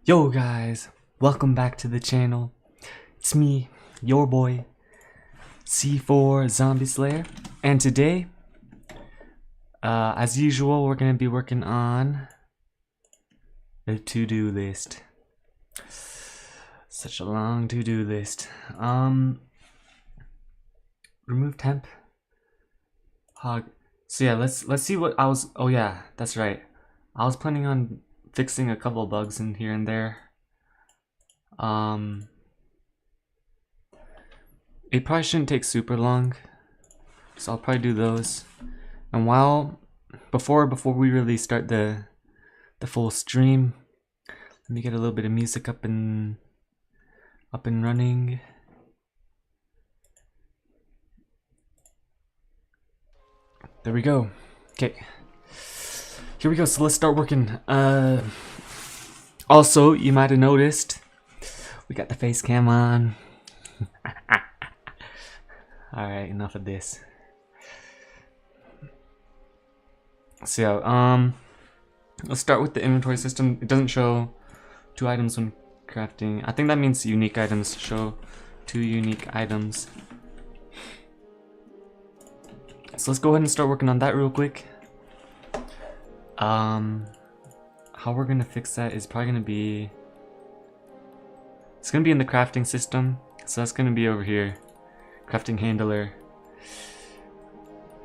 Yo guys, welcome back to the channel. It's me, your boy, C4 Zombie Slayer, and today, as usual, we're gonna be working on the to-do list. Such a long to-do list. Remove temp. Hog. So yeah, let's see what I was. Oh yeah, that's right. I was planning on fixing a couple bugs in here and there. It probably shouldn't take super long, so I'll probably do those. And before we really start the full stream, let me get a little bit of music up and running. There we go. Okay, here we go. So let's start working. Also, you might have noticed we got the face cam on. Alright, enough of this. So yeah, let's start with the inventory system. It doesn't show 2 items when crafting. I think that means unique items. Show 2 unique items. So let's go ahead and start working on that real quick. How we're gonna fix that is probably gonna be, it's gonna be in the crafting system. So that's gonna be over here. Crafting handler.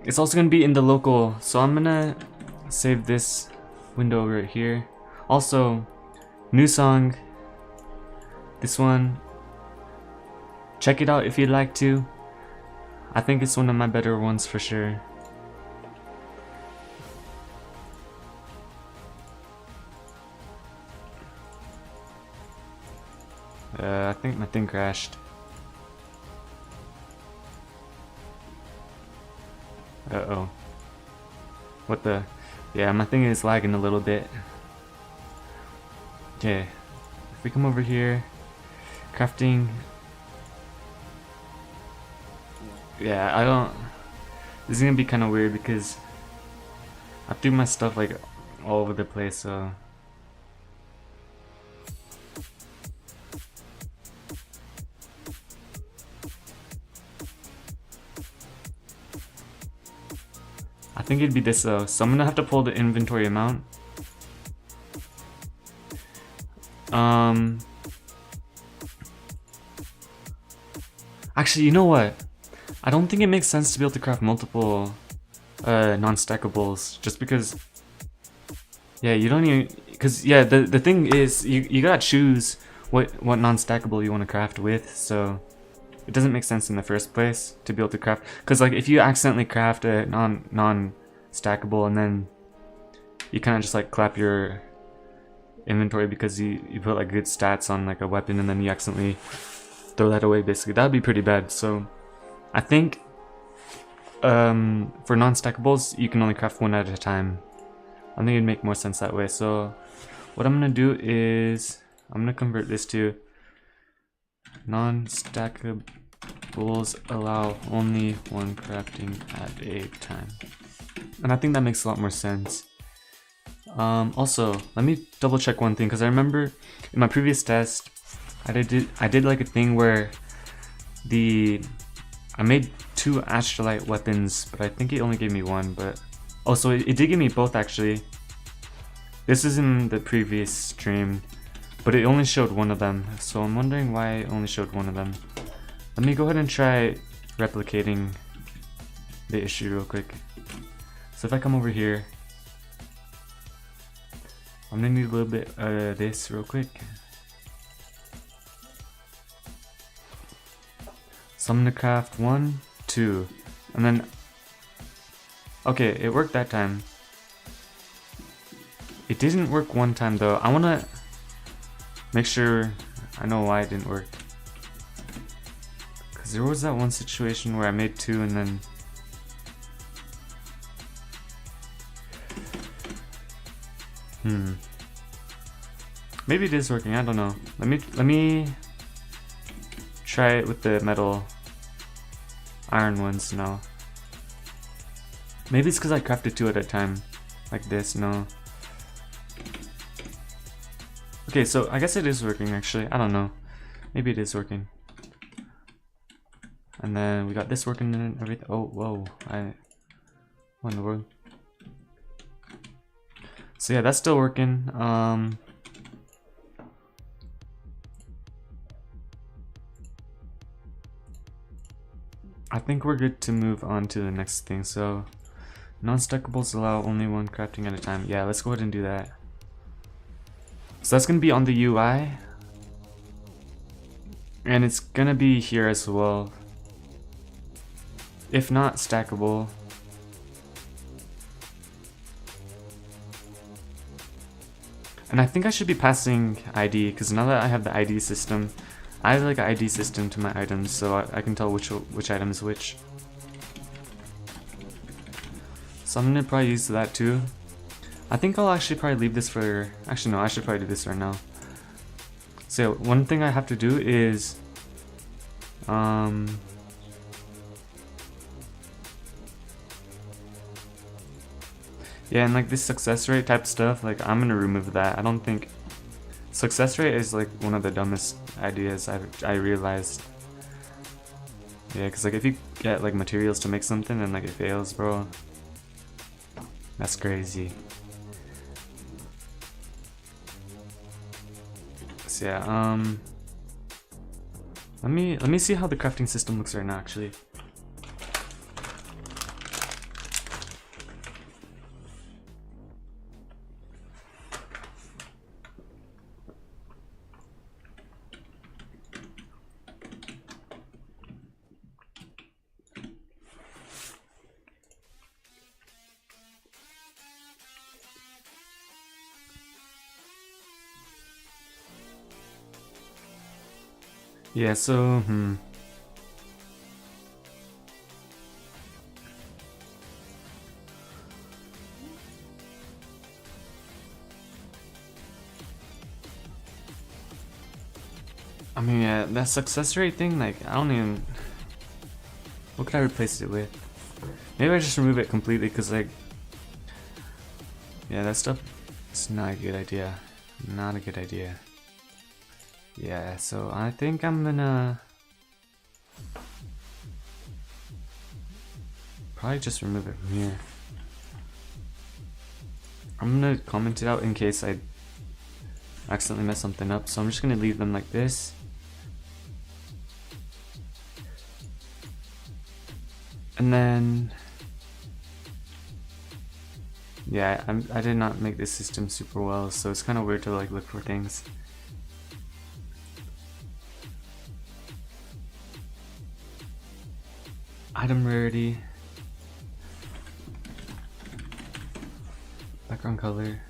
It's also gonna be in the local, so I'm gonna save this window right here. Also, new song. This one. Check it out if you'd like to. I think it's one of my better ones for sure. I think my thing crashed. Uh-oh. What the? Yeah, my thing is lagging a little bit. Okay. If we come over here, crafting. Yeah, I don't. This is gonna be kind of weird because I threw my stuff like all over the place, so. I think it'd be this though, so I'm gonna have to pull the inventory amount. Actually, you know what? I don't think it makes sense to be able to craft multiple non-stackables, just because, yeah, you don't even, because yeah, the thing is, you gotta choose what non-stackable you want to craft with, so it doesn't make sense in the first place to be able to craft, because like if you accidentally craft a non-stackable and then you kind of just like clap your inventory because you put like good stats on like a weapon and then you accidentally throw that away, basically that would be pretty bad. So I think for non-stackables you can only craft one at a time. I think it'd make more sense that way. So what I'm gonna do is I'm gonna convert this to non-stackables allow only one crafting at a time, and I think that makes a lot more sense. Also, let me double check one thing, because I remember in my previous test I did like a thing where I made 2 astrolite weapons, but I think it only gave me 1. But oh, so it did give me both actually. This is in the previous stream, but it only showed 1 of them, so I'm wondering why it only showed 1 of them. Let me go ahead and try replicating the issue real quick. So if I come over here, I'm gonna need a little bit of this real quick. So I'm gonna craft 1, 2, and then, okay, it worked that time. It didn't work one time though. I wanna make sure I know why it didn't work. Cause there was that one situation where I made 2 and then maybe it is working, I don't know. Let me try it with the metal iron ones now. Maybe it's because I crafted 2 at a time. Like this, no. Okay, so I guess it is working actually. I don't know. Maybe it is working. And then we got this working and everything. Oh, whoa. What in the world? So yeah, that's still working. I think we're good to move on to the next thing. So non-stackables allow only one crafting at a time. Yeah, let's go ahead and do that. So that's gonna be on the UI. And it's gonna be here as well. If not stackable. And I think I should be passing ID, because now that I have the ID system, I have like an ID system to my items, so I can tell which item is which. So I'm gonna probably use that too. I think I'll actually probably leave this for, actually no, I should probably do this right now. So one thing I have to do is, yeah, and like this success rate type stuff, like I'm gonna remove that. I don't think success rate is like one of the dumbest ideas I realized. Yeah, because like if you get like materials to make something and like it fails, bro, that's crazy. So yeah, let me see how the crafting system looks right now actually. Yeah, so, I mean, yeah, that success rate thing, like, I don't even, what could I replace it with? Maybe I just remove it completely, because, like, yeah, that stuff, it's not a good idea. Not a good idea. Yeah, so I think I'm gonna probably just remove it from here. I'm gonna comment it out in case I accidentally mess something up, so I'm just gonna leave them like this. And then, yeah, I did not make this system super well, so it's kind of weird to like look for things. Item rarity, background color.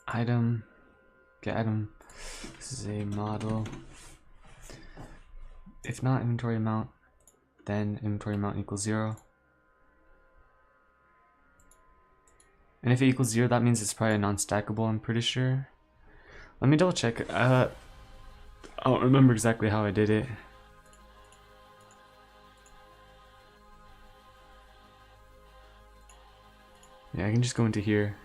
Item, get item, this is a model. If not inventory amount, then inventory amount equals 0. And if it equals 0, that means it's probably a non-stackable, I'm pretty sure. Let me double check. I don't remember exactly how I did it. Yeah, I can just go into here.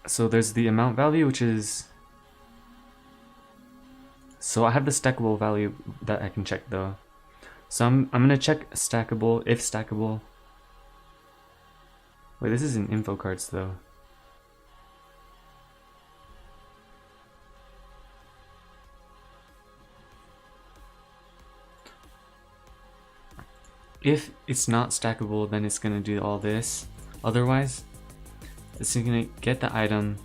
So there's the amount value, which is, so I have the stackable value that I can check though. So I'm gonna check stackable, if stackable. Wait, this is in info cards though. If it's not stackable, then it's gonna do all this. Otherwise, it's gonna get the item,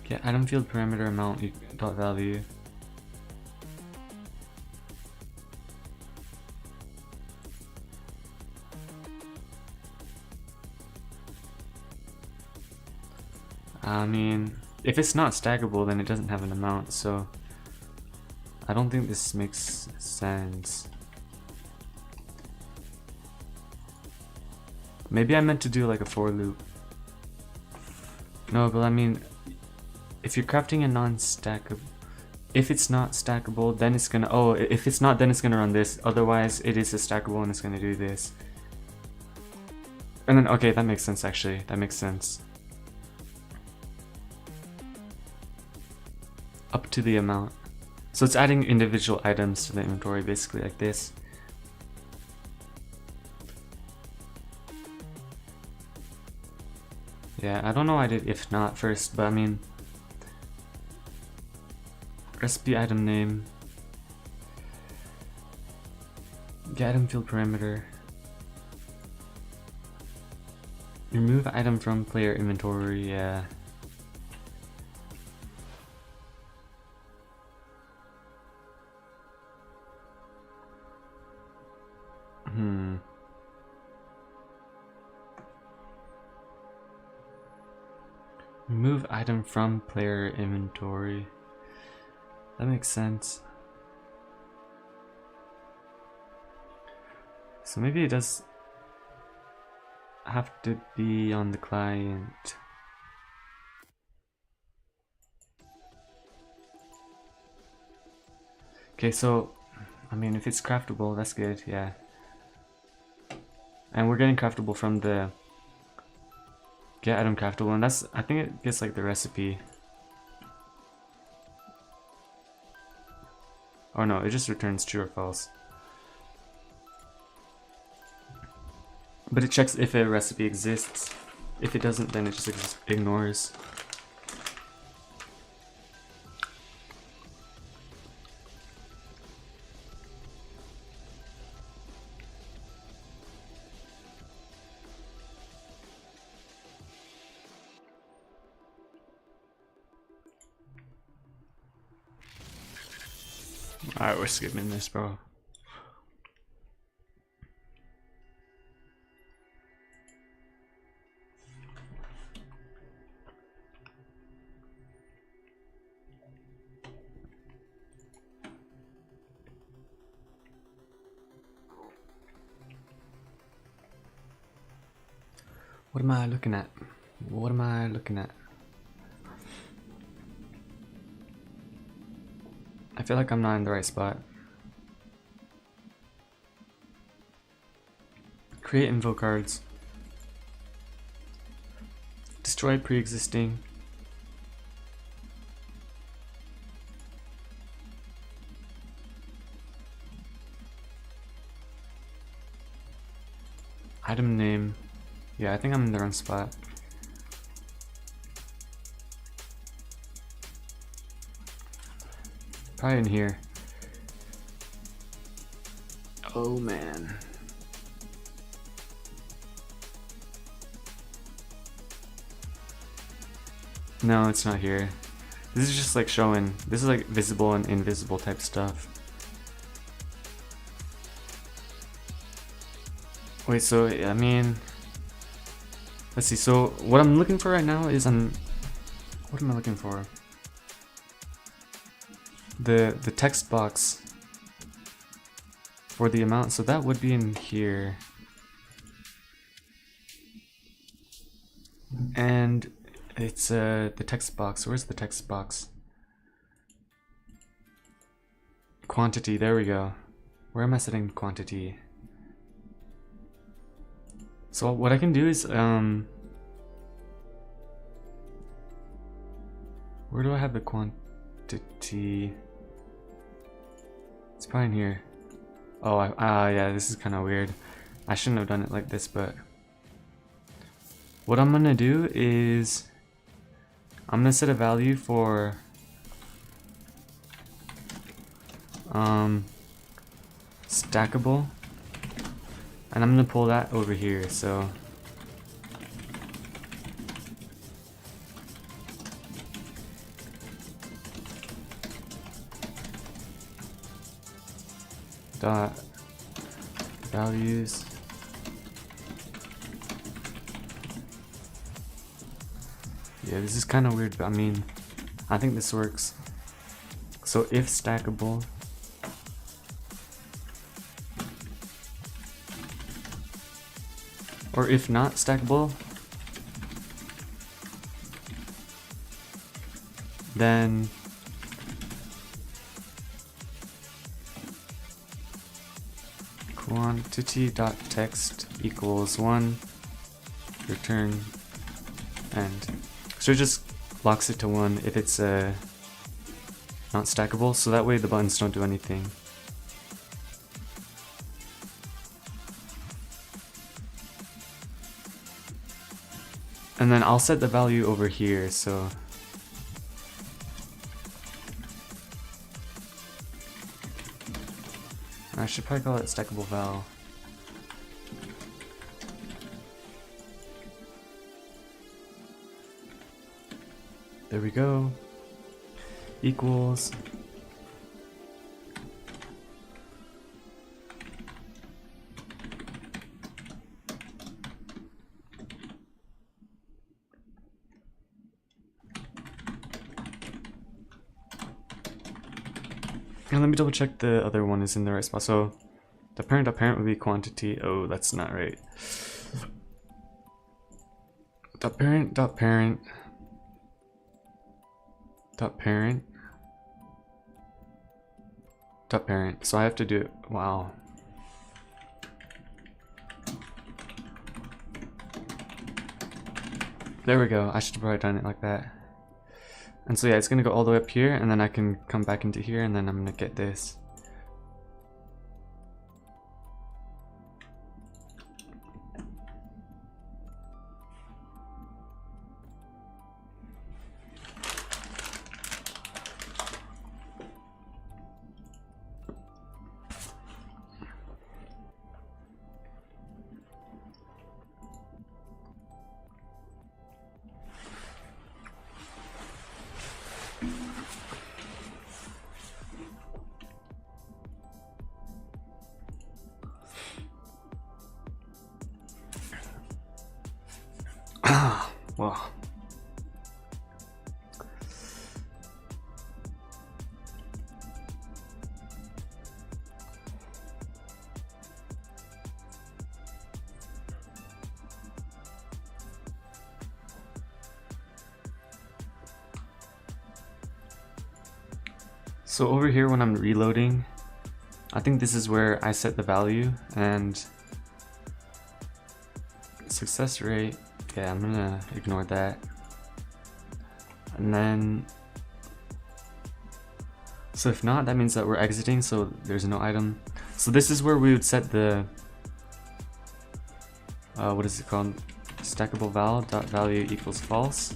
get item field parameter amount dot value. I mean, if it's not stackable, then it doesn't have an amount, so I don't think this makes sense. Maybe I meant to do like a for loop. No, but I mean, if you're crafting a non-stackable, if it's not stackable, then it's gonna, oh, if it's not, then it's gonna run this. Otherwise, it is a stackable and it's gonna do this. And then, okay, that makes sense actually. That makes sense. Up to the amount. So it's adding individual items to the inventory, basically like this. Yeah, I don't know why I did if not first, but I mean, recipe item name, get item field parameter, remove item from player inventory. Yeah. Remove item from player inventory. That makes sense. So maybe it does have to be on the client. Okay, so I mean, if it's craftable, that's good, yeah. And we're getting craftable from the get item craftable, and that's, I think it gets like the recipe. Oh no, it just returns true or false. But it checks if a recipe exists. If it doesn't, then it just ignores. Alright, we're skipping this, bro. What am I looking at? What am I looking at? I feel like I'm not in the right spot. Create info cards. Destroy pre-existing. Item name. Yeah, I think I'm in the wrong spot. Probably in here. Oh man. No, it's not here. This is just like showing, this is like visible and invisible type stuff. Wait, so I mean, let's see, so what I'm looking for right now is what am I looking for? The text box for the amount, so that would be in here. And it's the text box. Where's the text box? Quantity, there we go. Where am I setting quantity? So what I can do is where do I have the quantity? It's probably in here. Oh, yeah, this is kind of weird. I shouldn't have done it like this, but what I'm gonna do is I'm gonna set a value for stackable, and I'm gonna pull that over here. So dot values. Yeah, this is kind of weird, but I mean, I think this works. So if stackable, Or if not stackable, then quantity.text equals 1, return end. So it just locks it to 1 if it's not stackable, so that way the buttons don't do anything. And then I'll set the value over here, so I should probably call it stackable val. There we go. Equals. And let me double check the other one is in the right spot. So the parent would be quantity. Oh, that's not right. Parent. So I have to do it. Wow. There we go. I should have probably done it like that. And so yeah, it's gonna go all the way up here, and then I can come back into here, and then I'm gonna get this. Well, so over here when I'm reloading, I think this is where I set the value, and success rate, yeah, I'm gonna ignore that. And then, so if not, that means that we're exiting, so there's no item. So this is where we would set the, what is it called? Stackable val dot value equals false.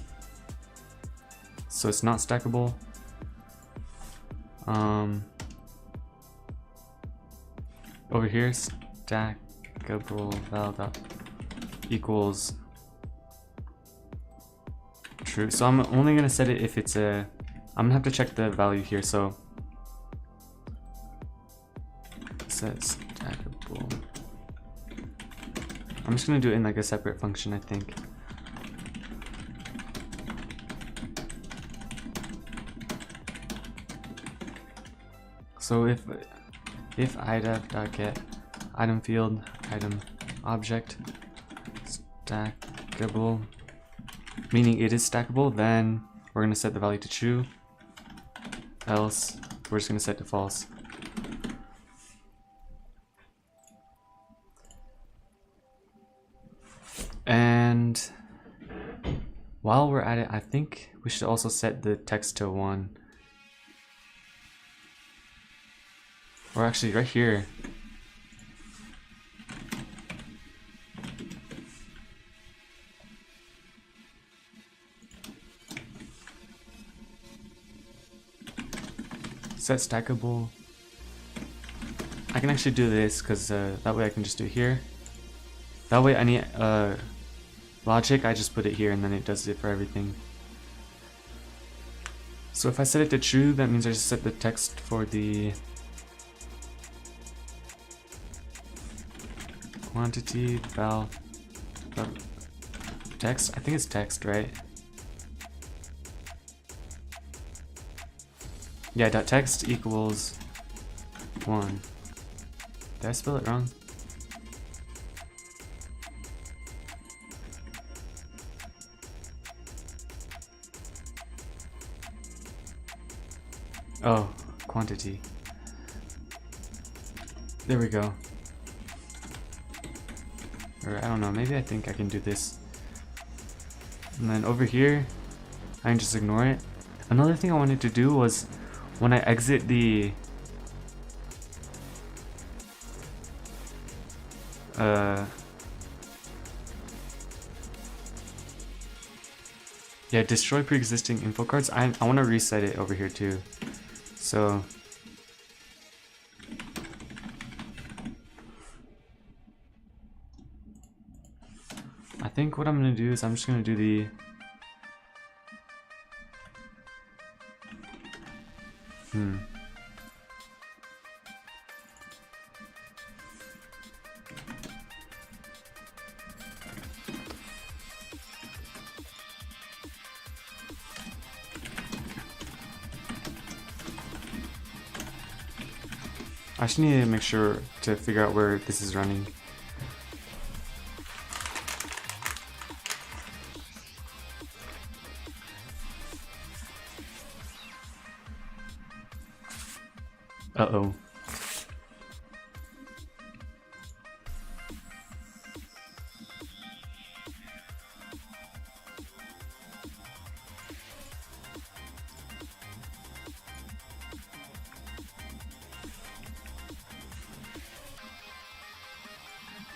So it's not stackable. Over here, stackable val dot equals true. So I'm only gonna set it if it's a. I'm gonna have to check the value here. So set stackable. I'm just gonna do it in like a separate function, I think. So if idef.get item field item object stackable, meaning it is stackable, then we're going to set the value to true, else we're just going to set to false. And while we're at it, I think we should also set the text to 1. Or actually right here. Set stackable. I can actually do this because that way I can just do it here. That way any logic, I just put it here and then it does it for everything. So if I set it to true, that means I just set the text for the quantity val text. I think it's text, right? Yeah, dot text equals 1. Did I spell it wrong? Oh, quantity. There we go. Or I don't know, maybe I think I can do this. And then over here, I can just ignore it. Another thing I wanted to do was when I exit the yeah, destroy pre-existing info cards. I want to reset it over here too. So I think what I'm gonna do is I'm just gonna do the I just need to make sure to figure out where this is running. Uh-oh.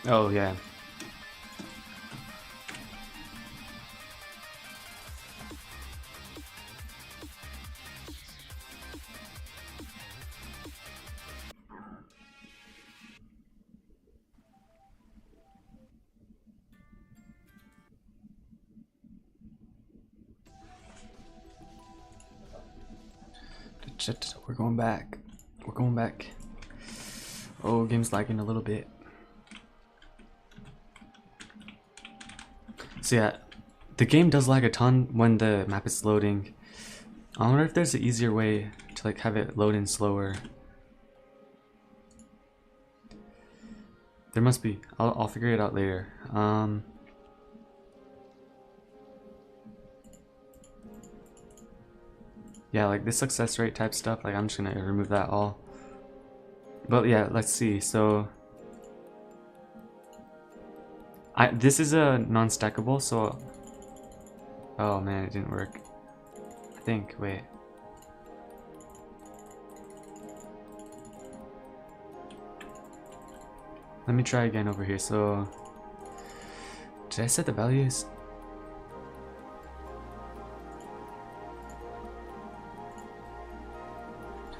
Oh, yeah. Shit, we're going back. We're going back. Oh, game's lagging a little bit. So yeah, the game does lag a ton when the map is loading. I wonder if there's an easier way to like have it load in slower. There must be. I'll figure it out later. Yeah, like this success rate type stuff, like I'm just gonna remove that all. But yeah, let's see. So this is a non-stackable, so oh man, it didn't work. I think, wait. Let me try again over here. So did I set the values?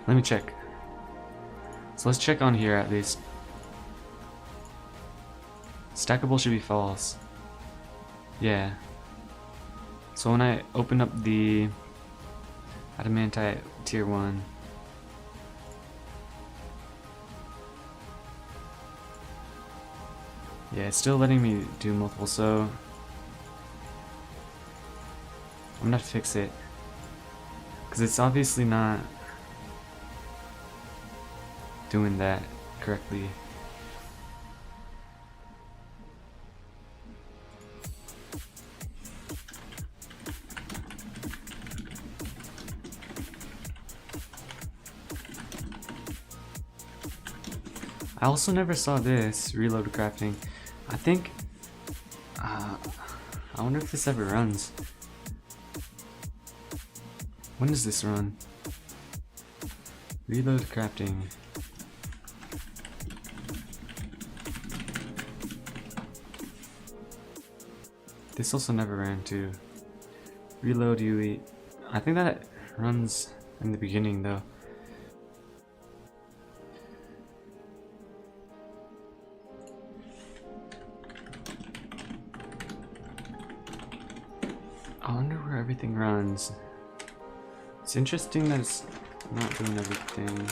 Let me check. So let's check on here at least. Stackable should be false. Yeah. So when I open up the Adamantite tier 1, yeah, it's still letting me do multiple, so I'm gonna fix it. Because it's obviously not doing that correctly. I also never saw this reload crafting. I think I wonder if this ever runs. When does this run? Reload crafting. This also never ran too. Reload UE. I think that runs in the beginning though. I wonder where everything runs. It's interesting that it's not doing everything.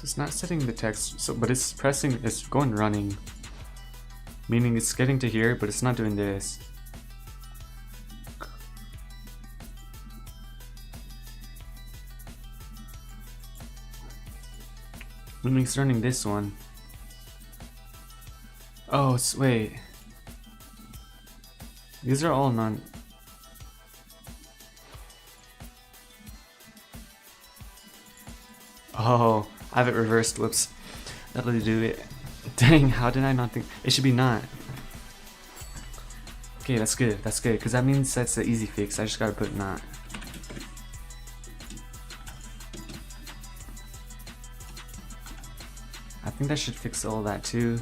So it's not setting the text, so but it's pressing, it's going running. Meaning it's getting to here, but it's not doing this. Meaning it's running this one. Oh, wait. These are all non... Oh, I have it reversed. Whoops. That'll do it. Dang, how did I not think? It should be not. Okay, that's good. That's good. Because that means that's the easy fix. I just gotta put not. I think that should fix all that too.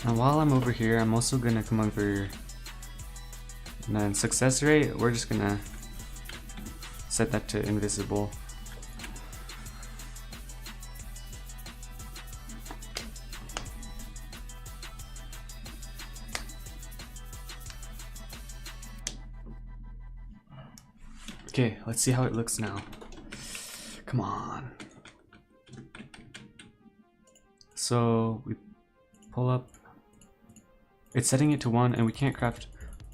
And while I'm over here, I'm also gonna come over. And then success rate, we're just gonna set that to invisible. Okay, let's see how it looks now. Come on. So we pull up. It's setting it to 1 and we can't craft,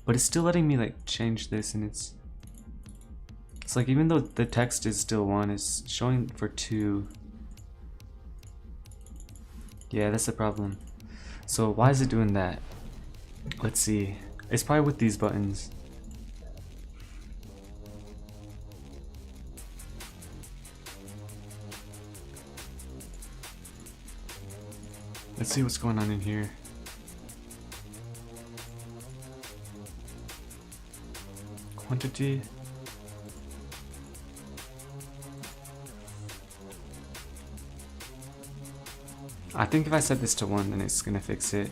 but it's still letting me like change this, and it's like even though the text is still 1, it's showing for 2. Yeah, that's the problem. So why is it doing that? Let's see. It's probably with these buttons. Let's see what's going on in here. Quantity. I think if I set this to 1, then it's gonna fix it.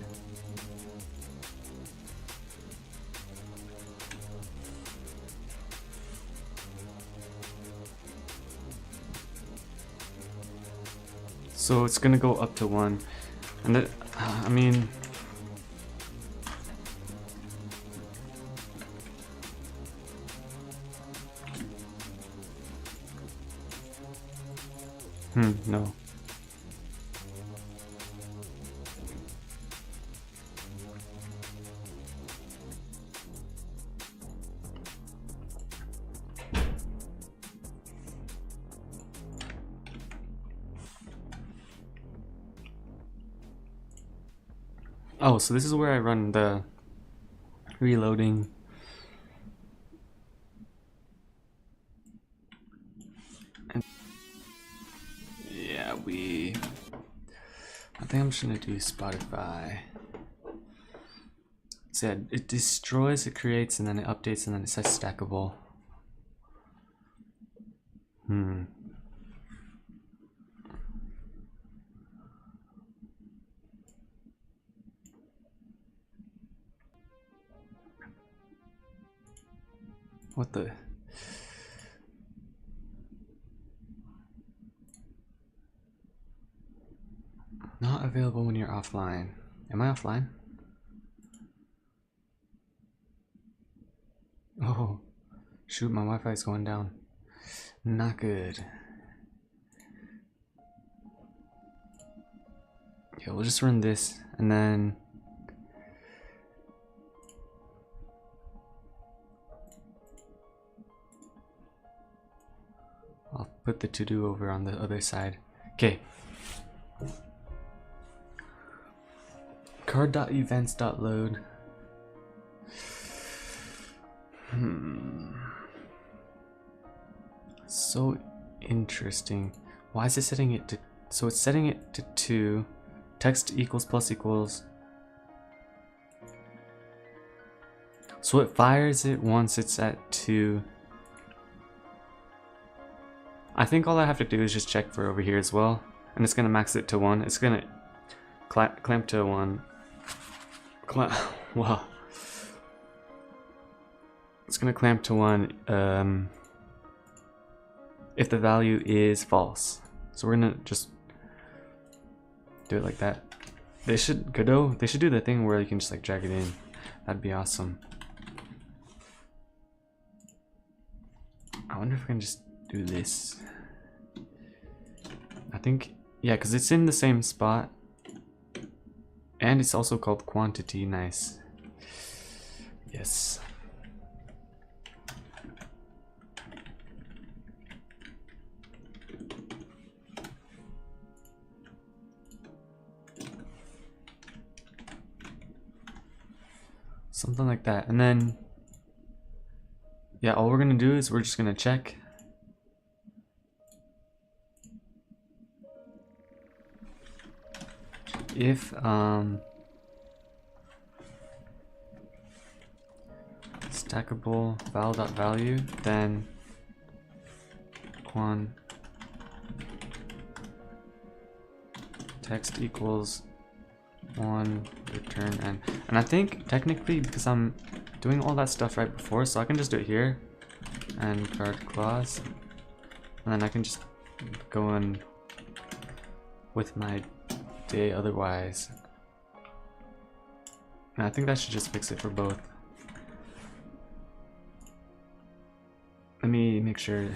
So it's gonna go up to 1. And that, I mean, no. Oh, so this is where I run the reloading. And yeah, I think I'm just gonna do Spotify. So it destroys, it creates, and then it updates, and then it says stackable. What the? Not available when you're offline. Am I offline? Oh, shoot, my Wi-Fi is going down. Not good. Yeah, we'll just run this, and then I'll put the to-do over on the other side. Okay. Card.events.load. So interesting. Why is it setting it to, so it's setting it to 2. Text equals plus equals. So it fires it once it's at 2. I think all I have to do is just check for over here as well. And it's gonna max it to 1. It's gonna clamp to 1. Wow. It's gonna clamp to 1 if the value is false. So we're gonna just do it like that. They should Godot, they should do the thing where you can just like drag it in. That'd be awesome. I wonder if we can just do this. I think Yeah, because it's in the same spot. And it's also called quantity. Nice. Yes. Something like that. And then, yeah, all we're gonna do is we're just gonna check if stackable val.value, then quan text equals 1 return n. And I think technically, because I'm doing all that stuff right before, so I can just do it here and guard clause, and then I can just go in with my day otherwise. And I think that should just fix it for both. Let me make sure.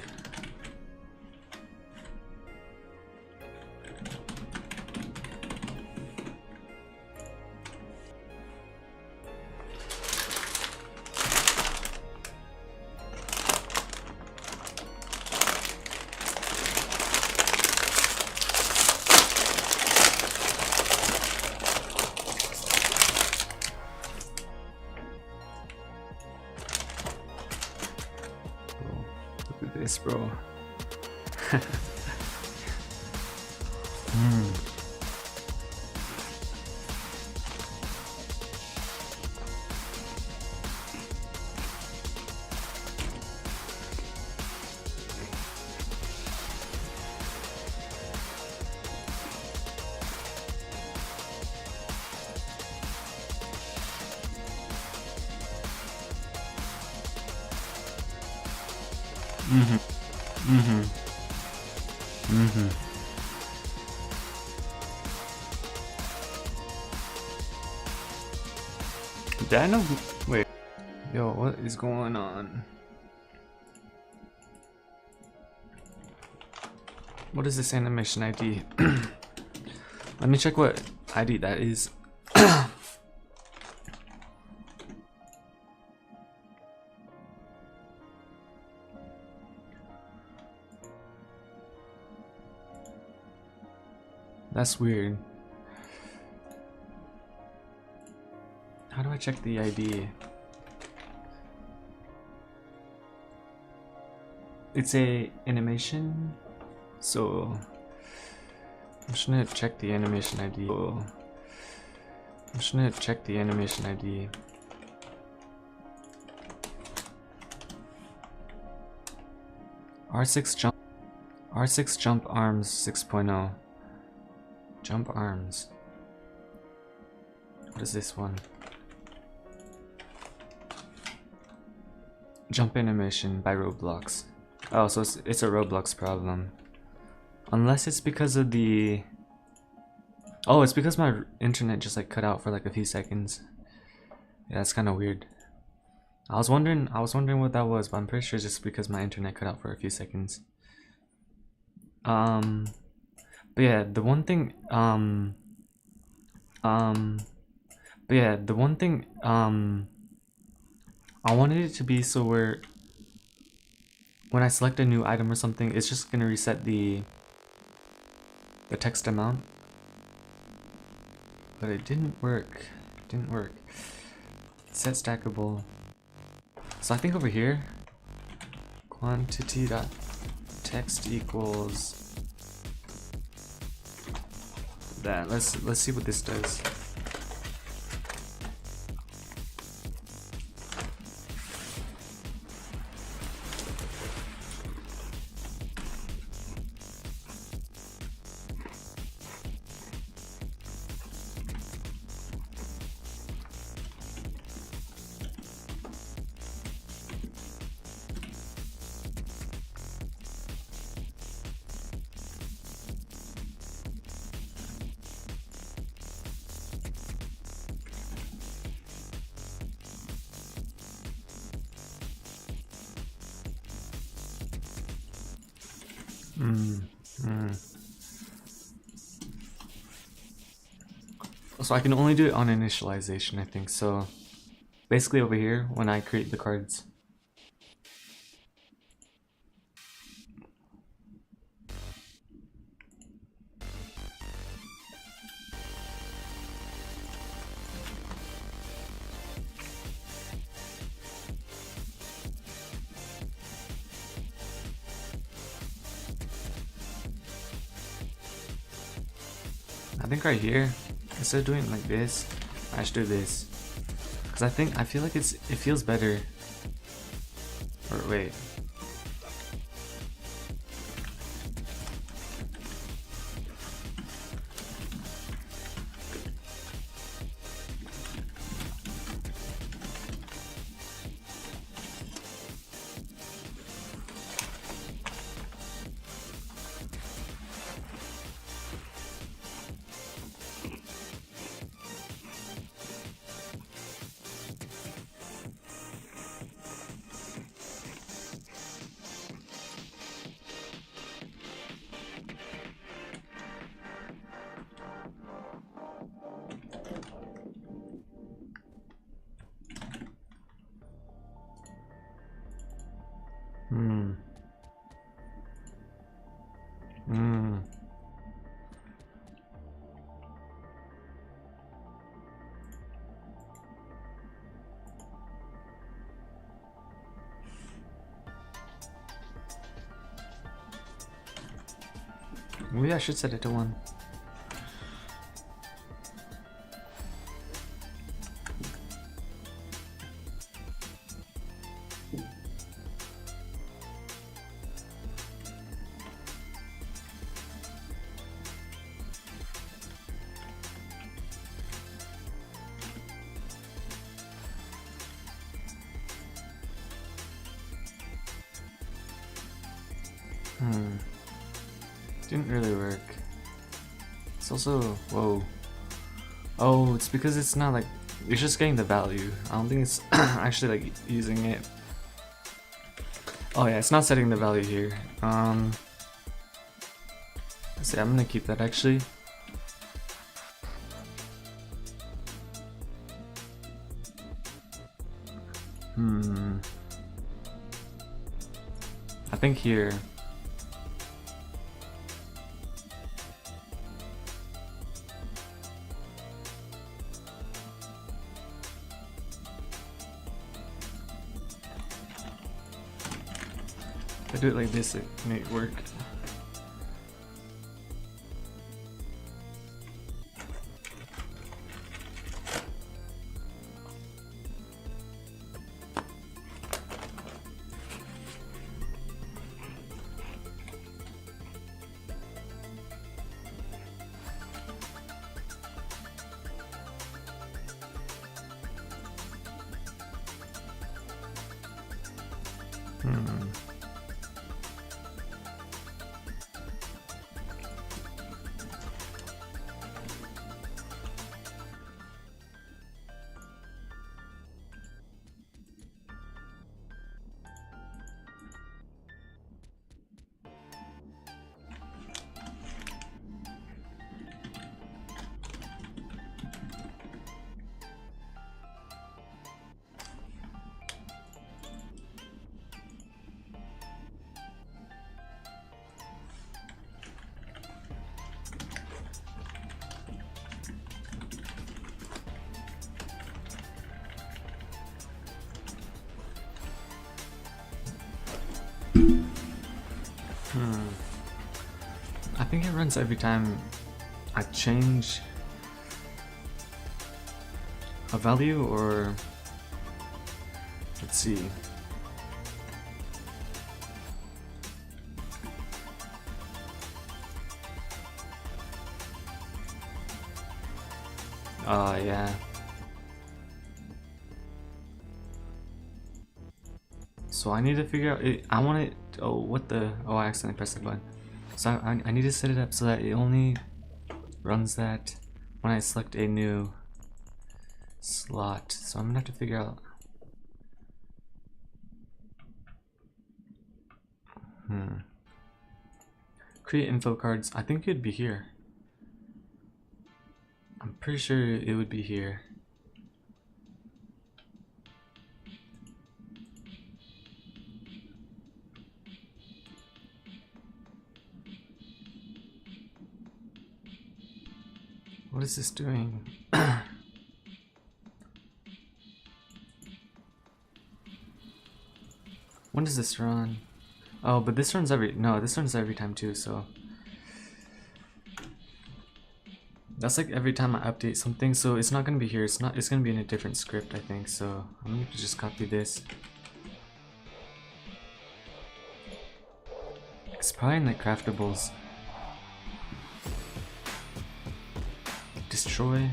Look at this, bro. Did I know? Wait. Yo, what is going on? What is this animation ID? Let me check what ID that is. That's weird. How do I check the ID? It's a animation, so I'm just gonna check the animation ID. I'm just gonna check the animation ID. R6 jump arms 6.0. Jump arms. What is this one? Jump animation by Roblox. Oh, so it's a Roblox problem. Unless it's because of the... Oh, it's because my internet just like cut out for like a few seconds. Yeah, that's kind of weird. I was wondering what that was, but I'm pretty sure it's just because my internet cut out for a few seconds. But yeah, the one thing I wanted it to be so where when I select a new item or something, it's just gonna reset the text amount. But it didn't work. It didn't work. Set stackable. So I think over here, quantity.text equals that. Let's see what this does. So I can only do it on initialization, I think. So basically over here when I create the cards. I think right here, instead of doing it like this, I should do this. Cause I feel like it feels better. Or wait. Hmm. Hmm. Maybe I should set it to 1. Didn't really work. It's also, whoa. Oh, it's because it's not like, it's just getting the value. I don't think it's actually like using it. Oh yeah, it's not setting the value here. Let's see, I'm gonna keep that actually. I think here. If I do it like this, it may work. I think it runs every time I change a value, or let's see. Yeah. So I need to figure out it. I want it. Oh, what the? Oh, I accidentally pressed the button. So I need to set it up so that it only runs that when I select a new slot. So I'm gonna have to figure out. Create info cards. I think it'd be here. I'm pretty sure it would be here. What is this doing? When does this run? Oh, but this runs every time too, so that's like every time I update something, so it's not gonna be here, it's gonna be in a different script, I think. So I'm gonna just copy this. It's probably in like craftables. Destroy.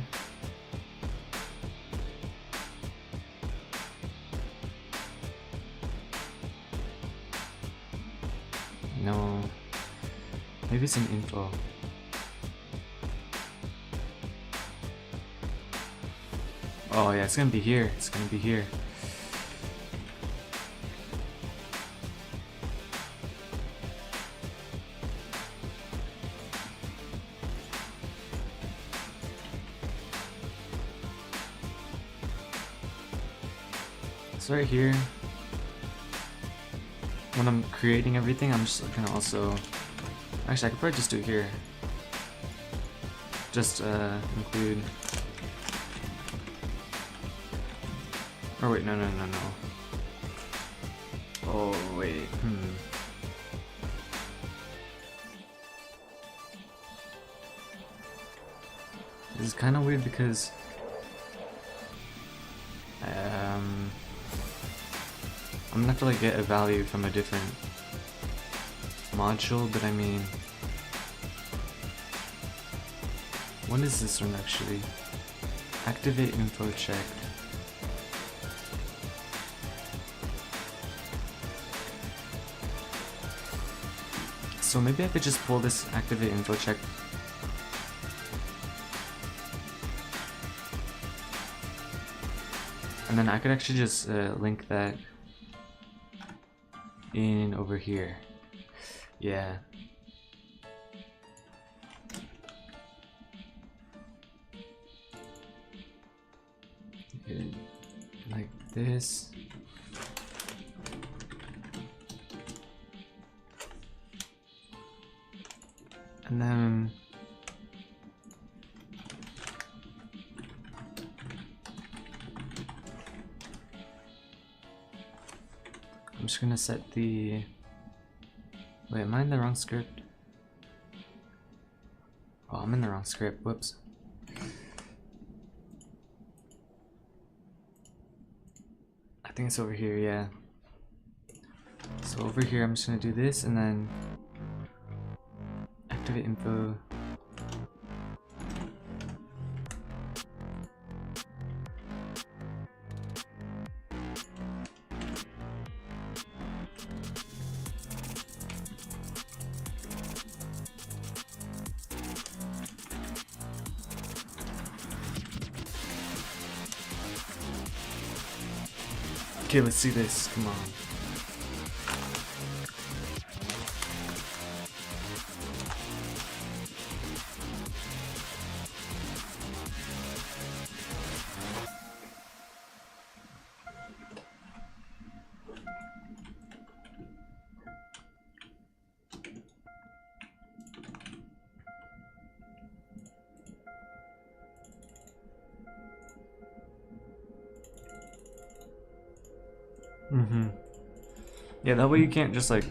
No. Maybe it's in info. Oh yeah, it's gonna be here. It's gonna be here. It's right here. When I'm creating everything, I'm just gonna also... Actually, I could probably just do it here. Just include... Oh wait, no. Oh wait, This is kind of weird because... I'm gonna have to like get a value from a different module, but I mean... When is this one actually? Activate info check. So maybe I could just pull this activate info check. And then I could actually just link that in over here. Yeah. Like this. And then I'm just gonna set the... Wait, am I in the wrong script? Oh, I'm in the wrong script, whoops. I think it's over here, yeah. So over here I'm just gonna do this and then activate info. Okay, let's see this, come on. Yeah, that way you can't just like,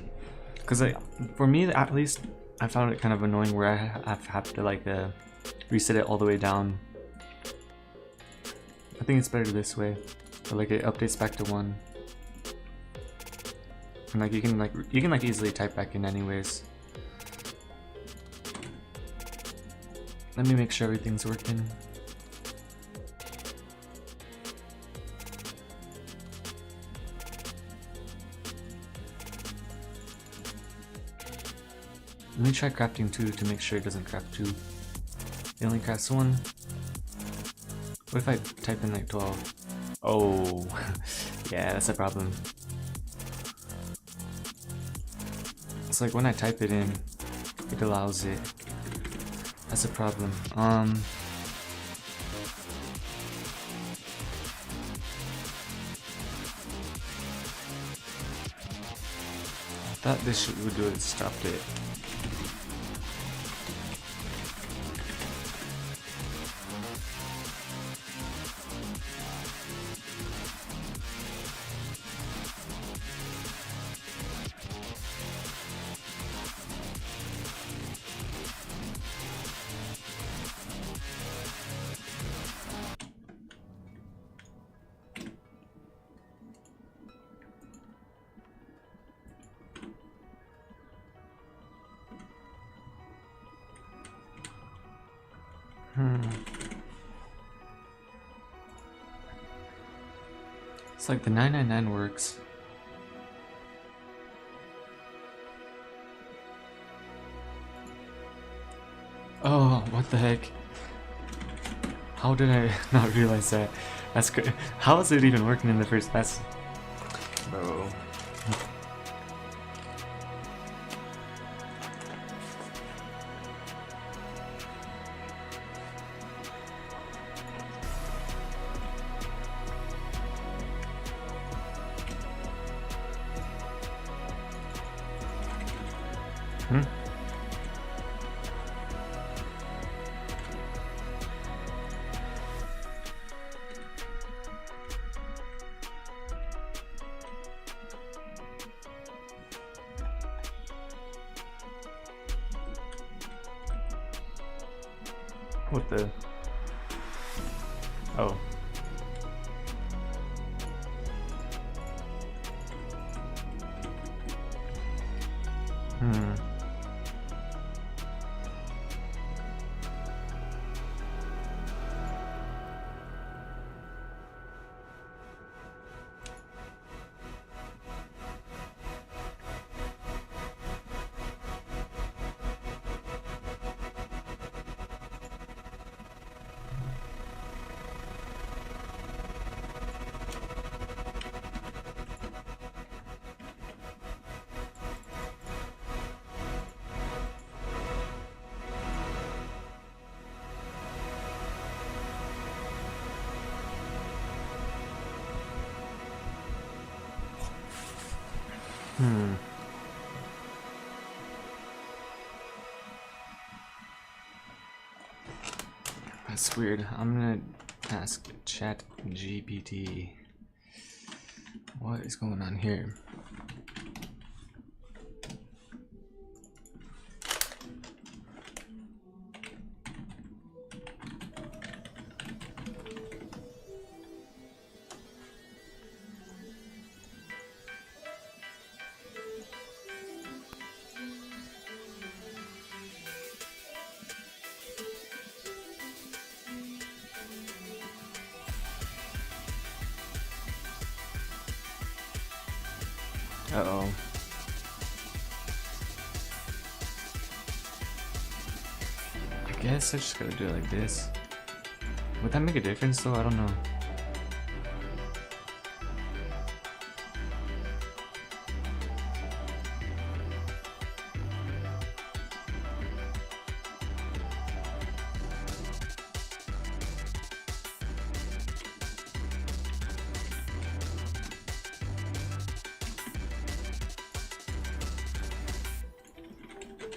cause like for me at least, I found it kind of annoying where I have to like reset it all the way down. I think it's better this way, but like it updates back to 1, and like you can easily type back in anyways. Let me make sure everything's working. Let me try crafting 2 to make sure it doesn't craft 2. It only crafts 1. What if I type in like 12? Oh, yeah, that's a problem. It's like when I type it in, it allows it. That's a problem. Thought this would do it, stopped it. It's like the 999 works. Oh, what the heck? How did I not realize that? That's good. How is it even working in the first place? Bro. What the? Oh. That's weird. I'm gonna ask ChatGPT what is going on here. Uh-oh. I guess I just gotta do it like this. Would that make a difference though? I don't know.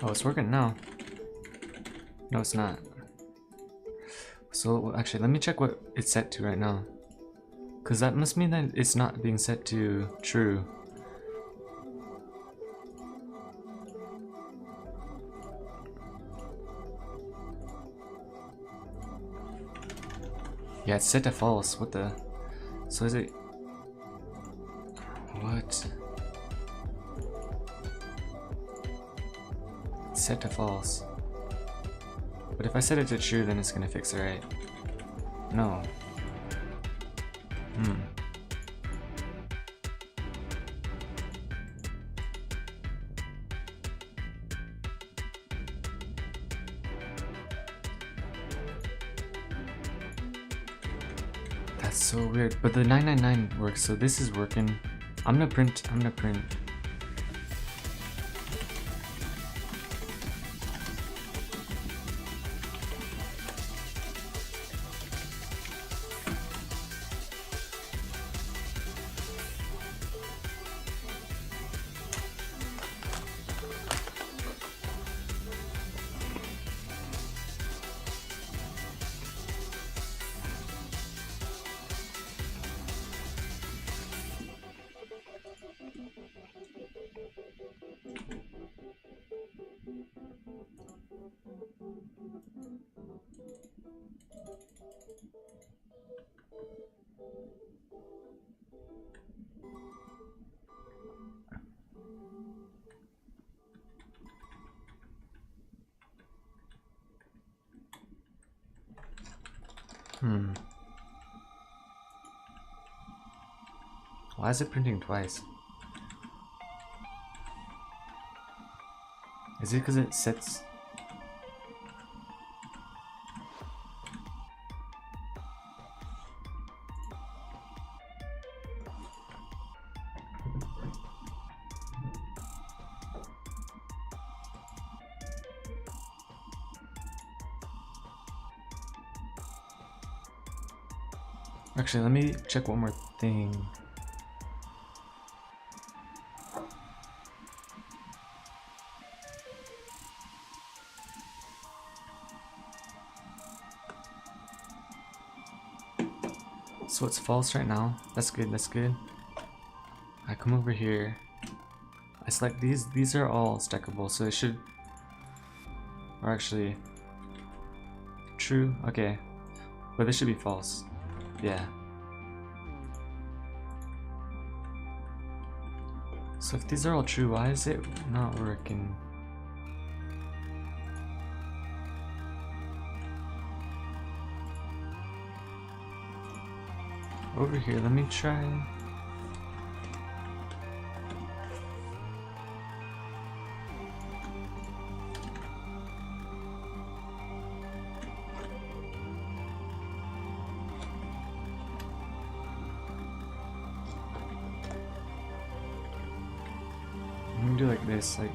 Oh, it's working now. No, it's not. So, actually, let me check what it's set to right now. Because that must mean that it's not being set to true. Yeah, it's set to false. What the? So is it... What? Set to false. But if I set it to true, then it's gonna fix it, right? No. That's so weird. But the 999 works, so this is working. I'm gonna print. Why is it printing twice? Is it because it sets... Actually, let me check one more thing. So it's false right now. That's good, that's good. I come over here. I select these are all stackable, so it should... Or actually... True, okay. But this should be false. Yeah. So if these are all true, why is it not working? Over here, let me try. I'm gonna do like this, like.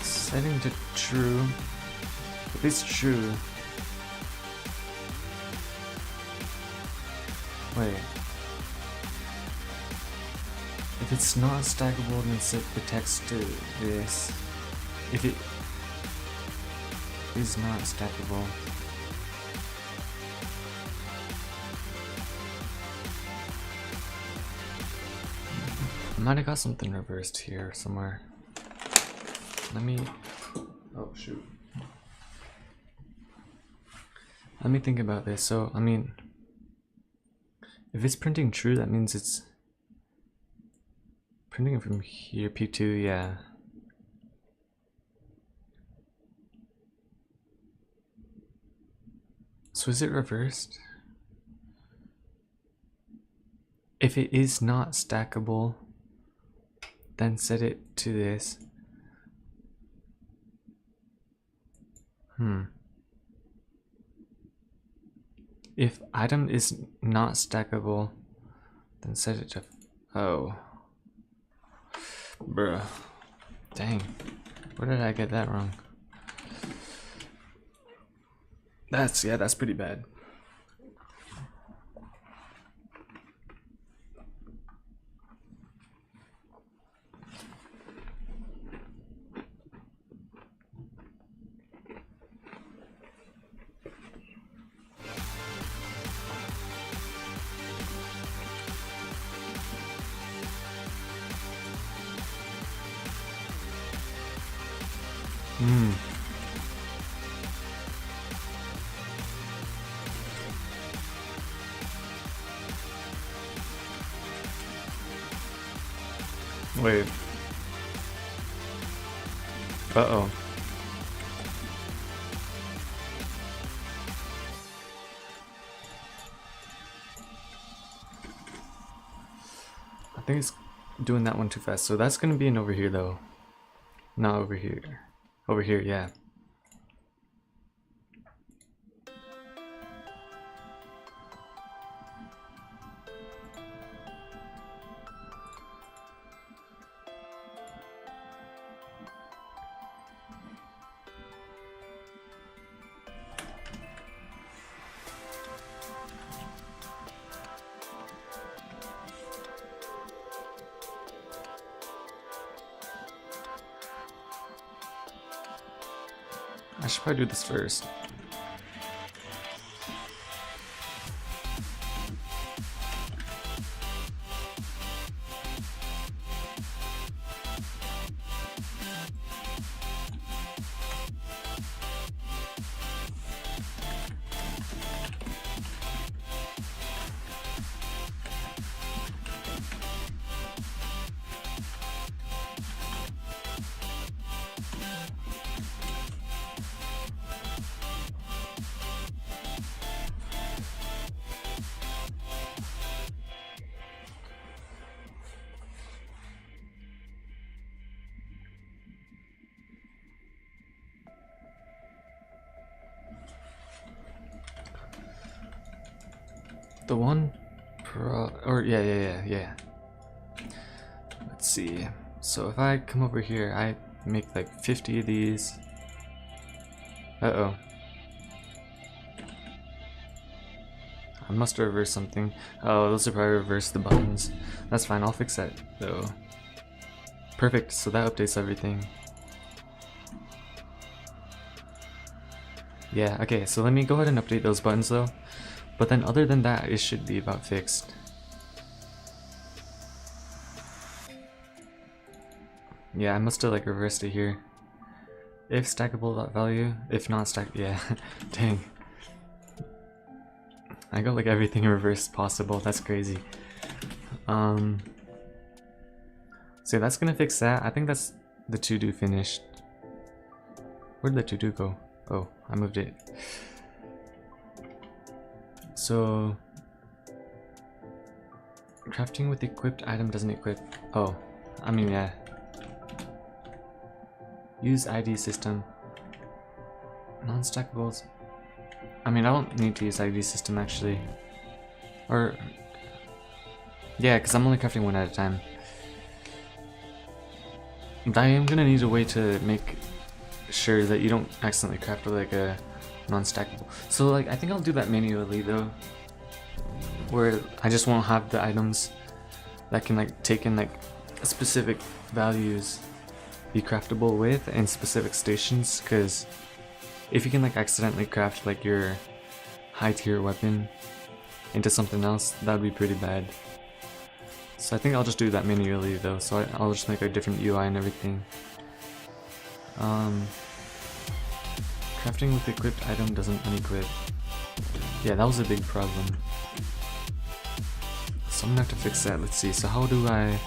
Setting to true. If it's true. Wait. If it's not stackable, then set the text to this. If it is not stackable. I might have got something reversed here somewhere. Let me... Oh, shoot. Let me think about this. So, I mean, if it's printing true, that means it's printing from here, P2, yeah. So is it reversed? If it is not stackable, then set it to this. If item is not stackable, then set it to... Oh. Bruh. Dang. Where did I get that wrong? That's pretty bad. Wait. Uh-oh. I think it's doing that one too fast. So that's gonna be in over here though. Not over here. Over here, yeah. I should probably do this first. The one yeah. Let's see. So if I come over here, I make like 50 of these. Uh-oh. I must reverse something. Oh, those are probably reverse the buttons. That's fine, I'll fix that though. Perfect, so that updates everything. Yeah, okay, so let me go ahead and update those buttons though. But then other than that, it should be about fixed. Yeah, I must have like reversed it here. If stackable value, if not stack, yeah, dang. I got like everything reversed possible, that's crazy. So that's gonna fix that. I think that's the to-do finished. Where'd the to-do go? Oh, I moved it. So crafting with equipped item doesn't equip. Oh, I mean, yeah. Use ID system. Non-stackables. I mean, I don't need to use ID system actually. Or yeah, because I'm only crafting one at a time. But I am gonna need a way to make sure that you don't accidentally craft like a non-stackable. So like, I think I'll do that manually though, where I just won't have the items that can like take in like specific values be craftable with and specific stations, because if you can like accidentally craft like your high tier weapon into something else, that would be pretty bad. So I think I'll just do that manually though, so I'll just make a different UI and everything. Crafting with equipped item doesn't unequip. Yeah, that was a big problem. So I'm gonna have to fix that. Let's see, so how do I...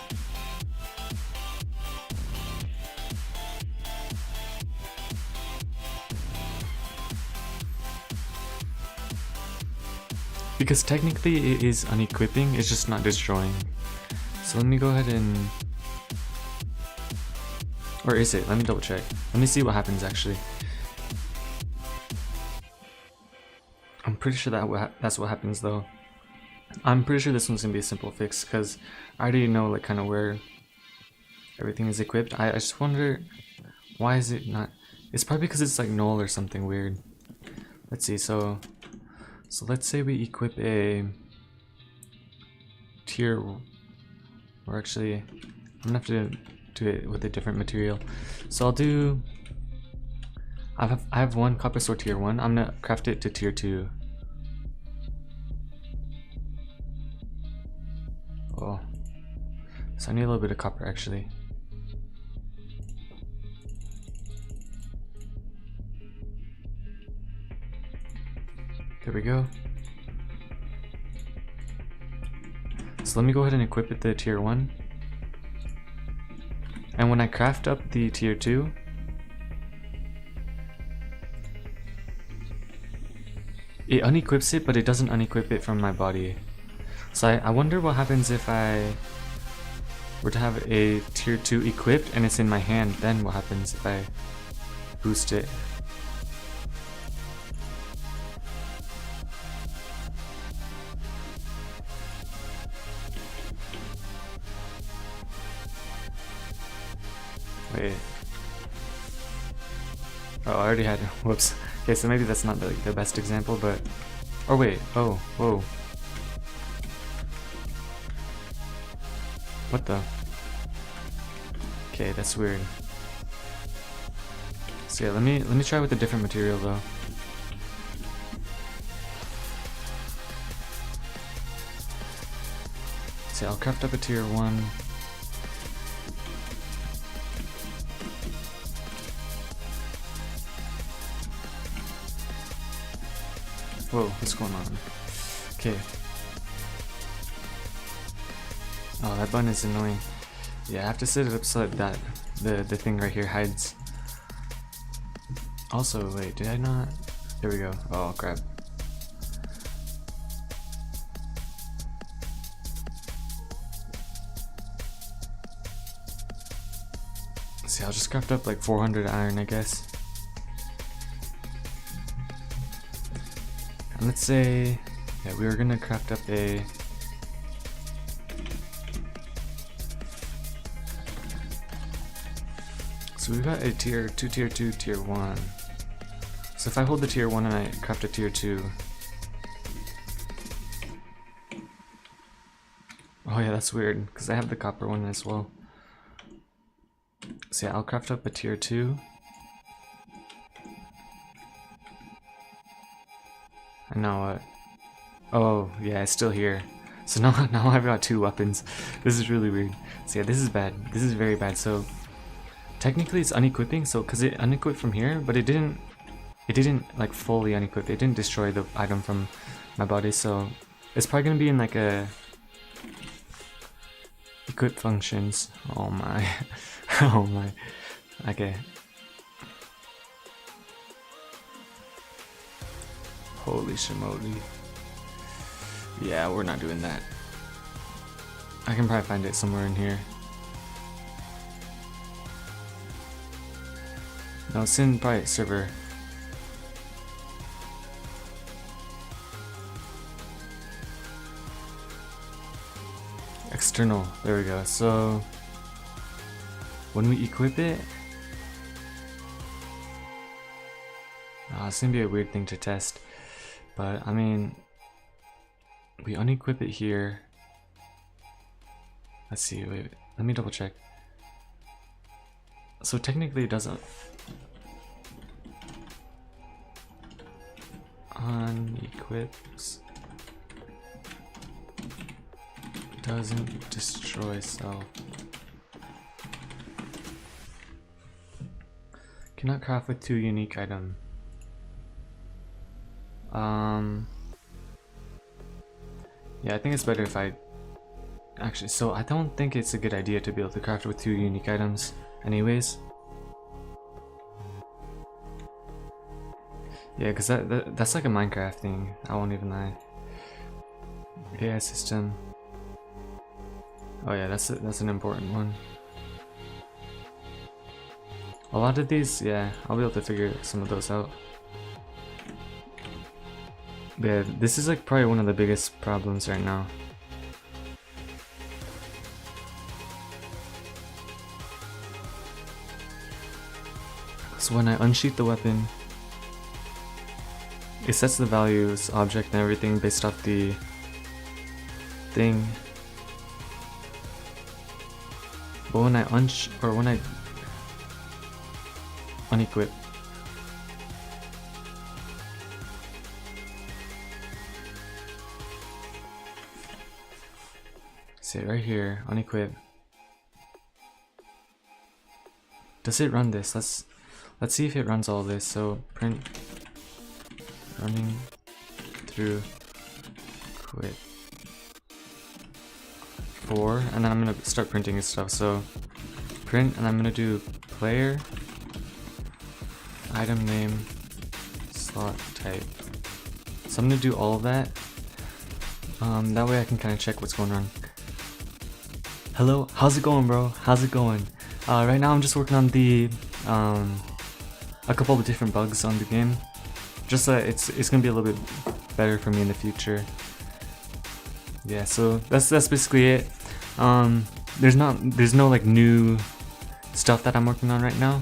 Because technically it is unequipping, it's just not destroying. So let me go ahead and... Or is it? Let me double check. Let me see what happens actually. I'm pretty sure that's what happens though. I'm pretty sure this one's gonna be a simple fix because I already know like kind of where everything is equipped. I just wonder why is it not... It's probably because it's like null or something weird. Let's see, so let's say we equip a tier, or actually I'm gonna have to do it with a different material. So I'll do, I have one copper sword tier 1, I'm gonna craft it to tier 2. Oh, so I need a little bit of copper actually. There we go. So let me go ahead and equip it to tier 1. And when I craft up the tier 2, it unequips it, but it doesn't unequip it from my body. So I wonder what happens if I were to have a tier 2 equipped and it's in my hand, then what happens if I boost it? Wait. Oh, I already had, whoops. Okay, so maybe that's not the best example, but... Oh wait, oh, whoa. What the? Okay, that's weird. So yeah, let me try with a different material though. So yeah, I'll craft up a tier 1. Whoa, what's going on? Okay. Oh, that button is annoying. Yeah, I have to set it up so that the thing right here hides. Also, wait, did I not? There we go. Oh, crap. See, I'll just craft up like 400 iron, I guess. And let's say, yeah, we were gonna craft up a... So we've got a tier 2, tier 2, tier 1. So if I hold the tier 1 and I craft a tier 2... Oh yeah, that's weird, because I have the copper one as well. So yeah, I'll craft up a tier 2. And now what? Oh, yeah, it's still here. So now I've got 2 weapons. This is really weird. So yeah, this is bad. This is very bad. So technically it's unequipping, so because it unequipped from here, but it didn't like fully unequip. It didn't destroy the item from my body, so it's probably gonna be in like a equip functions. Oh my. Oh my. Okay. Holy shimoly. Yeah, we're not doing that. I can probably find it somewhere in here. No, it's in probably server. External, there we go. So when we equip it, it's gonna be a weird thing to test, but I mean, we unequip it here. Let's see, wait, let me double check. So technically it doesn't unequips, doesn't destroy self. Cannot craft with 2 unique item. Yeah, I think it's better if I actually, so I don't think it's a good idea to be able to craft with 2 unique items anyways. Yeah, because that's like a Minecraft thing, I won't even lie. AI system. Oh yeah, that's an important one. A lot of these, yeah, I'll be able to figure some of those out. Yeah, this is like probably one of the biggest problems right now. So when I unsheath the weapon, it sets the values, object, and everything based off the thing. But when I unequip, see right here, unequip. Does it run this? Let's see if it runs all this. So print running through quit 4, and then I'm gonna start printing his stuff. So print, and I'm gonna do player item name slot type. So I'm gonna do all of that. That way I can kind of check what's going on. Hello, how's it going, bro? How's it going? Right now I'm just working on the a couple of different bugs on the game. Just so it's gonna be a little bit better for me in the future. Yeah, so that's basically it. There's no like new stuff that I'm working on right now.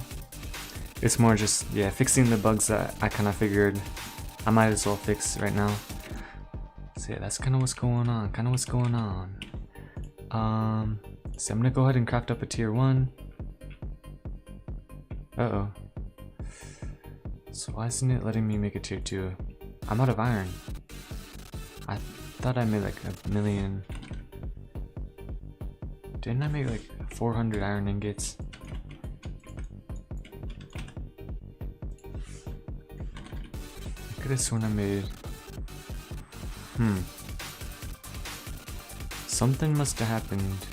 It's more just, yeah, fixing the bugs that I kind of figured I might as well fix right now. So yeah, that's kind of what's going on. So I'm gonna go ahead and craft up a tier 1. Uh-oh. So why isn't it letting me make a tier 2? I'm out of iron. I thought I made like 1,000,000. Didn't I make like 400 iron ingots? I could have sworn I made... Something must have happened.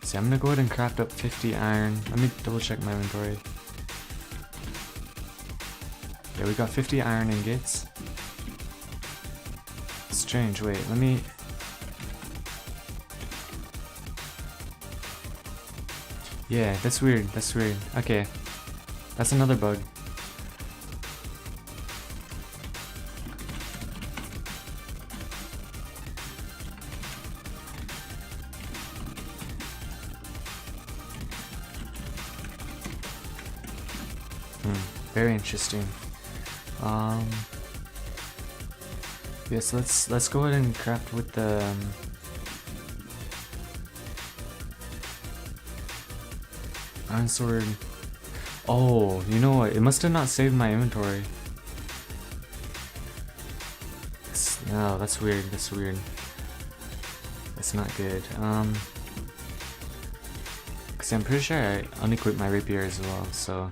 See, I'm gonna go ahead and craft up 50 iron. Let me double check my inventory. Yeah, we got 50 iron ingots. Strange, wait, let me... Yeah, that's weird, that's weird. Okay, that's another bug. Very interesting. Yes, let's go ahead and craft with the iron sword. Oh, you know what? It must have not saved my inventory. No, that's weird. That's weird. That's not good. Cause I'm pretty sure I unequipped my rapier as well, so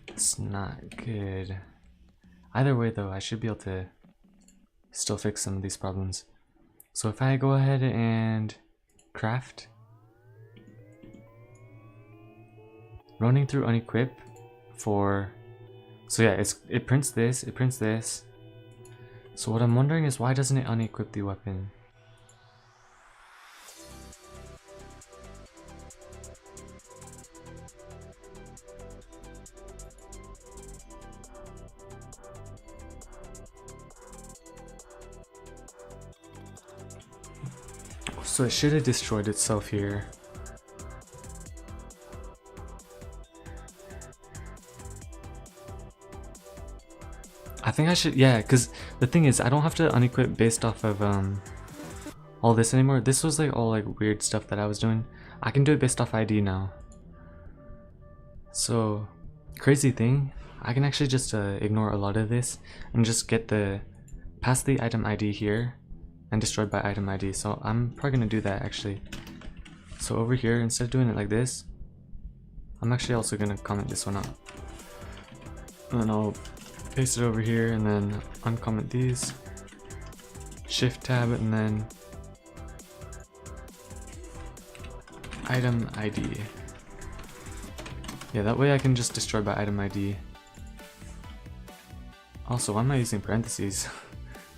it's not good. Either way, though, I should be able to still fix some of these problems. So if I go ahead and craft, running through unequip for, so yeah, it prints this, it prints this. So what I'm wondering is, why doesn't it unequip the weapon? So it should have destroyed itself here. I think I should, yeah, because the thing is, I don't have to unequip based off of all this anymore. This was like all like weird stuff that I was doing. I can do it based off ID now. So crazy thing, I can actually just ignore a lot of this and just get the pass the item ID here and destroyed by item ID. So I'm probably gonna do that actually. So over here, instead of doing it like this, I'm actually also gonna comment this one out. And then I'll paste it over here and then uncomment these. Shift tab and then item ID. Yeah, that way I can just destroy by item ID. Also, why am I using parentheses?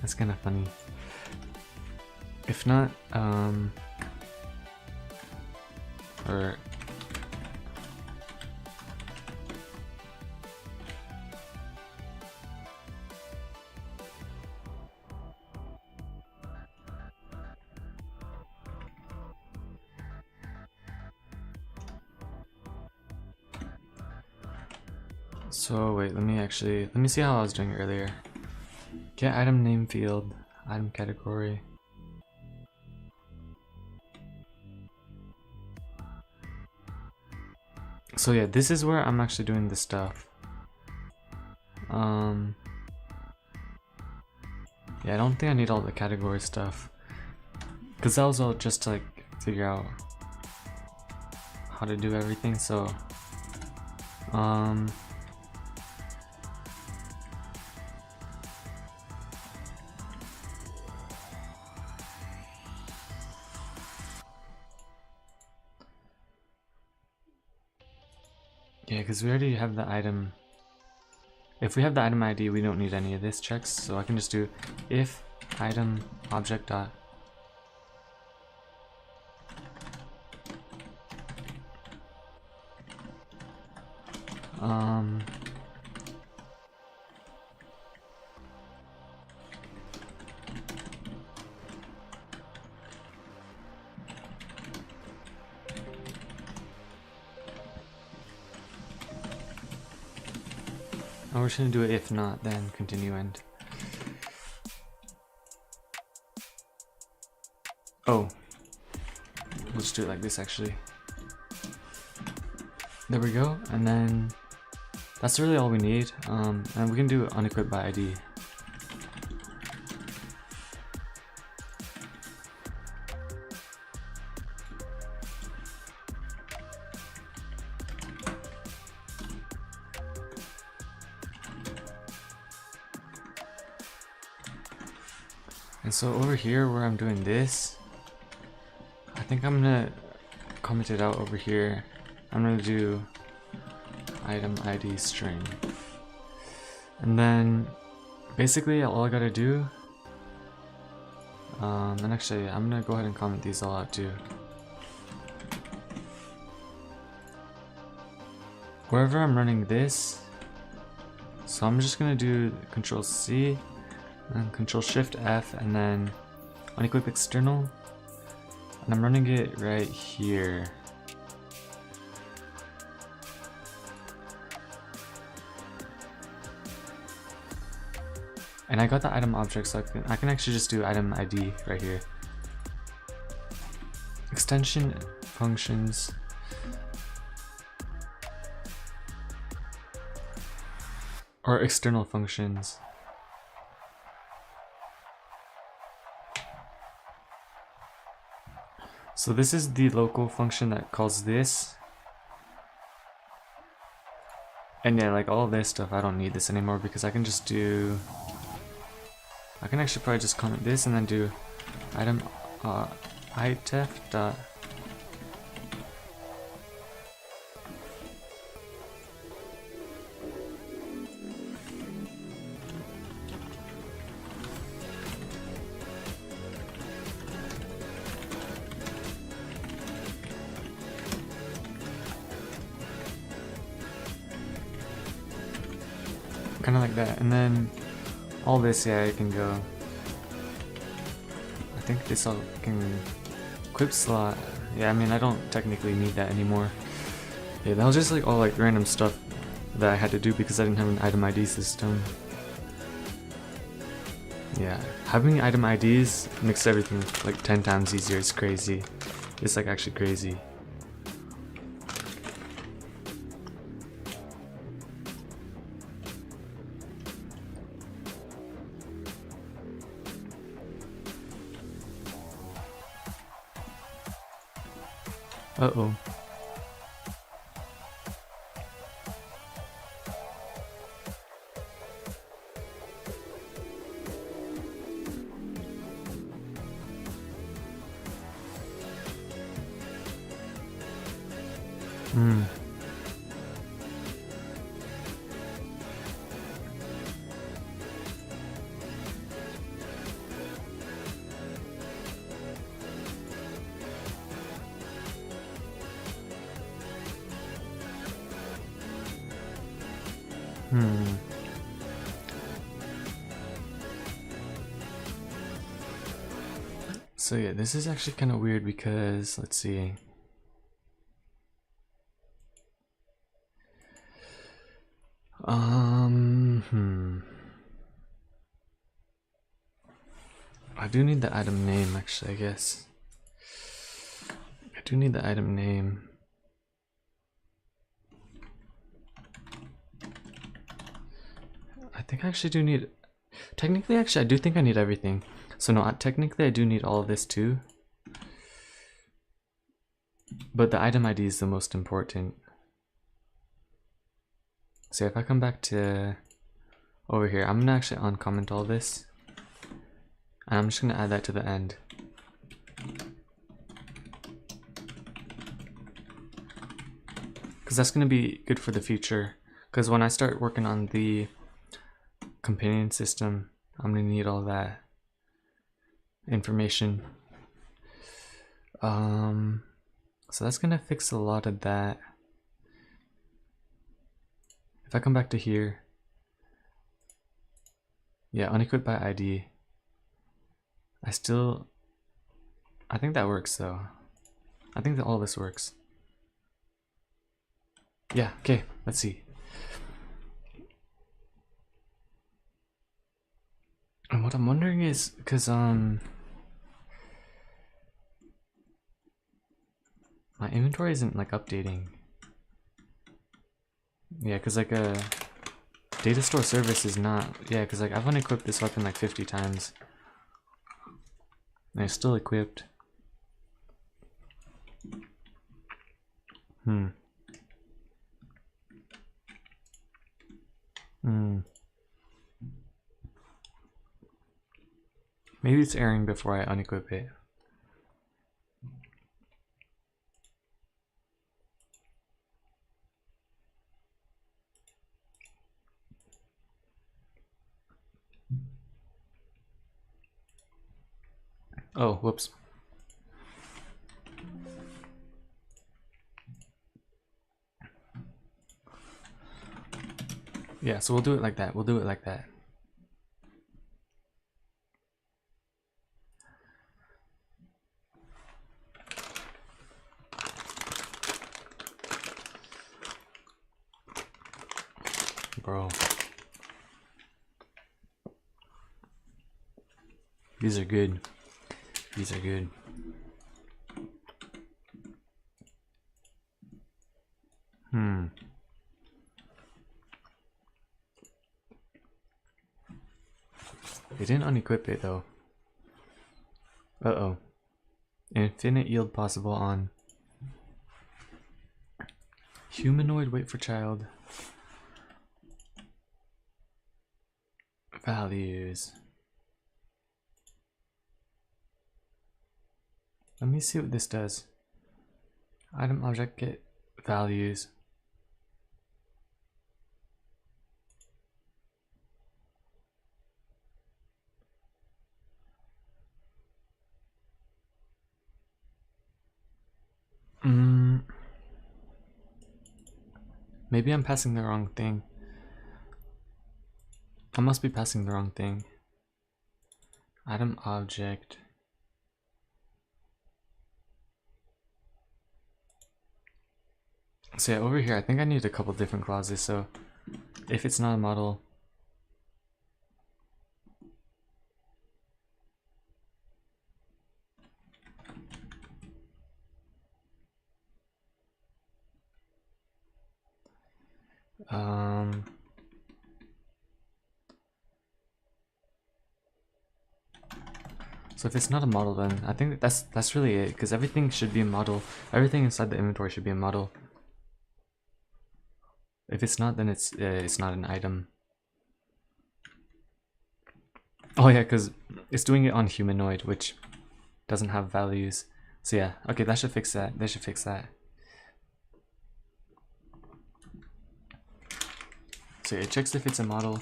That's kind of funny. If not, or so wait, let me see how I was doing earlier. Get item name field, item category. So yeah, this is where I'm actually doing this stuff. Yeah, I don't think I need all the category stuff, because that was all just to like figure out how to do everything. So yeah, because we already have the item. If we have the item ID, we don't need any of this checks, so I can just do if item object dot oh, we're just gonna do it if not, then continue end. Oh, we'll just do it like this actually. There we go, and then That's really all we need. And we can do unequipped by ID. And so over here where I'm doing this, I think I'm gonna comment it out over here. I'm gonna do item ID string. And then basically all I gotta do, and actually I'm gonna go ahead and comment these all out too. Wherever I'm running this, so I'm just gonna do Control C and Control Shift F and then unequip external, and I'm running it right here. And I got the item object, so I can actually just do item ID right here. Extension functions. Or external functions. So this is the local function that calls this. And yeah, like all of this stuff, I don't need this anymore because I can just do... I can actually probably just comment this and then do item itef dot kind of like that, and then all this, yeah, it can go. I think this all can equip slot. Yeah, I mean, I don't technically need that anymore. Yeah, that was just like all like random stuff that I had to do because I didn't have an item ID system. Yeah, having item IDs makes everything like 10 times easier. It's crazy. It's like actually crazy. Uh-oh. Hmm. Hmm. So yeah, this is actually kind of weird because, let's see. I do need the item name actually, I guess. I do need the item name. I think I actually do need, technically actually I do think I need everything. So no, technically I do need all of this too. But the item ID is the most important. So if I come back to over here, I'm gonna actually uncomment all this. And I'm just gonna add that to the end. Because that's gonna be good for the future. Because when I start working on the companion system, I'm gonna need all that information. So that's gonna fix a lot of that. If I come back to here, yeah, unequipped by ID. I think that works though. I think that all this works. Yeah, okay, let's see. And what I'm wondering is, because my inventory isn't like updating. Yeah, because like a data store service is not. Yeah, because like I've unequipped this weapon like 50 times. And it's still equipped. Hmm. Hmm. Maybe it's airing before I unequip it. Oh, whoops. Yeah, so we'll do it like that. We'll do it like that. Bro. These are good. These are good. Hmm. They didn't unequip it though. Uh-oh. Infinite yield possible on humanoid, wait for child. Values. Let me see what this does. Item object get values. Maybe I'm passing the wrong thing. I must be passing the wrong thing. Item object. So yeah, over here, I think I need a couple different clauses. So if it's not a model, so if it's not a model, then I think that's really it, because everything should be a model. Everything inside the inventory should be a model. If it's not, then it's not an item. Oh yeah, because it's doing it on humanoid, which doesn't have values. So yeah, okay, that should fix that. They should fix that. So it checks if it's a model.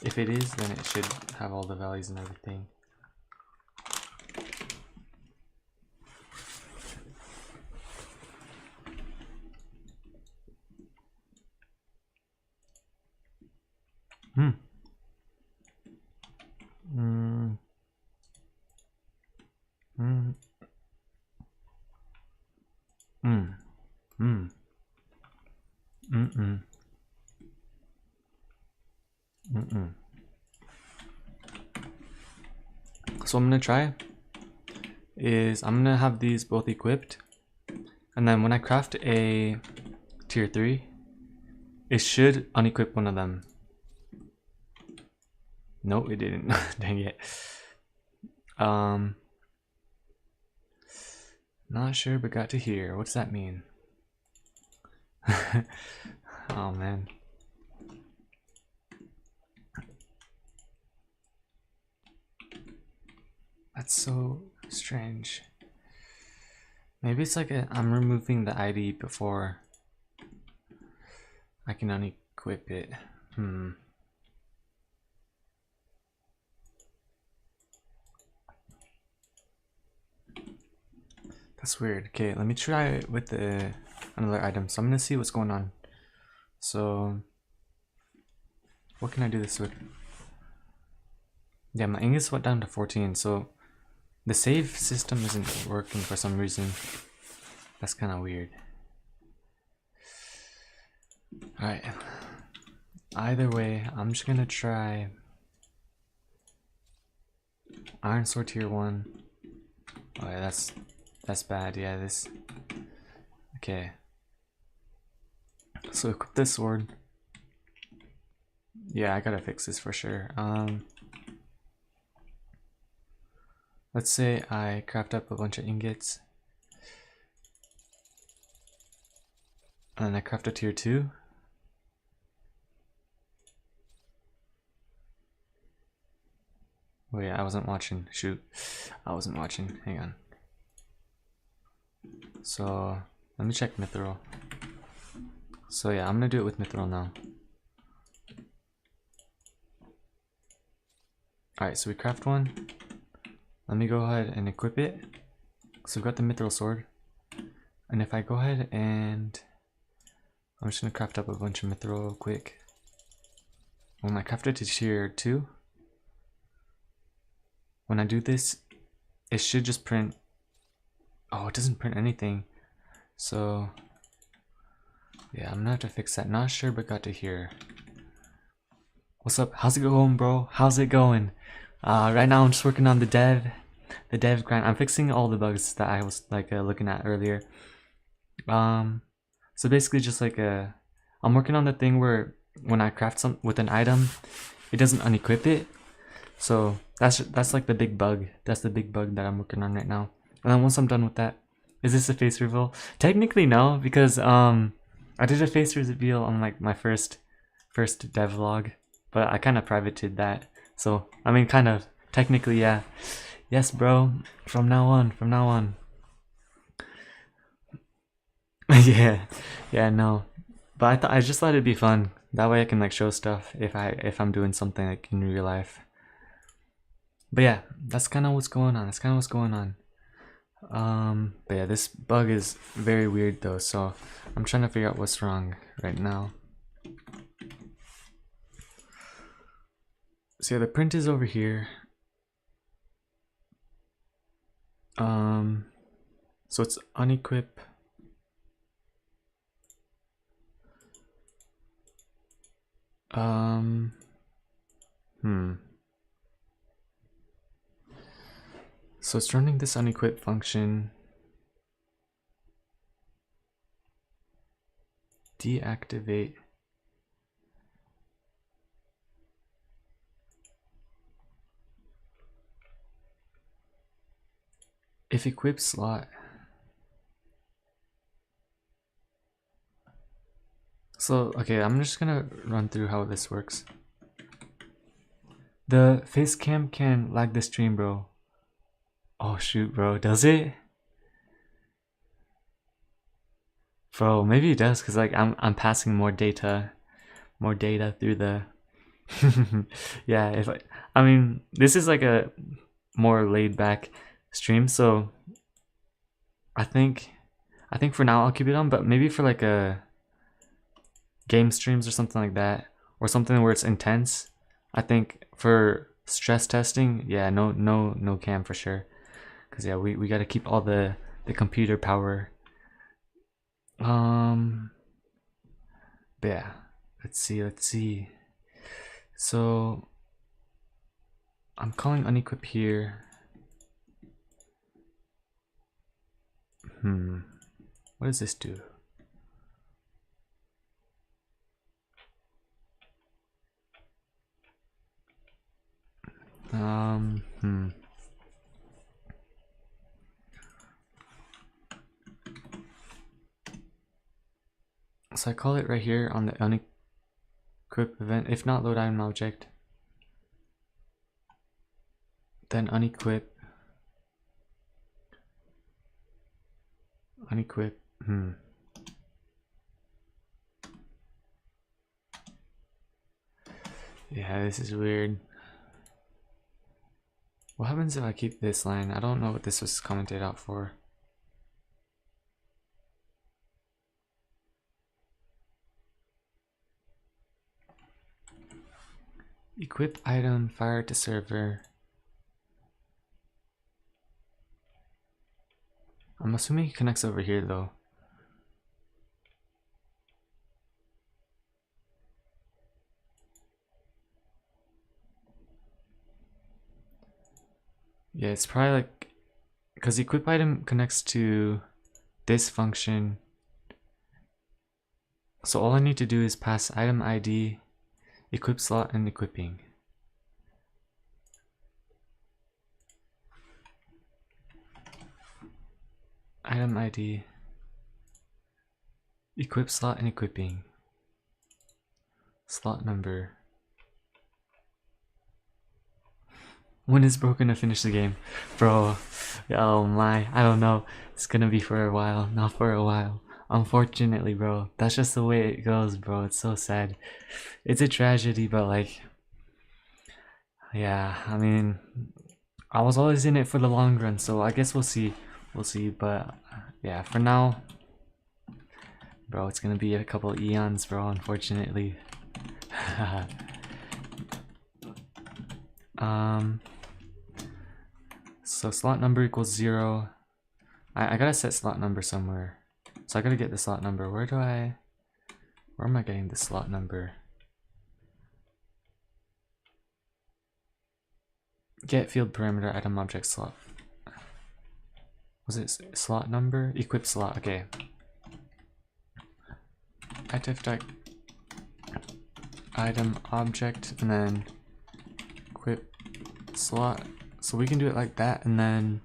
If it is, then it should have all the values and everything. Hmm. Mm. Mm. Mm. Mm. Mm-mm. Mm-mm. So what I'm gonna try is I'm gonna have these both equipped, and then when I craft a tier 3, it should unequip one of them. No, it didn't. Dang it. Not sure, but got to here. What's that mean? Oh man. That's so strange. Maybe it's like I'm removing the ID before I can unequip it. That's weird. Okay, let me try it with the another item. So I'm gonna see what's going on. So what can I do this with? Yeah, my Ingus went down to 14, so the save system isn't working for some reason. That's kind of weird. Alright. Either way, I'm just gonna try Iron Sword tier 1. Oh yeah, that's bad. Yeah, this. Okay. So So equip this sword. Yeah, I gotta fix this for sure. Let's say I craft up a bunch of ingots. And I craft a tier 2. Oh yeah, I wasn't watching. Shoot. I wasn't watching. Hang on. So, let me check Mithril. So yeah, I'm gonna do it with Mithril now. Alright, so we craft one. Let me go ahead and equip it. So we've got the Mithril sword. And if I go ahead and... I'm just gonna craft up a bunch of Mithril real quick. When I craft it to tier 2, when I do this, it should just print... Oh, it doesn't print anything. So... yeah, I'm gonna have to fix that. Not sure, but got to here. What's up? How's it going, bro? How's it going? Right now I'm just working on the dev grind. I'm fixing all the bugs that I was like looking at earlier. So basically just like I'm working on the thing where when I craft some with an item, it doesn't unequip it. So that's like the big bug. That's the big bug that I'm working on right now. And then once I'm done with that, is this a face reveal? Technically no, because I did a face reveal on like my first devlog, but I kind of privated that. So I mean, kind of technically, yeah. Yes, bro. From now on. yeah, no. But I just thought it'd be fun. That way I can like show stuff if I'm doing something like in real life. But yeah, that's kind of what's going on. But yeah, this bug is very weird though, so I'm trying to figure out what's wrong right now. So yeah, the print is over here. So it's unequip. So it's running this unequip function. Deactivate. If equip slot. So, okay, I'm just gonna run through how this works. The face cam can lag the stream, bro. Oh shoot, bro, does it? Bro, maybe it does, cause like I'm passing more data through the. Yeah, I mean, this is like a more laid back stream, so I think for now I'll keep it on, but maybe for like a game streams or something like that, or something where it's intense, I think for stress testing, yeah, no cam for sure, because yeah, we got to keep all the computer power. But yeah, let's see. So I'm calling unequip here. What does this do? So I call it right here on the unequip event. If not, load item object. Then unequip. Yeah, this is weird. What happens if I keep this line? I don't know what this was commented out for. Equip item, fire to server. I'm assuming it connects over here though. Yeah, it's probably like, because equip item connects to this function. So all I need to do is pass item ID, equip slot, and equipping. Item ID, equip slot, and equipping. Slot number. When is bro gonna finish the game? Bro, oh my, I don't know. It's gonna be for a while, not for a while. Unfortunately, bro, that's just the way it goes, bro. It's so sad. It's a tragedy, but like, yeah, I mean, I was always in it for the long run, so I guess we'll see. We'll see, but yeah, for now, bro, it's gonna be a couple eons, bro, unfortunately. So slot number equals 0. I gotta set slot number somewhere. So I gotta get the slot number. Where am I getting the slot number? Get field parameter item object slot. Was it slot number? Equip slot, okay. Item object and then equip slot. So we can do it like that, and then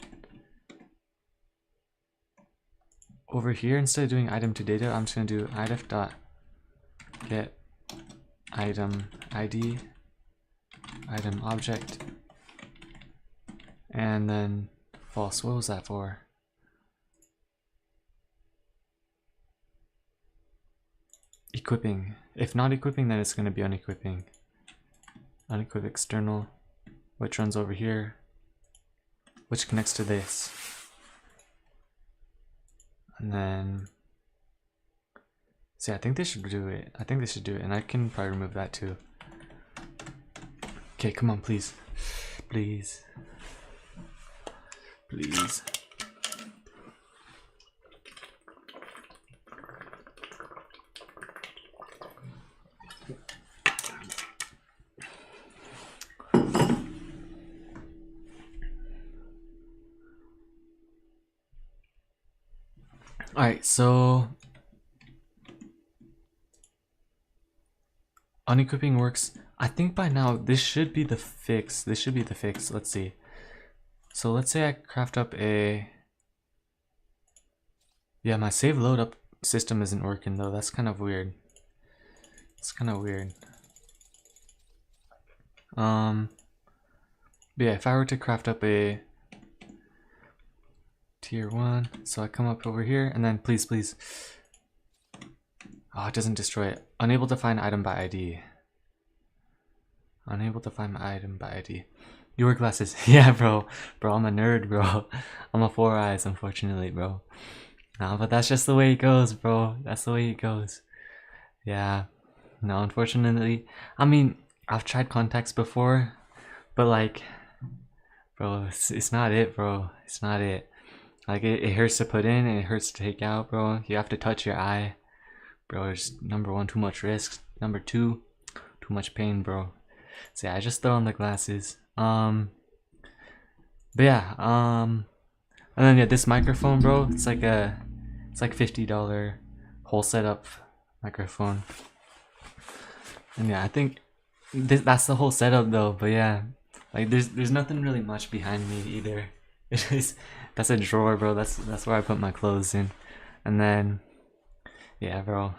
over here, instead of doing item to data, I'm just gonna do idef.get item ID, item object, and then false. What was that for? Equipping. If not equipping, then it's gonna be unequipping. Unequip external, which runs over here, which connects to this. And then, see, I think they should do it. I think they should do it, and I can probably remove that too. Okay, come on, please. Please. Please. Alright, so unequipping works. I think by now this should be the fix. This should be the fix. Let's see. So let's say I craft up a... Yeah, my save load up system isn't working though. That's kind of weird. It's kind of weird. But yeah, if I were to craft up a tier 1, so I come up over here and then please. Oh, it doesn't destroy it. Unable to find item by ID. Unable to find my item by ID. You wear glasses. Yeah, bro. Bro, I'm a nerd, bro. I'm a 4 eyes, unfortunately, bro. Nah, but that's just the way it goes, bro. That's the way it goes. Yeah. No, unfortunately. I mean, I've tried contacts before, but like, bro, it's not it, bro. It's not it. Like, it hurts to put in and it hurts to take out, bro. You have to touch your eye. Bro, it's number 1, too much risk. Number 2, too much pain, bro. So yeah, I just throw on the glasses. But yeah, and then yeah, this microphone, bro, it's like $50 whole setup microphone. And yeah, I think that's the whole setup though. But yeah, like there's nothing really much behind me either. It is, that's a drawer, bro. That's where I put my clothes in. And then yeah, bro.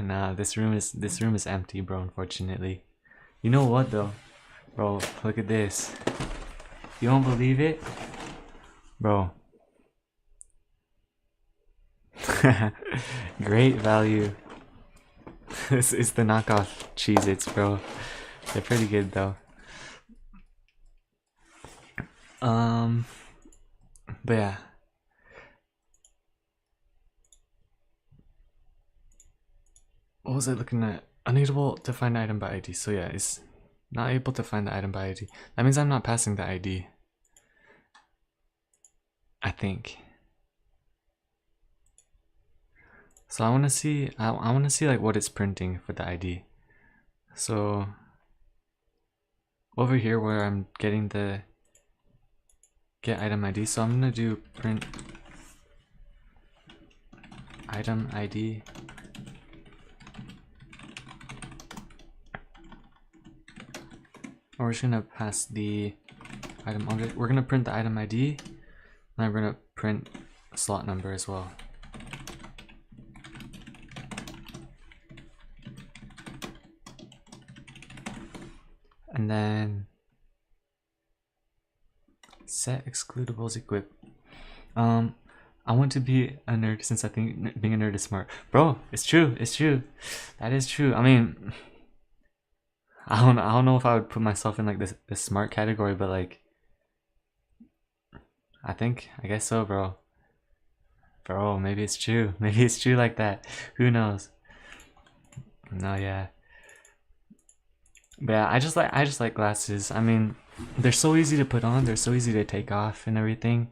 Nah, this room is empty, bro, unfortunately. You know what though? Bro, look at this. You don't believe it? Bro. Great value. This is the knockoff Cheez-Its, bro. They're pretty good though. But yeah. What was I looking at? Unable to find item by ID. So yeah, it's not able to find the item by ID. That means I'm not passing the ID. I think. So I want to see. I want to see like what it's printing for the ID. So over here where I'm getting the get item ID. So I'm gonna do print item ID. We're just gonna pass the item object. We're gonna print the item ID, and we're gonna print a slot number as well. And then set excludables equip. I want to be a nerd since I think being a nerd is smart. Bro, it's true. It's true. That is true. I mean, I don't know if I would put myself in like this smart category, but like I guess so, bro. Bro, maybe it's true. Maybe it's true like that. Who knows? No, yeah. But yeah, I just like glasses. I mean, they're so easy to put on, they're so easy to take off and everything.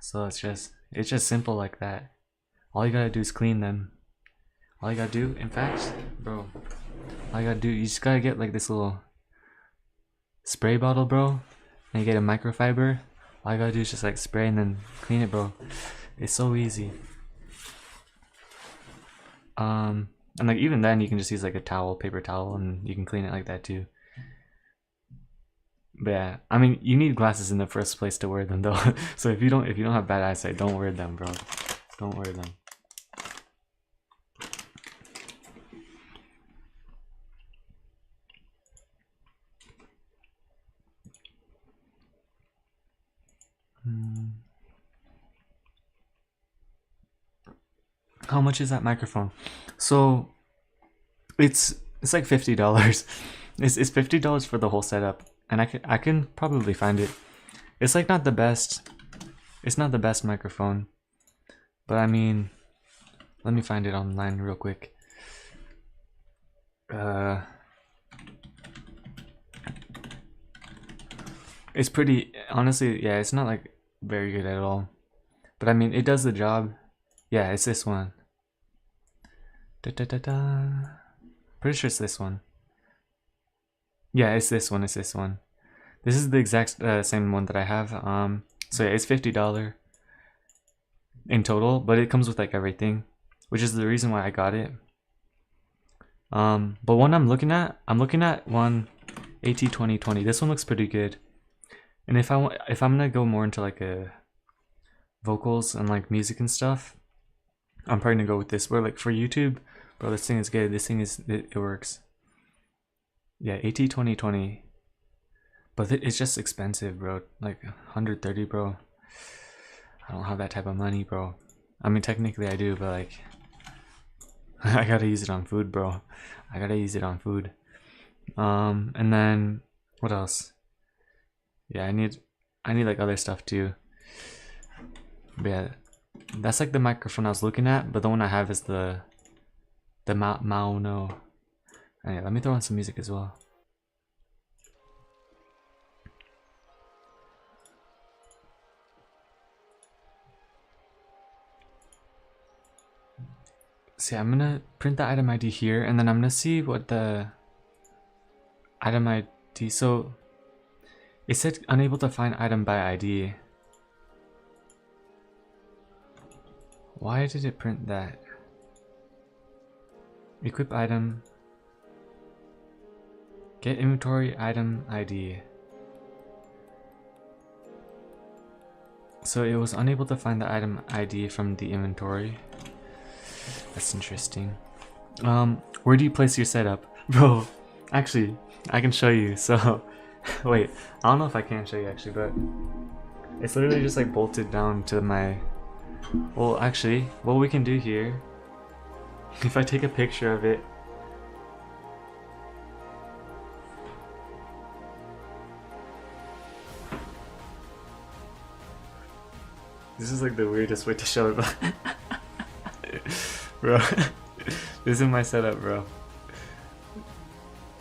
So it's just simple like that. All you gotta do is clean them. All you gotta do, in fact, bro, all you gotta do, you just gotta get like this little spray bottle, bro, and you get a microfiber. All you gotta do is just like spray and then clean it, bro. It's so easy. And like even then you can just use like a towel, paper towel, and you can clean it like that too. But yeah, I mean, you need glasses in the first place to wear them though. So if you don't have bad eyesight, don't wear them, bro. Don't wear them. How much is that microphone? So it's like $50. It's $50 for the whole setup, and I can probably find it. It's like not the best. It's not the best microphone, but I mean, let me find it online real quick. It's pretty, honestly, yeah, it's not like very good at all, but I mean, it does the job. Yeah, it's this one. Pretty sure it's this one. Yeah, it's this one. It's this one. This is the exact same one that I have. So yeah, it's $50 in total, but it comes with like everything, which is the reason why I got it. But one I'm looking at one AT2020. This one looks pretty good. And if I'm gonna go more into like a vocals and like music and stuff, I'm probably gonna go with this. But like for YouTube, bro, this thing is good. This thing is it works. Yeah, AT2020. But it's just expensive, bro. Like 130, bro. I don't have that type of money, bro. I mean, technically I do, but like I gotta use it on food, bro. I gotta use it on food. And then what else? Yeah, I need like other stuff too. But yeah, that's like the microphone I was looking at, but the one I have is the Maono. And yeah, let me throw on some music as well. So yeah, I'm gonna print the item ID here, and then I'm gonna see what the item ID. So it said unable to find item by ID. Why did it print that? Equip item. Get inventory item ID. So it was unable to find the item ID from the inventory. That's interesting. Where do you place your setup? Bro, actually, I can show you. So, wait, I don't know if I can show you actually, but it's literally just like bolted down to my... Well, actually, what we can do here, if I take a picture of it, this is like the weirdest way to show it. Bro, this is my setup, bro.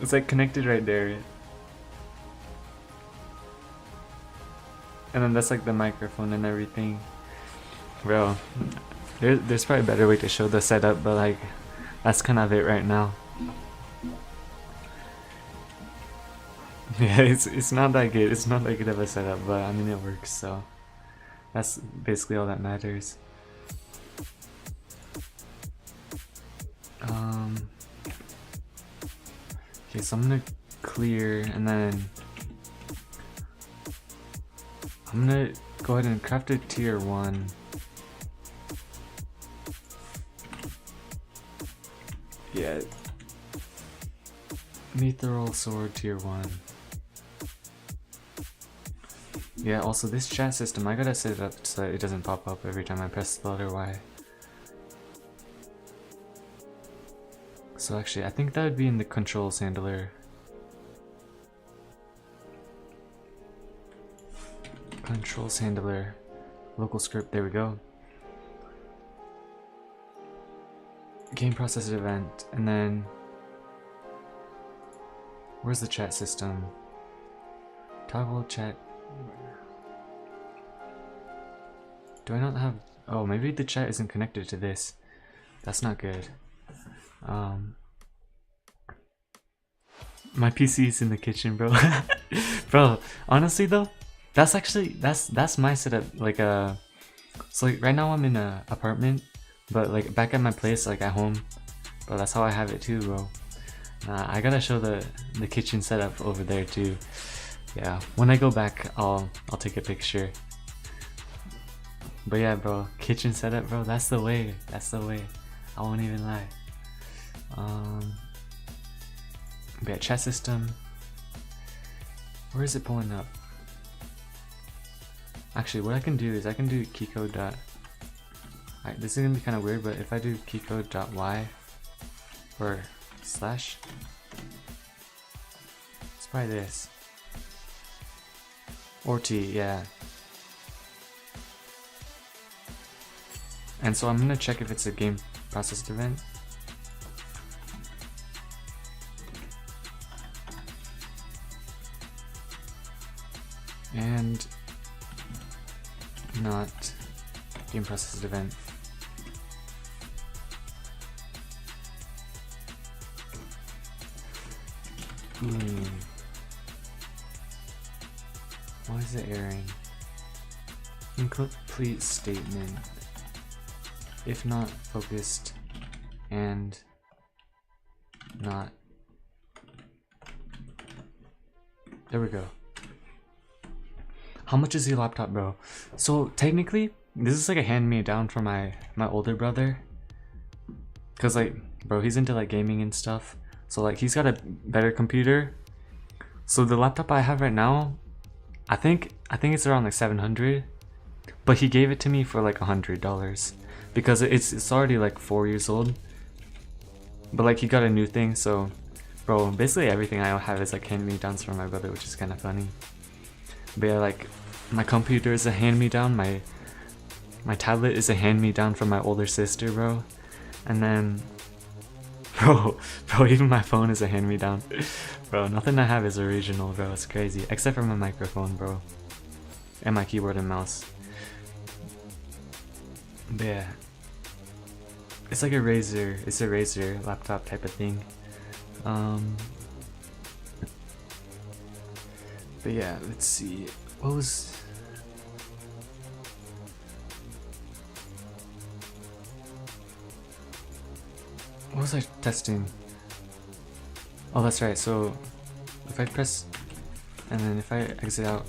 It's like connected right there. And then that's like the microphone and everything. Bro, there's probably a better way to show the setup, but like, that's kind of it right now. Yeah, it's not that good. It's not that good of a setup, but I mean it works, so that's basically all that matters. Okay, so I'm gonna clear and then I'm gonna go ahead and craft a tier 1. Yeah. Mithril sword tier 1. Yeah, also this chat system, I gotta set it up so that it doesn't pop up every time I press the letter Y. So actually, I think that would be in the controls handler. Controls handler. Local script, there we go. Game processor event, and then where's the chat system? Toggle chat. Do I not have... Oh, maybe the chat isn't connected to this. That's not good. My PC is in the kitchen, bro. Bro, honestly though, that's actually that's my setup. Like so like right now I'm in a apartment, but like back at my place, like at home, bro, that's how I have it too, bro. I gotta show the kitchen setup over there too. Yeah, when I go back, I'll take a picture. But yeah, bro, kitchen setup, bro, that's the way. That's the way. I won't even lie. But yeah, chat system. Where is it pulling up? Actually, what I can do is I can do keycode dot. Alright, this is gonna be kind of weird, but if I do keycode dot y or slash, it's probably this. Or T, yeah. And so I'm gonna check if it's a game processed event. And not game processed event. Why is it erroring? Incomplete statement. If not focused and not. There we go. How much is your laptop, bro? So technically, this is like a hand-me-down from my older brother. Cause like, bro, he's into like gaming and stuff. So like, he's got a better computer. So the laptop I have right now, I think it's around like 700. But he gave it to me for like $100 because it's already like 4 years old. But like, he got a new thing, so bro, basically everything I have is like hand-me-downs from my brother, which is kind of funny. But yeah, like, my computer is a hand-me-down, my tablet is a hand-me-down from my older sister, bro. And then, bro, even my phone is a hand-me-down. Bro, nothing I have is original, bro, it's crazy. Except for my microphone, bro. And my keyboard and mouse. But yeah. It's like a Razer, it's a Razer laptop type of thing. But yeah, let's see. What was I testing? Oh, that's right. So if I press and then if I exit out,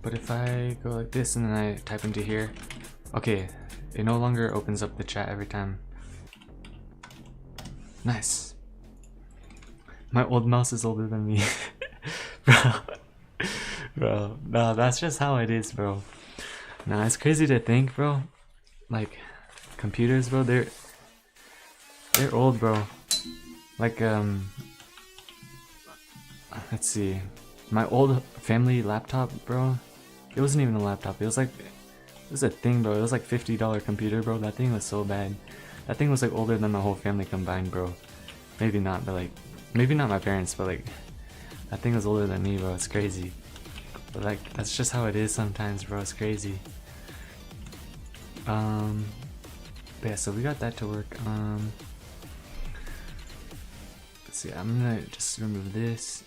but if I go like this and then I type into here, okay, it no longer opens up the chat every time. Nice. My old mouse is older than me. Bro, no, that's just how it is, bro. Nah, it's crazy to think, bro. Like, computers, bro, they're old, bro. Like, let's see. My old family laptop, bro, it wasn't even a laptop. It was a thing, bro. It was like $50 computer, bro. That thing was so bad. That thing was like older than my whole family combined, bro. Maybe not, but like, maybe not my parents, but like, that thing was older than me, bro. It's crazy. But like, that's just how it is sometimes, bro. It's crazy. But yeah, so we got that to work. Let's see, I'm gonna just remove this.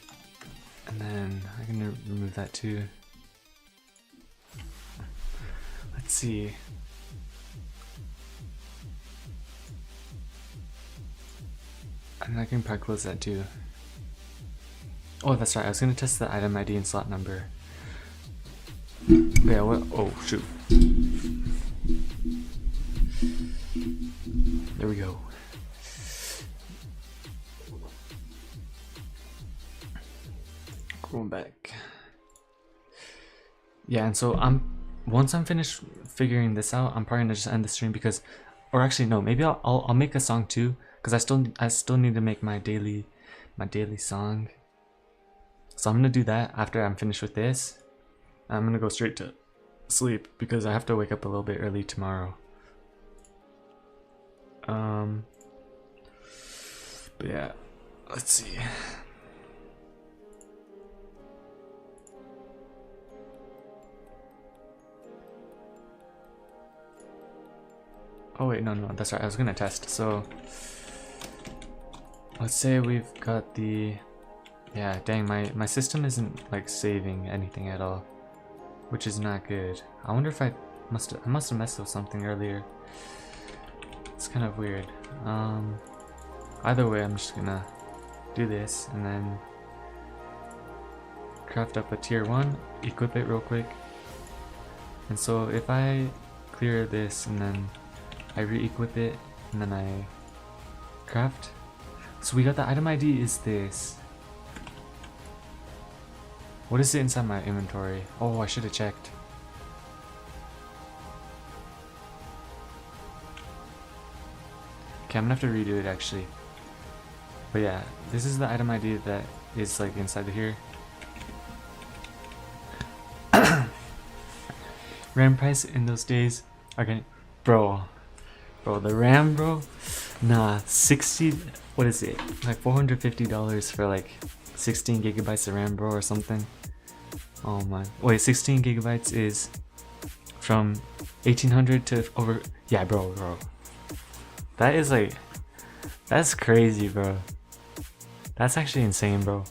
And then I'm gonna remove that too. see. And I can probably close that too. Oh, that's right. I was gonna test the item ID and slot number. Yeah, what? Oh, shoot. There we go. Going back. Yeah, and so once I'm finished figuring this out, I'm probably gonna just end the stream because, or actually no, maybe I'll make a song too, because I still need to make my daily song. So I'm gonna do that after I'm finished with this. I'm gonna go straight to sleep because I have to wake up a little bit early tomorrow. But yeah, let's see. Oh wait, no, that's right. I was gonna test. So let's say we've got the, yeah, dang, my system isn't like saving anything at all, which is not good. I wonder if I must have messed with something earlier. It's kind of weird. Either way, I'm just gonna do this and then craft up a tier 1, equip it real quick. And so if I clear this and then I re-equip it and then I craft. So we got the item ID is this. What is it inside my inventory? Oh, I should have checked. Okay, I'm gonna have to redo it actually. But yeah, this is the item ID that is like inside of here. RAM price in those days are gonna, bro, the RAM, bro, nah, 60, what is it, like $450 for like 16 gigabytes of RAM, bro, or something. Oh my, wait, 16 gigabytes is from 1800 to over, yeah, bro, that is like, that's crazy, bro. That's actually insane, bro.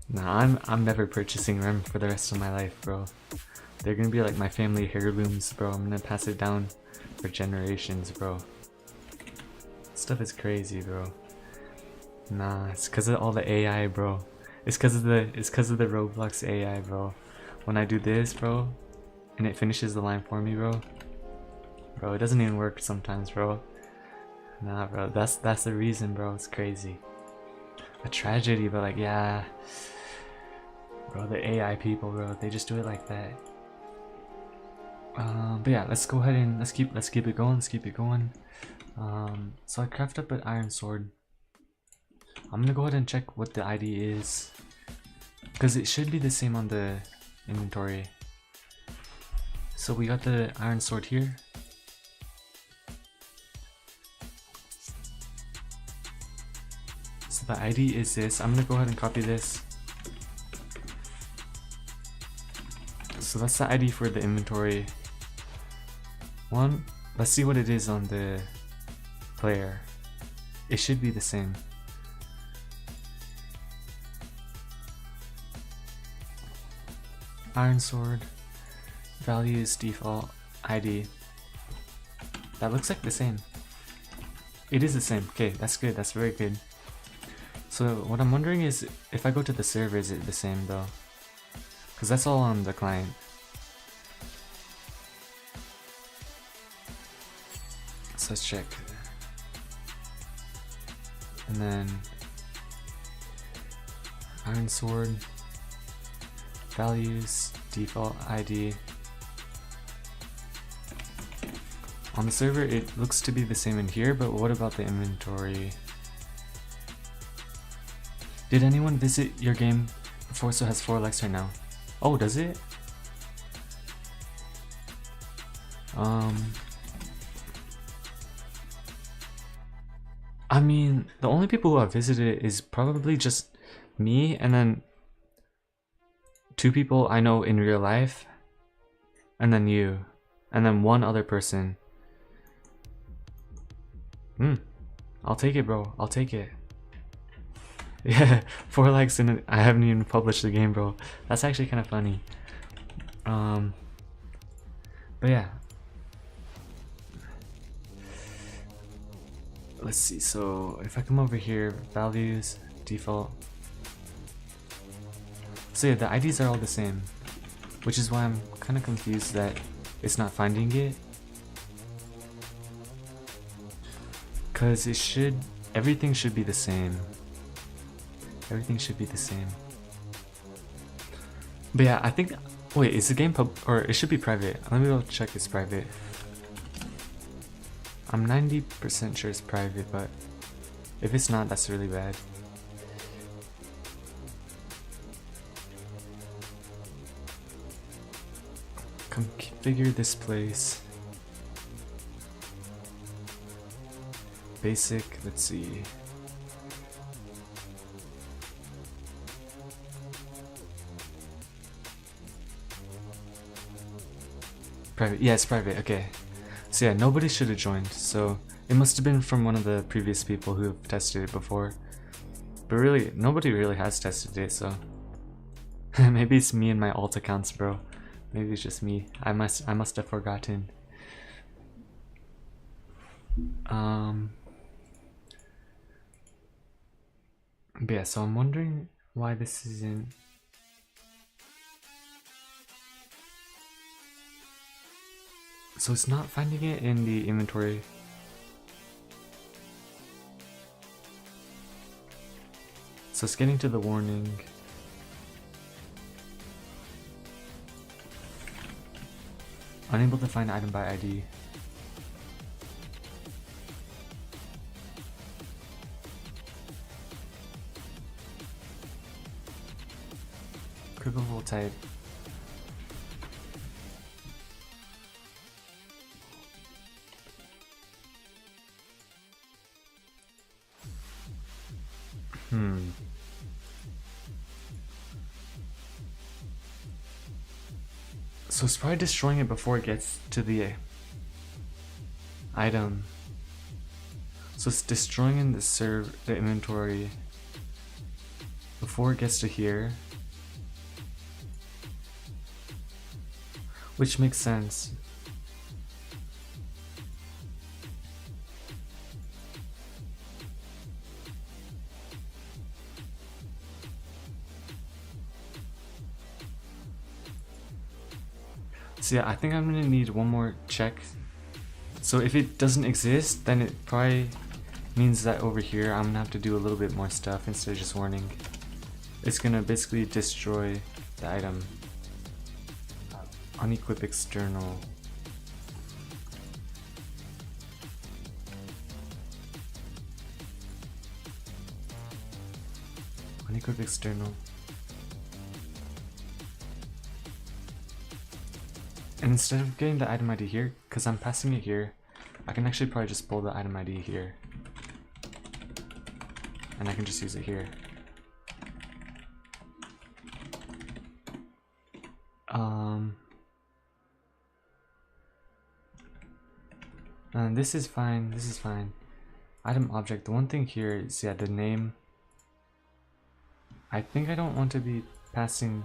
Nah, I'm never purchasing RAM for the rest of my life, bro. They're gonna be like my family heirlooms, bro. I'm gonna pass it down for generations, bro. Stuff is crazy, bro. Nah, it's cause of all the AI, bro. It's cause of the Roblox AI, bro. When I do this, bro, and it finishes the line for me, bro. Bro, it doesn't even work sometimes, bro. Nah, bro, that's the reason, bro. It's crazy. A tragedy, but like, yeah, bro, the AI people, bro, they just do it like that. But yeah, let's go ahead and let's keep it going. So I craft up an iron sword. I'm gonna go ahead and check what the ID is, because it should be the same on the inventory. So we got the iron sword here. So the ID is this. I'm gonna go ahead and copy this. So that's the ID for the inventory one. Let's see what it is on the player. It should be the same. Iron sword, values, default, ID. That looks like the same. It is the same. Okay, that's good. That's very good. So what I'm wondering is if I go to the server, is it the same though? Because that's all on the client. So let's check. And then iron sword, values, default ID. On the server it looks to be the same in here, but what about the inventory? Did anyone visit your game before so has 4 likes right now? Oh, does it? I mean, the only people who have visited is probably just me and then 2 people I know in real life, and then you, and then 1 other person. I'll take it, bro. I'll take it. Yeah, 4 likes and I haven't even published the game, bro. That's actually kind of funny. But yeah, let's see. So if I come over here, values, default. So yeah, the IDs are all the same, which is why I'm kind of confused that it's not finding it. Cause it should, everything should be the same. Everything should be the same. But yeah, I think, wait, is the game or it should be private. Let me go check it's private. I'm 90% sure it's private, but if it's not, that's really bad. Configure this place. Basic, let's see. Private, yeah, it's private, okay. So yeah, nobody should have joined, so it must have been from one of the previous people who have tested it before. But really, nobody really has tested it, so maybe it's me and my alt accounts, bro. Maybe it's just me. I must have forgotten. But yeah, so I'm wondering why this isn't. So it's not finding it in the inventory. So it's getting to the warning. Unable to find item by ID. Clickable type. So it's probably destroying it before it gets to the item. So it's destroying the inventory before it gets to here. Which makes sense. So yeah, I think I'm gonna need one more check. So if it doesn't exist, then it probably means that over here I'm gonna have to do a little bit more stuff instead of just warning. It's gonna basically destroy the item. Unequip external. Unequip external. And instead of getting the item ID here, because I'm passing it here, I can actually probably just pull the item ID here. And I can just use it here. And this is fine, this is fine. Item object, the one thing here is, yeah, the name. I think I don't want to be passing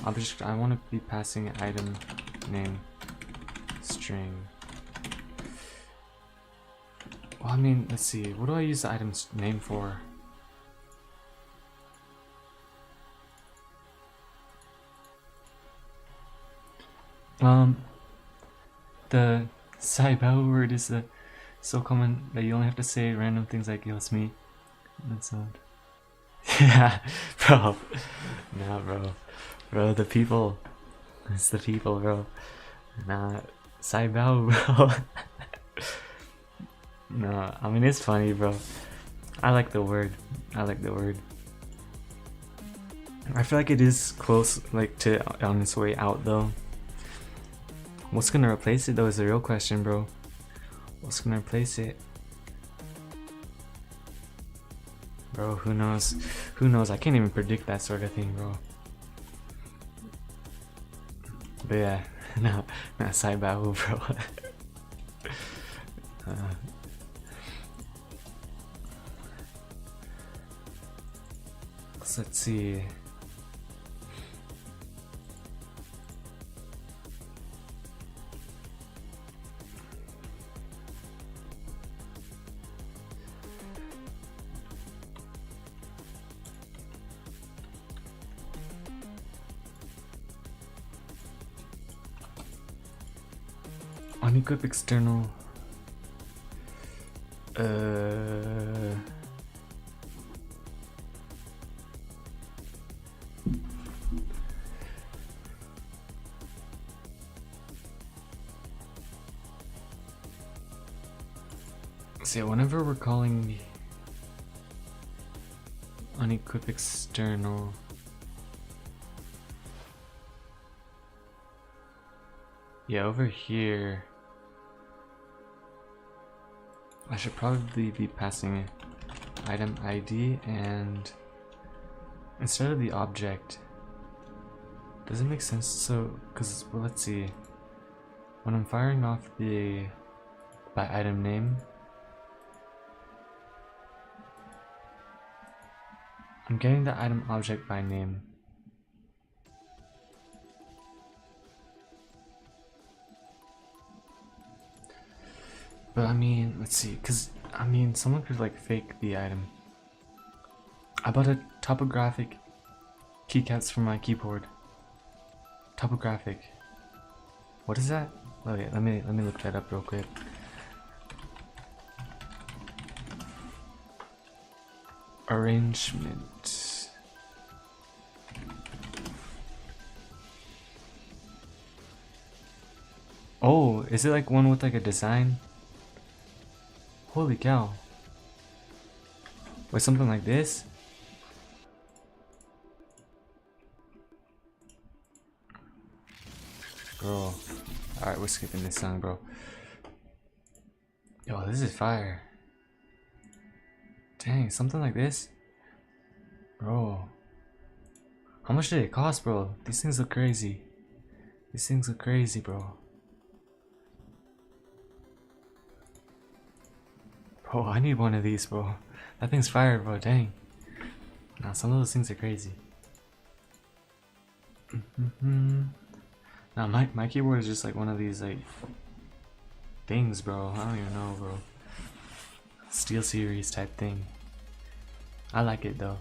object, I want to be passing item name string. Well, I mean, let's see, what do I use the item's name for? The Saibao word is so common that you only have to say random things like yo, it's me. That sound. Yeah, bro. Nah, bro. Bro, the people. It's the people, bro. Nah, Saibao, bro. No, I mean, it's funny, bro. I like the word. I like the word. I feel like it is close, like, to on its way out, though. What's gonna replace it, though, is the real question, bro. What's gonna replace it? Bro, who knows? Who knows? I can't even predict that sort of thing, bro. But yeah, no, not Saibao, bro. So let's see. Unequip external. So whenever we're calling unequip external, yeah, over here I should probably be passing item ID, and instead of the object, does it make sense? So, because, well, let's see, when I'm firing off the by item name, I'm getting the item object by name. But I mean, let's see, because I mean, someone could like fake the item. I bought a topographic keycaps for my keyboard. Topographic. What is that? Oh yeah, let me look that up real quick. Arrangement. Oh, is it like one with like a design? Holy cow. Wait, something like this? Bro. Alright, we're skipping this song, bro. Yo, this is fire. Dang, something like this? Bro. How much did it cost, bro? These things look crazy. These things look crazy, bro. Bro, I need one of these, bro. That thing's fire, bro. Dang. Nah, some of those things are crazy. Nah, my keyboard is just like one of these like things, bro. I don't even know, bro. Steel series type thing. I like it though.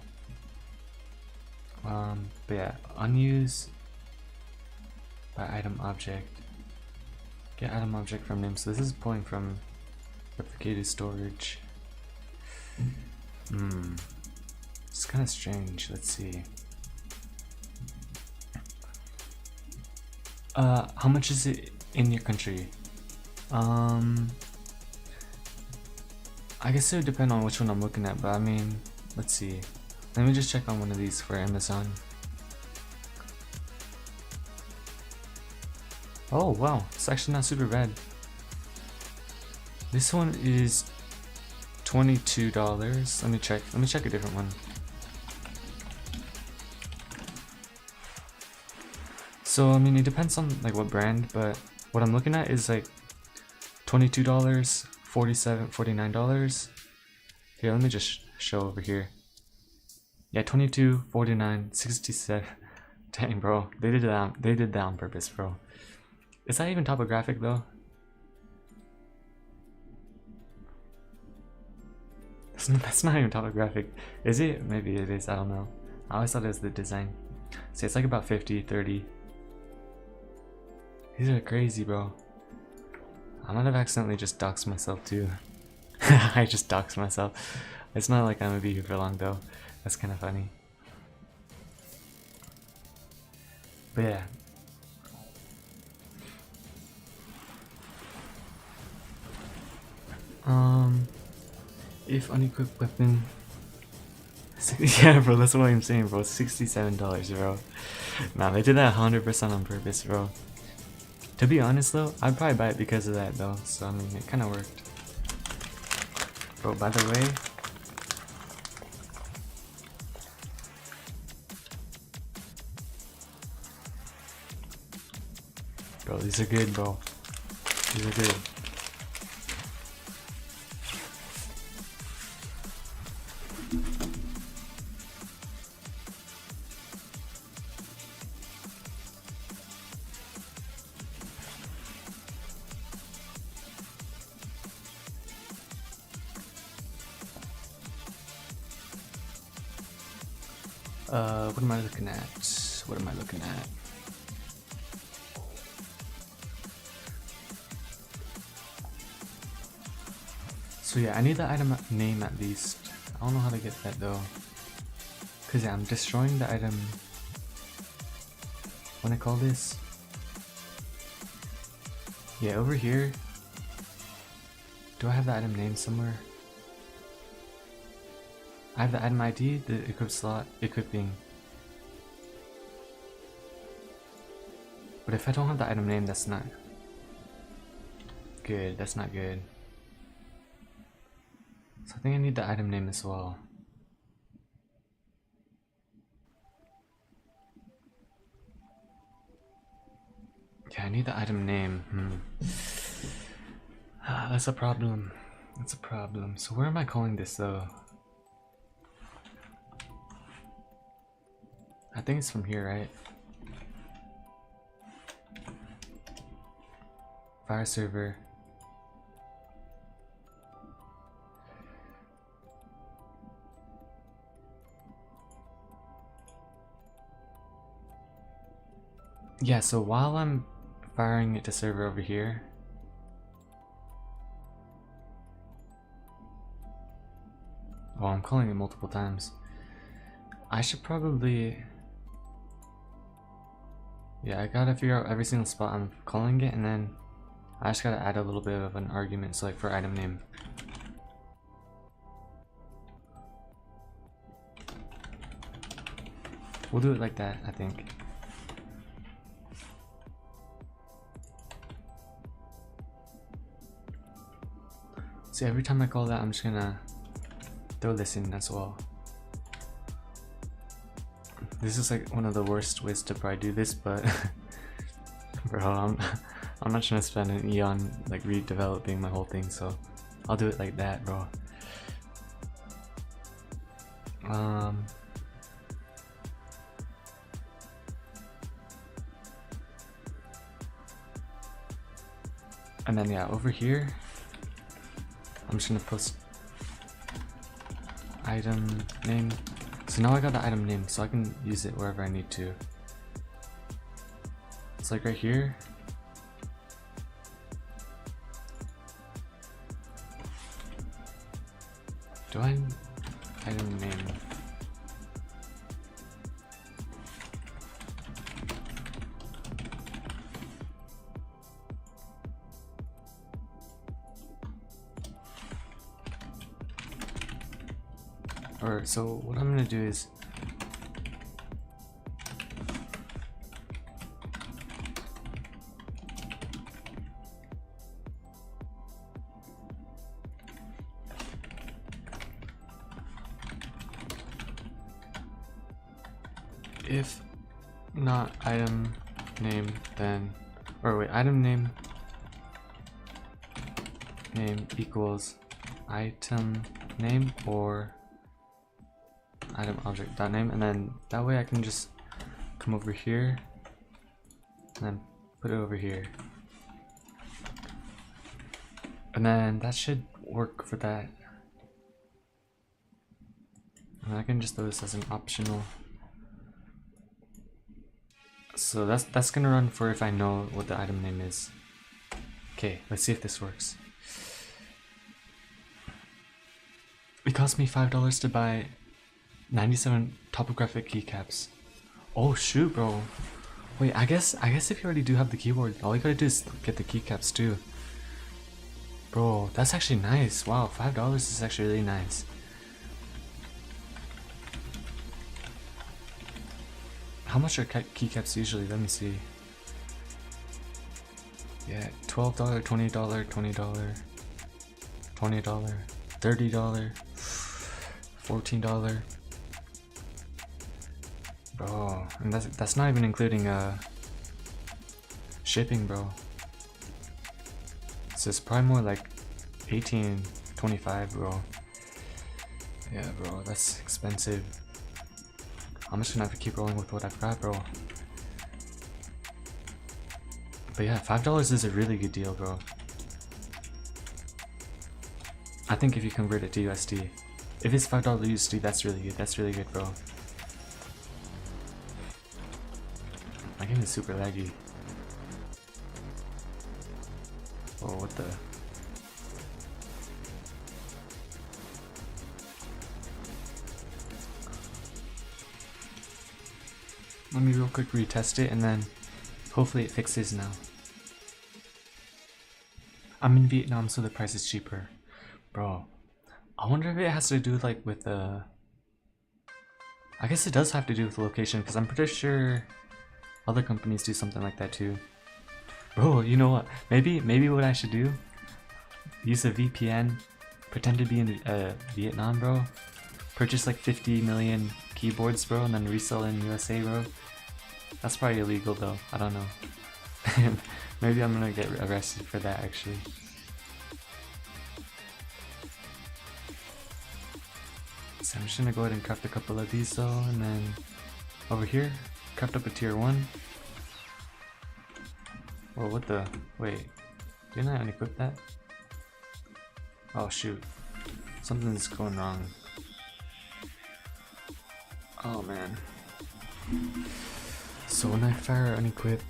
But yeah, unused by item object. Get item object from name. So this is pulling from replicated storage. It's kind of strange. Let's see. How much is it in your country? I guess it would depend on which one I'm looking at, but I mean, let's see. Let me just check on one of these for Amazon. Oh wow, it's actually not super bad. This one is $22. Let me check a different one. So I mean, it depends on like what brand, but what I'm looking at is like $22, $47, $49. Here, let me just show over here. Yeah, 22, 49, 67. Dang, bro, they did that on purpose, bro. Is that even topographic though? That's not even topographic. Is it? Maybe it is, I don't know. I always thought it was the design. See, it's like about 50, 30. These are crazy, bro. I might have accidentally just doxed myself too. I just doxed myself. It's not like I'm gonna be here for long though. That's kind of funny. But yeah. If unequipped weapon. Yeah, bro, that's what I'm saying, bro. $67, bro. Nah, they did that 100% on purpose, bro. To be honest though, I'd probably buy it because of that though, so I mean, it kind of worked. Bro, by the way, bro, these are good, bro. These are good. What am I looking at? What am I looking at? So yeah, I need the item name at least. I don't know how to get that though. Cause yeah, I'm destroying the item. What do I call this? Yeah, over here. Do I have the item name somewhere? I have the item ID, the equip slot, equipping. But if I don't have the item name, that's not good. That's not good. So I think I need the item name as well. Yeah, I need the item name. That's a problem. That's a problem. So where am I calling this though? I think it's from here, right? Fire server. Yeah, so while I'm firing it to server over here, well, I'm calling it multiple times. I should probably, yeah, I gotta figure out every single spot I'm calling it, and then I just gotta add a little bit of an argument, so like for item name. We'll do it like that, I think. See, every time I call that, I'm just gonna throw this in as well. This is like one of the worst ways to probably do this, but bro, I'm not trying to spend an eon like redeveloping my whole thing, so I'll do it like that, bro. And then yeah, over here, I'm just gonna post item name. So now I got the item name, so I can use it wherever I need to. It's like right here. Do I item name? Or so what I'm gonna do is if not item name, then, or wait, item name equals item name or item object dot name, and then that way I can just come over here and then put it over here, and then that should work for that. And I can just throw this as an optional. So that's gonna run for if I know what the item name is. Okay, let's see if this works. It cost me $5 to buy 97 topographic keycaps. Oh shoot, bro. Wait, I guess if you already do have the keyboard, all you gotta do is get the keycaps too. Bro, that's actually nice. Wow, $5 is actually really nice. How much are keycaps usually? Let me see. Yeah, $12, $20, $20, $20, $30, $14. Bro, and that's not even including shipping, bro. So it's probably more like 18, 25, bro. Yeah, bro, that's expensive. I'm just gonna have to keep rolling with what I've got, bro. But yeah, $5 is a really good deal, bro. I think if you convert it to USD, if it's $5 USD, that's really good. That's really good, bro. My game is super laggy. Oh, what the? Let me real quick retest it and then hopefully it fixes now. I'm in Vietnam, so the price is cheaper. Bro, I wonder if it has to do like with the... I guess it does have to do with the location, because I'm pretty sure other companies do something like that too. Bro, you know what? Maybe what I should do? Use a VPN, pretend to be in Vietnam, bro. Purchase like 50 million keyboards, bro, and then resell in USA, bro. That's probably illegal though. I don't know. Maybe I'm gonna get arrested for that actually. So I'm just gonna go ahead and craft a couple of these though, and then over here, craft up a tier 1. Whoa, what the? Wait, didn't I unequip that? Oh shoot, something's going wrong. Oh man. So when I fire unequip,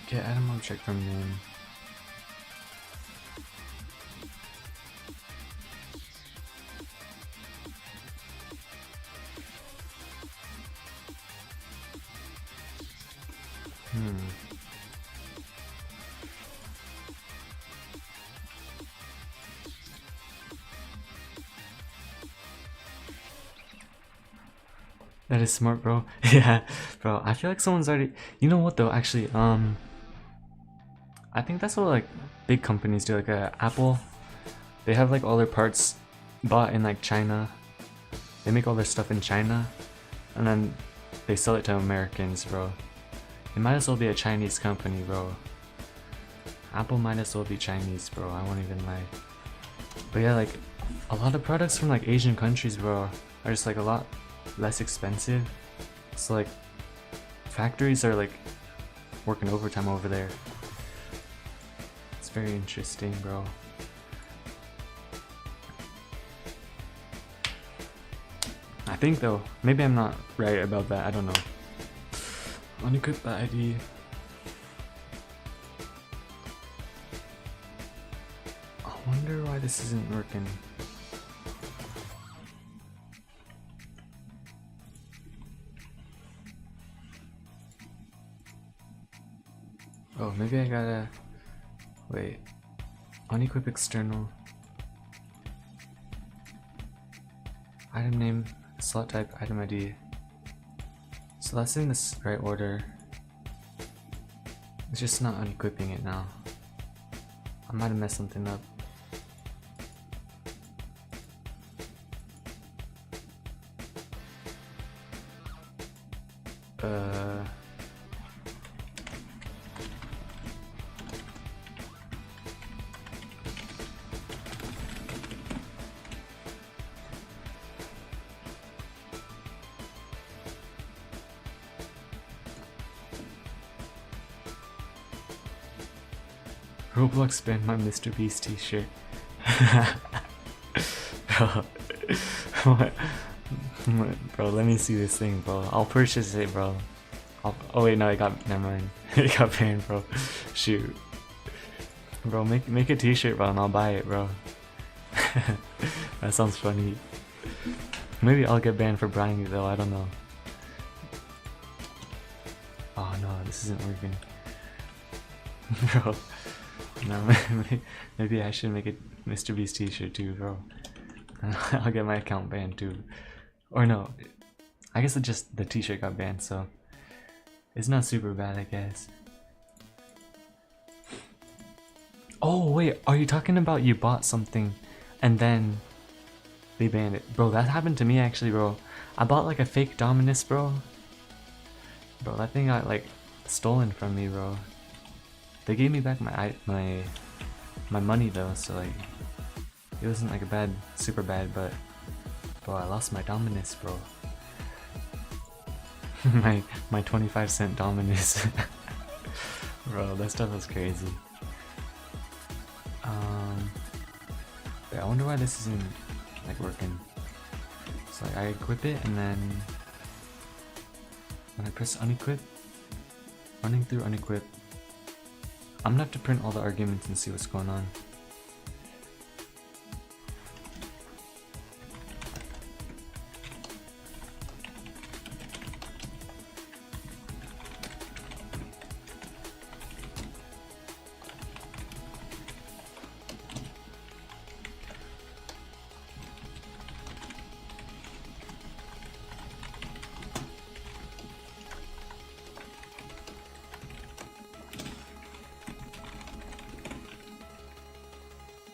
get item object from name. That is smart, bro. Yeah, bro. I feel like someone's already. You know what though? Actually, I think that's what like big companies do. Like Apple, they have like all their parts bought in like China. They make all their stuff in China, and then they sell it to Americans, bro. It might as well be a Chinese company, bro. Apple might as well be Chinese, bro. I won't even lie. But yeah, like a lot of products from like Asian countries, bro, are just like a lot less expensive. So like factories are like working overtime over there. It's very interesting, bro. I think though, maybe I'm not right about that, I don't know. Unequip the ID. I wonder why this isn't working. Oh, maybe I gotta... Wait. Unequip external. Item name, slot type, item ID. So that's in this right order. It's just not unequipping it now. I might have messed something up. Roblox banned my Mr. Beast t-shirt. Bro, let me see this thing, bro. I'll purchase it, bro. Oh wait, no, never mind. It got banned, bro. Shoot. Bro, make a t-shirt, bro, and I'll buy it, bro. That sounds funny. Maybe I'll get banned for buying it though, I don't know. Oh no, this isn't working. Bro. No, maybe I should make a Mr. Beast t-shirt too, bro. I'll get my account banned too. Or no, I guess just the t-shirt got banned, so it's not super bad, I guess. Oh wait, are you talking about you bought something and then they banned it? Bro, that happened to me actually, bro. I bought like a fake Dominus, bro. Bro, that thing got like stolen from me, bro. They gave me back my money though, so like it wasn't like a super bad, but bro, I lost my Dominus, bro. my 25-cent Dominus. Bro, that stuff was crazy. Yeah, I wonder why this isn't like working. So like, I equip it and then when I press unequip, running through unequip, I'm gonna have to print all the arguments and see what's going on.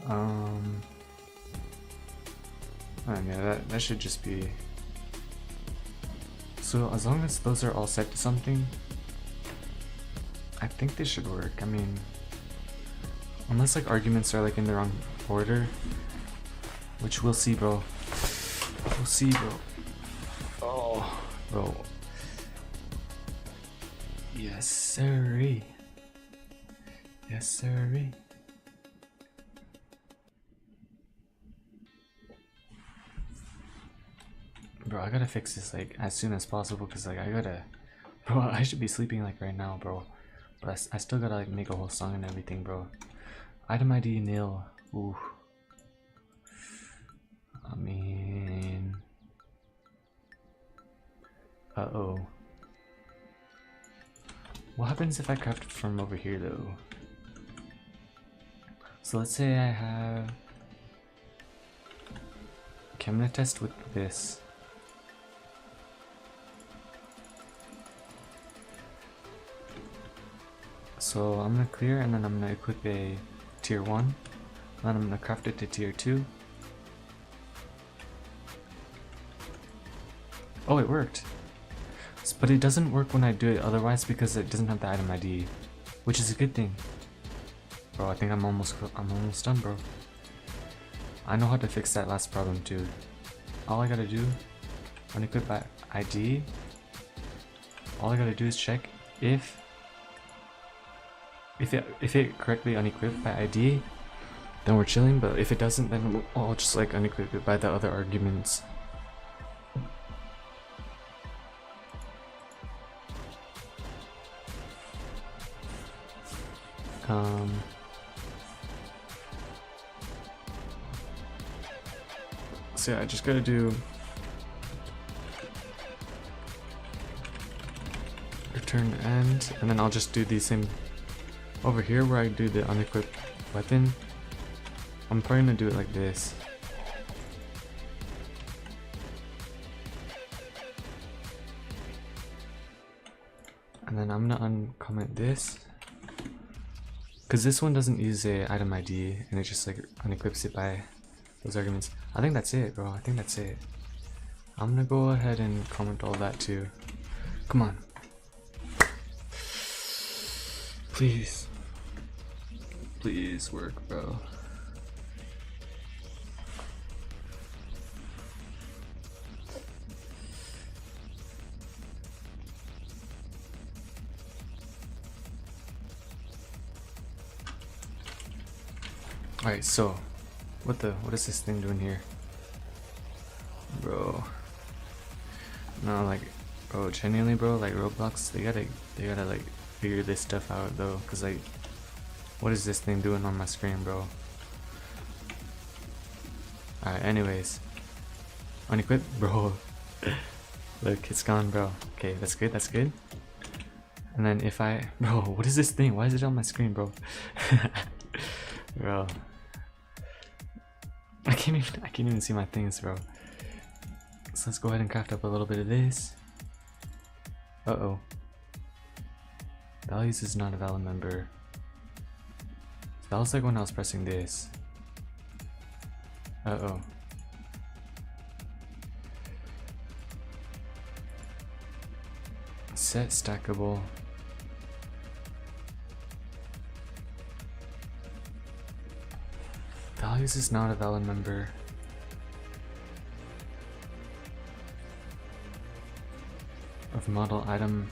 Oh yeah, that should just be. So as long as those are all set to something, I think they should work. I mean, unless like arguments are like in the wrong order, which we'll see, bro. We'll see, bro. Oh, bro. Yes, sirree. Yes, sirree. Bro, I gotta fix this like as soon as possible because like I gotta, bro. I should be sleeping like right now, bro. But I still gotta like make a whole song and everything, bro. Item ID nil. Ooh. I mean, uh-oh. What happens if I craft it from over here though? So let's say I have. Okay, I'm gonna test with this. So I'm gonna clear and then I'm gonna equip a tier 1. And then I'm gonna craft it to tier 2. Oh, it worked. But it doesn't work when I do it otherwise because it doesn't have the item ID, which is a good thing. Bro, I think I'm almost done, bro. I know how to fix that last problem too. All I gotta do, unequip by ID, all I gotta do is check if it correctly unequipped by ID, then we're chilling, but if it doesn't, then I'll just like unequip it by the other arguments. So yeah, I just gotta do return end, and then I'll just do the same over here where I do the unequipped weapon. I'm probably gonna do it like this. And then I'm gonna uncomment this. Because this one doesn't use a item ID and it just like unequips it by those arguments. I think that's it, bro. I think that's it. I'm gonna go ahead and comment all that too. Come on. Please. Please work, bro. Alright, so what is this thing doing here? Bro. No, like, bro, genuinely, bro, like Roblox, they gotta like figure this stuff out though, cause like, what is this thing doing on my screen, bro? Alright, anyways, unequip, bro. Look, it's gone, bro. Okay, that's good, that's good. And then if I, bro, what is this thing? Why is it on my screen, bro? Bro, I can't even see my things, bro. So let's go ahead and craft up a little bit of this. Uh-oh. Values is not a valid member. That was like when I was pressing this. Uh-oh. Set stackable. Values is not a valid member. Of model item.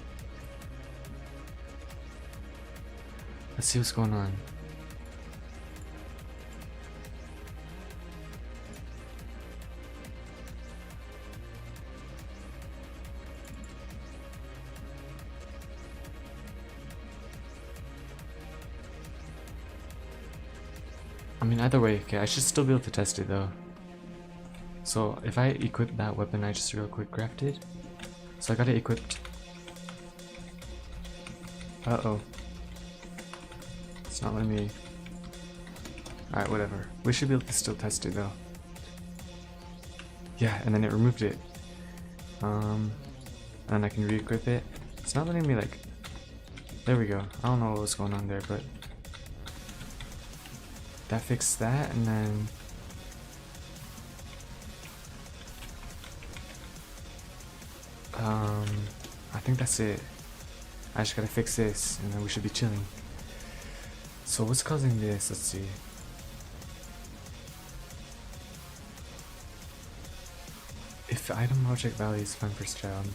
Let's see what's going on. I mean, either way, okay, I should still be able to test it though. So if I equip that weapon I just real quick crafted, so I got it equipped. Uh-oh. It's not letting me. Alright, whatever. We should be able to still test it though. Yeah, and then it removed it. And then I can re-equip it. It's not letting me like. There we go. I don't know what was going on there, but that fixed that, and then I think that's it. I just gotta fix this, and then we should be chilling. So what's causing this? Let's see. If item object value is fine first job,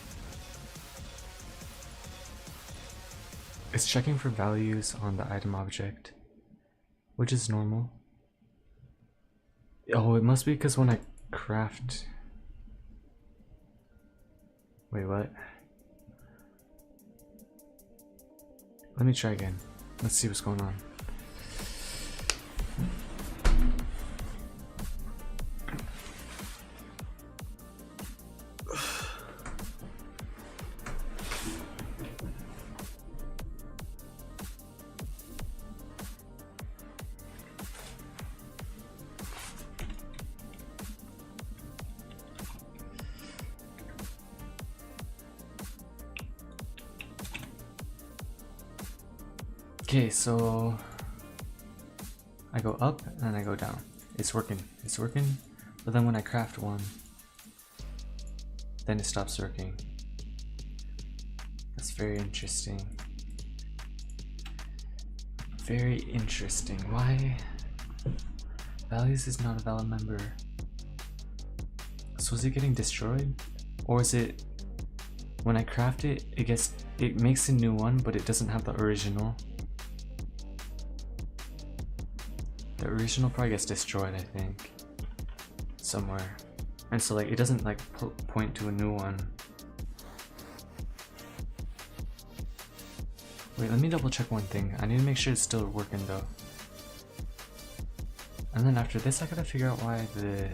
it's checking for values on the item object, which is normal. Oh, it must be because when I craft. Wait, what? Let me try again. Let's see what's going on. Okay, so I go up and I go down. It's working, but then when I craft one, then it stops working. That's very interesting. Very interesting. Why? Values is not a valid member. So is it getting destroyed? Or is it, when I craft it, it makes a new one, but it doesn't have the original? The original probably gets destroyed, I think, somewhere, and so like it doesn't like point to a new one. Wait, let me double check one thing. I need to make sure it's still working though. And then after this, I gotta figure out why the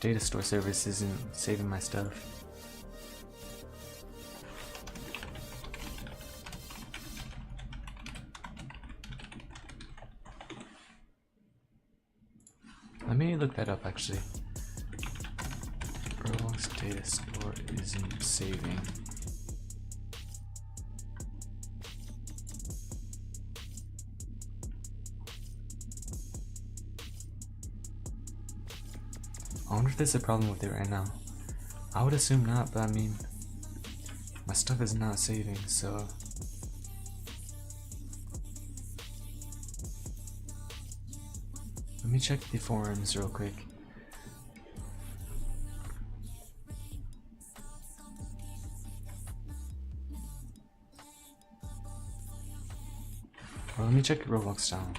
data store service isn't saving my stuff. Let me look that up actually. Roblox data store isn't saving. I wonder if there's a problem with it right now. I would assume not, but I mean, my stuff is not saving, so. Let me check the forums real quick. Or let me check Roblox down.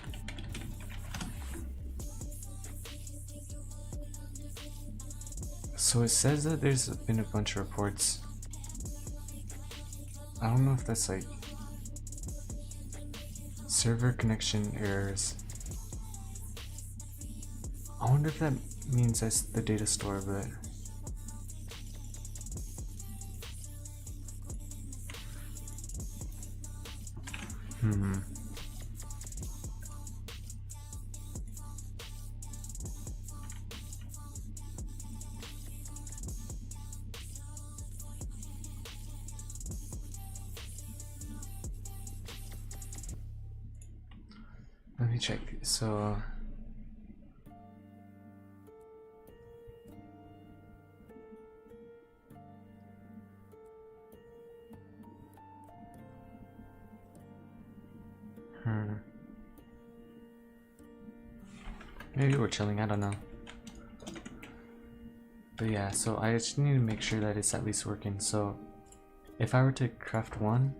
So it says that there's been a bunch of reports. I don't know if that's like server connection errors. I wonder if that means that's the data store, but let me check. So maybe we're chilling, I don't know. But yeah, so I just need to make sure that it's at least working. So if I were to craft one,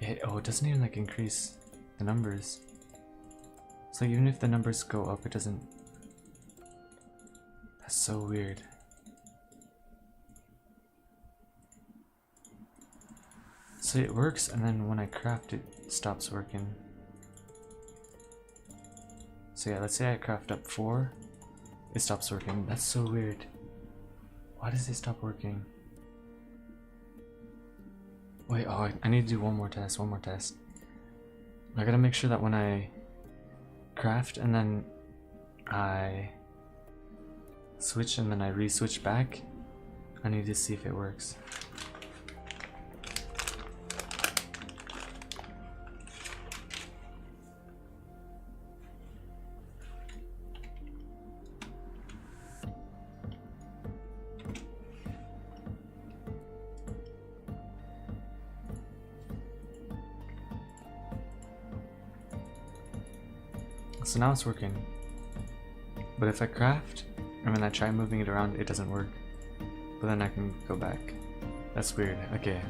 it doesn't even like increase the numbers. So even if the numbers go up, it doesn't. That's so weird. So it works, and then when I craft it stops working. So yeah, let's say I craft up 4, it stops working. That's so weird. Why does it stop working? Wait, I need to do one more test. I gotta make sure that when I craft and then I switch and then I re-switch back, I need to see if it works. So now it's working. But if I craft, and then I try moving it around, it doesn't work. But then I can go back. That's weird. Okay.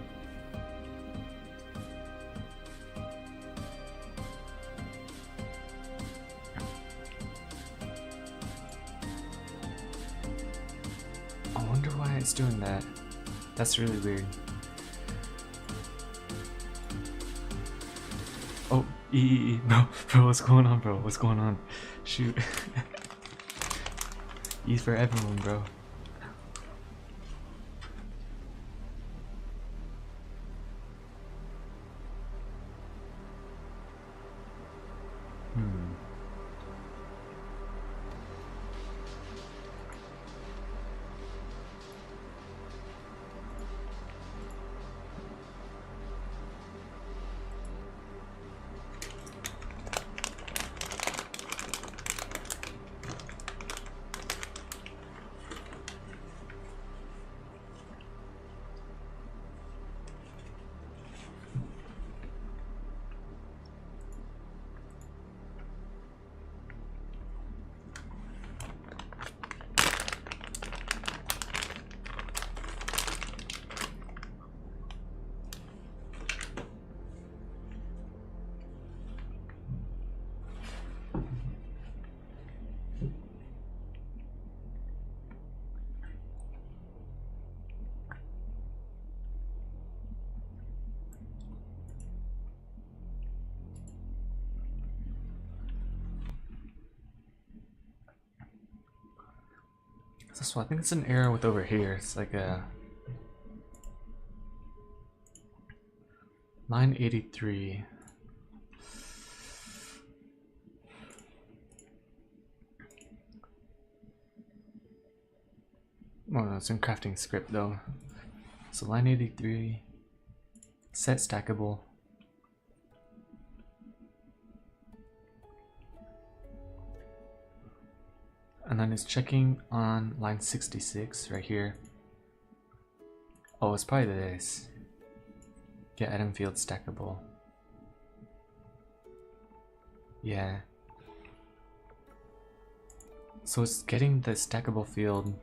I wonder why it's doing that. That's really weird. Oh, bro, what's going on, bro? What's going on? Shoot. E for everyone, bro. So I think it's an error with over here. It's like a 983. Oh, no, it's in crafting script though. So line 83, set stackable. And then it's checking on line 66 right here. Oh, it's probably this. Get item field stackable. Yeah. So it's getting the stackable field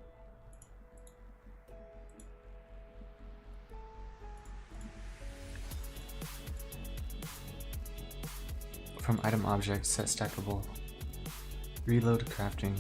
from item object, set stackable. Reload crafting.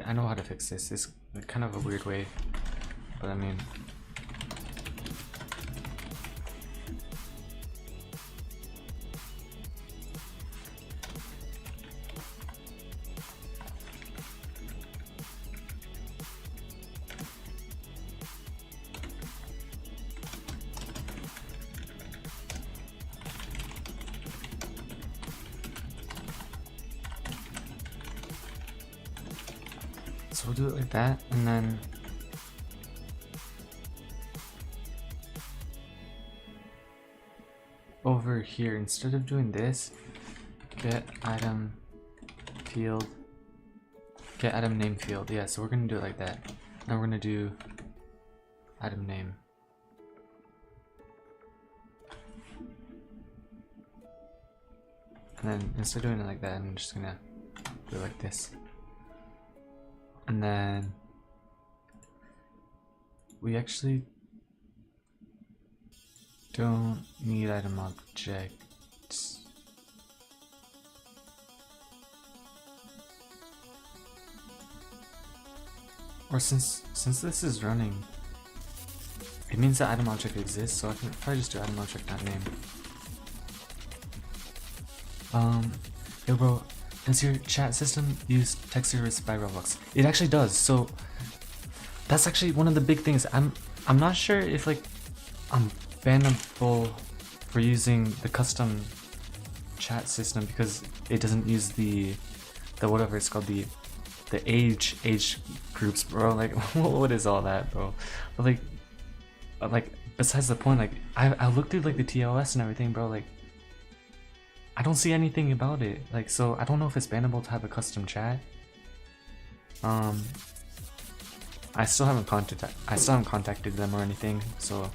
I know how to fix this. It's kind of a weird way, but I mean. So we'll do it like that, and then over here, instead of doing this, get item field, get item name field. Yeah, so we're gonna do it like that. Now we're gonna do item name. And then instead of doing it like that, I'm just gonna do it like this. And then we actually don't need item objects. Or since this is running, it means the item object exists, so I can probably just do item object not name. Yo bro, does your chat system use text service by Roblox? It actually does. So that's actually one of the big things. I'm not sure if like I'm bannable for using the custom chat system because it doesn't use the whatever it's called, the age groups, bro. Like what is all that, bro? But like like besides the point, like I looked through like the TOS and everything, bro. Like I don't see anything about it. Like, so I don't know if it's bannable to have a custom chat. I still haven't contacted them or anything, so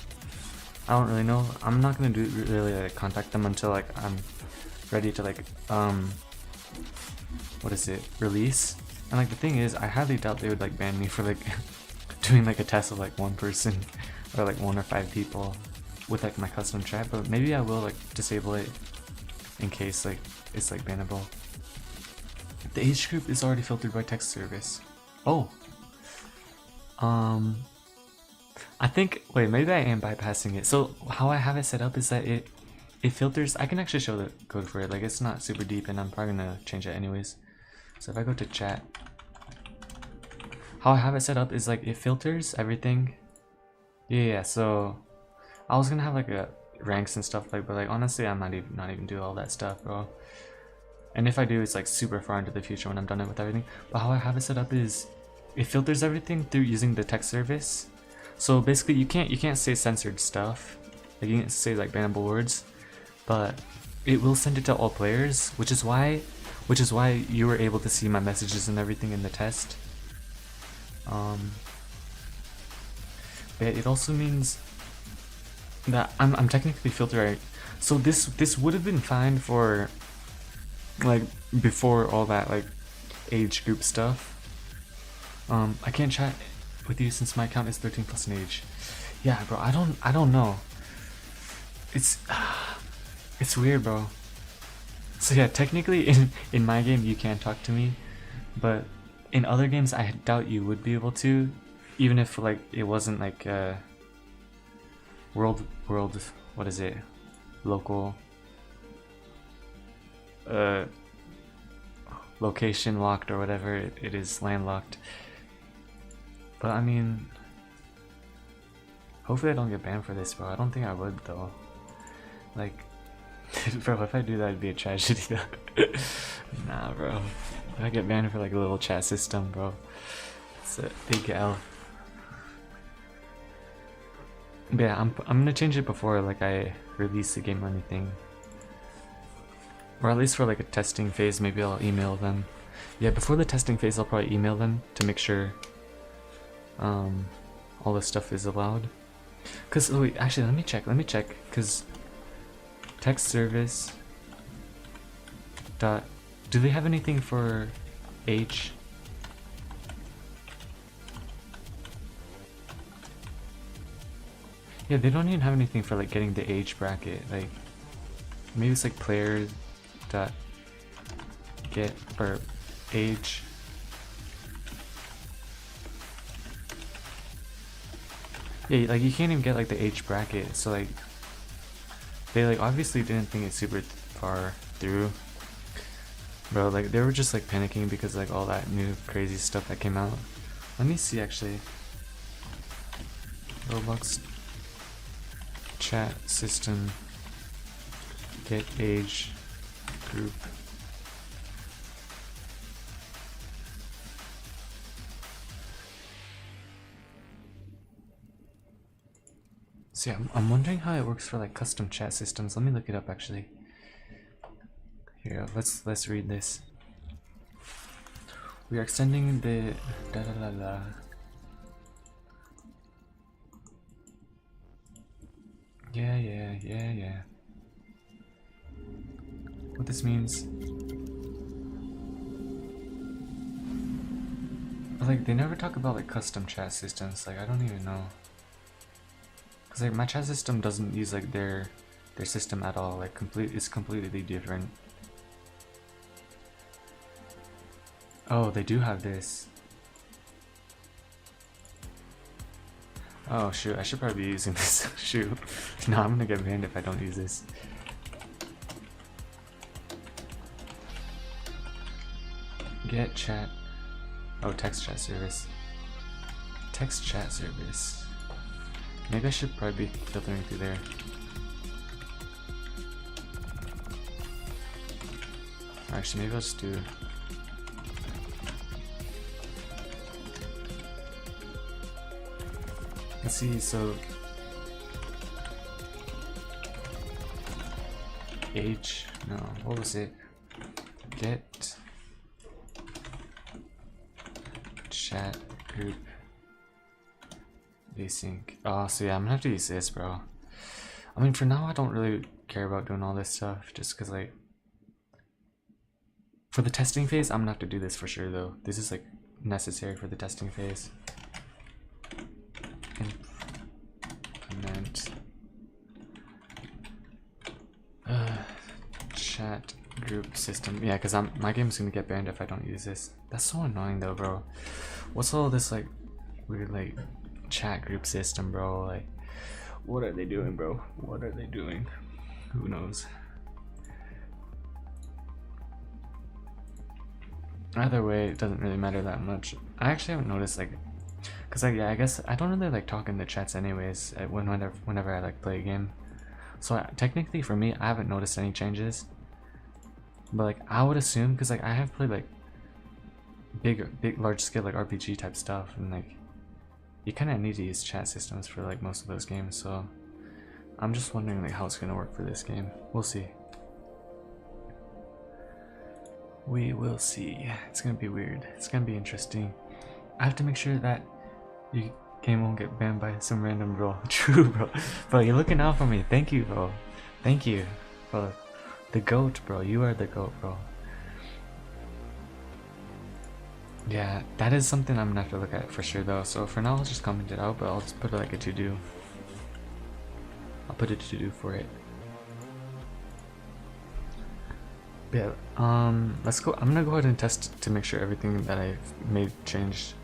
I don't really know. I'm not gonna really like, contact them until like I'm ready to like what is it, release. And like the thing is, I highly doubt they would like ban me for like doing like a test of like one person or like 1 or 5 people with like my custom chat, but maybe I will like disable it in case like it's like bannable. The age group is already filtered by text service. Oh. I think, wait, maybe I am bypassing it. So how I have it set up is that it filters. I can actually show the code for it. Like it's not super deep, and I'm probably gonna change it anyways. So if I go to chat, how I have it set up is like it filters everything. Yeah. So I was gonna have like a ranks and stuff like, but like honestly, I'm not even do all that stuff, bro. And if I do, it's like super far into the future when I'm done with everything. But how I have it set up is it filters everything through using the text service. So basically, you can't say censored stuff. Like you can't say like bannable words, but it will send it to all players, which is why you were able to see my messages and everything in the test. But it also means that I'm technically filtering. So this would have been fine for like before all that like age group stuff. I can't chat with you since my account is 13 plus in age. Yeah, bro, I don't know. It's weird, bro. So yeah, technically in my game you can talk to me, but in other games I doubt you would be able to, even if like it wasn't like world what is it, local location locked or whatever it is, landlocked. But I mean, hopefully I don't get banned for this, bro. I don't think I would though. Like, bro, if I do that, it'd be a tragedy though. Nah, bro. If I get banned for like a little chat system, bro, it's a big L. But yeah, I'm gonna change it before like I release the game or anything, or at least for like a testing phase. Maybe I'll email them. Yeah, before the testing phase, I'll probably email them to make sure all this stuff is allowed. Cause oh wait, actually, let me check. Cause text service dot. Do they have anything for age? Yeah, they don't even have anything for like getting the age bracket. Like maybe it's like player dot get or age. Yeah, like you can't even get like the age bracket. So like they like obviously didn't think it super far through. Bro, like they were just like panicking because like all that new crazy stuff that came out. Let me see actually. Roblox chat system get age group. So yeah, I'm wondering how it works for like custom chat systems. Let me look it up actually. Here, let's read this. We are extending the da da da da. Yeah. What this means? But like they never talk about like custom chat systems. Like I don't even know. Cause like my chat system doesn't use like their system at all. Like it's completely different. Oh, they do have this. Oh shoot, I should probably be using this. Shoot. No, I'm gonna get banned if I don't use this. Get chat. Oh, text chat service. Text chat service. Maybe I should probably be filtering through there. Actually, maybe I'll just do. Let's see, so H, no, what was it? Get chat group async. Oh, so yeah, I'm gonna have to use this, bro. I mean, for now, I don't really care about doing all this stuff, just because, like, for the testing phase, I'm gonna have to do this for sure, though. This is, like, necessary for the testing phase. Implement chat group system. Yeah, because my game's gonna get banned if I don't use this. That's so annoying, though, bro. What's all this, like, weird, like, chat group system, bro? Like, what are they doing, bro? What are they doing? Who knows? Either way, it doesn't really matter that much. I actually haven't noticed, like, because, like, yeah, I guess I don't really like talking to chats anyways whenever I like play a game. So technically for me, I haven't noticed any changes. But like I would assume, because like I have played like big large scale like RPG type stuff, and like you kind of need to use chat systems for like most of those games. So I'm just wondering like how it's gonna work for this game. We'll see. We will see. It's gonna be weird. It's gonna be interesting. I have to make sure that your game won't get banned by some random bro. True, bro. Bro, you're looking out for me. Thank you, bro. Thank you, bro. The GOAT, bro. You are the GOAT, bro. Yeah, that is something I'm gonna have to look at for sure, though. So for now, I'll just comment it out, but I'll just put it like a to-do. I'll put a to-do for it. Yeah, let's go. I'm gonna go ahead and test to make sure everything that I've made changed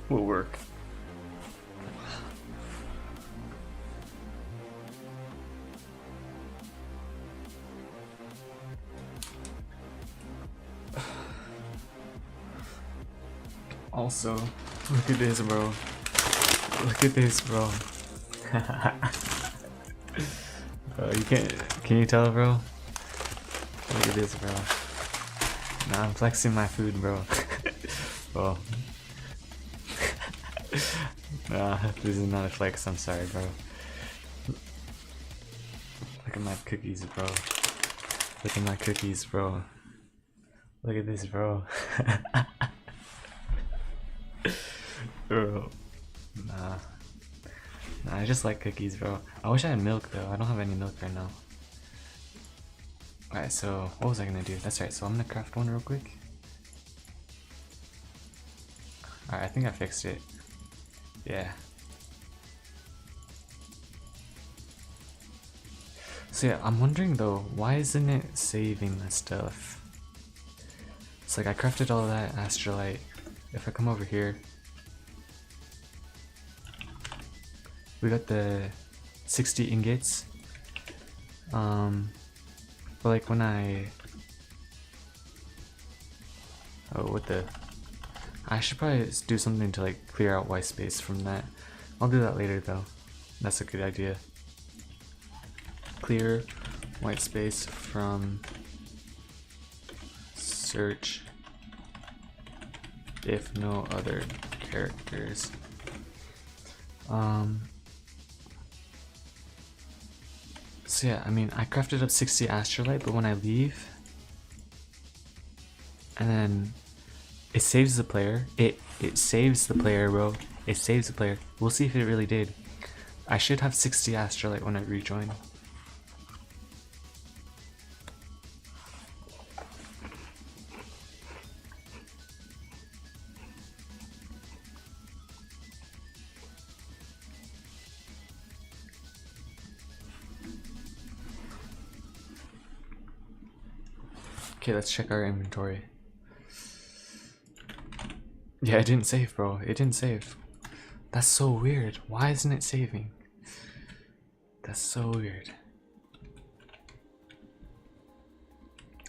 will work. Also, look at this, bro. Look at this, bro. You can you tell, bro? Look at this, bro. Nah, I'm flexing my food, bro. Bro. Nah, this is not a flex, I'm sorry, bro. Look at my cookies, bro. Look at my cookies, bro. Look at this, bro. Bro. Nah, I just like cookies, bro. I wish I had milk, though. I don't have any milk right now. Alright, so what was I gonna do? That's right, so I'm gonna craft one real quick. Alright, I think I fixed it. Yeah. So yeah, I'm wondering though, why isn't it saving the stuff? It's like I crafted all that astrolite. If I come over here, we got the 60 ingots. But like when I... Oh, what the... I should probably do something to like clear out white space from that. I'll do that later though. That's a good idea. Clear white space from search if no other characters. So yeah, I mean, I crafted up 60 astrolite, but when I leave, and then it saves the player. It saves the player, bro. It saves the player. We'll see if it really did. I should have 60 astrolite when I rejoin. Okay, let's check our inventory. Yeah, it didn't save, bro. It didn't save. That's so weird. Why isn't it saving? That's so weird.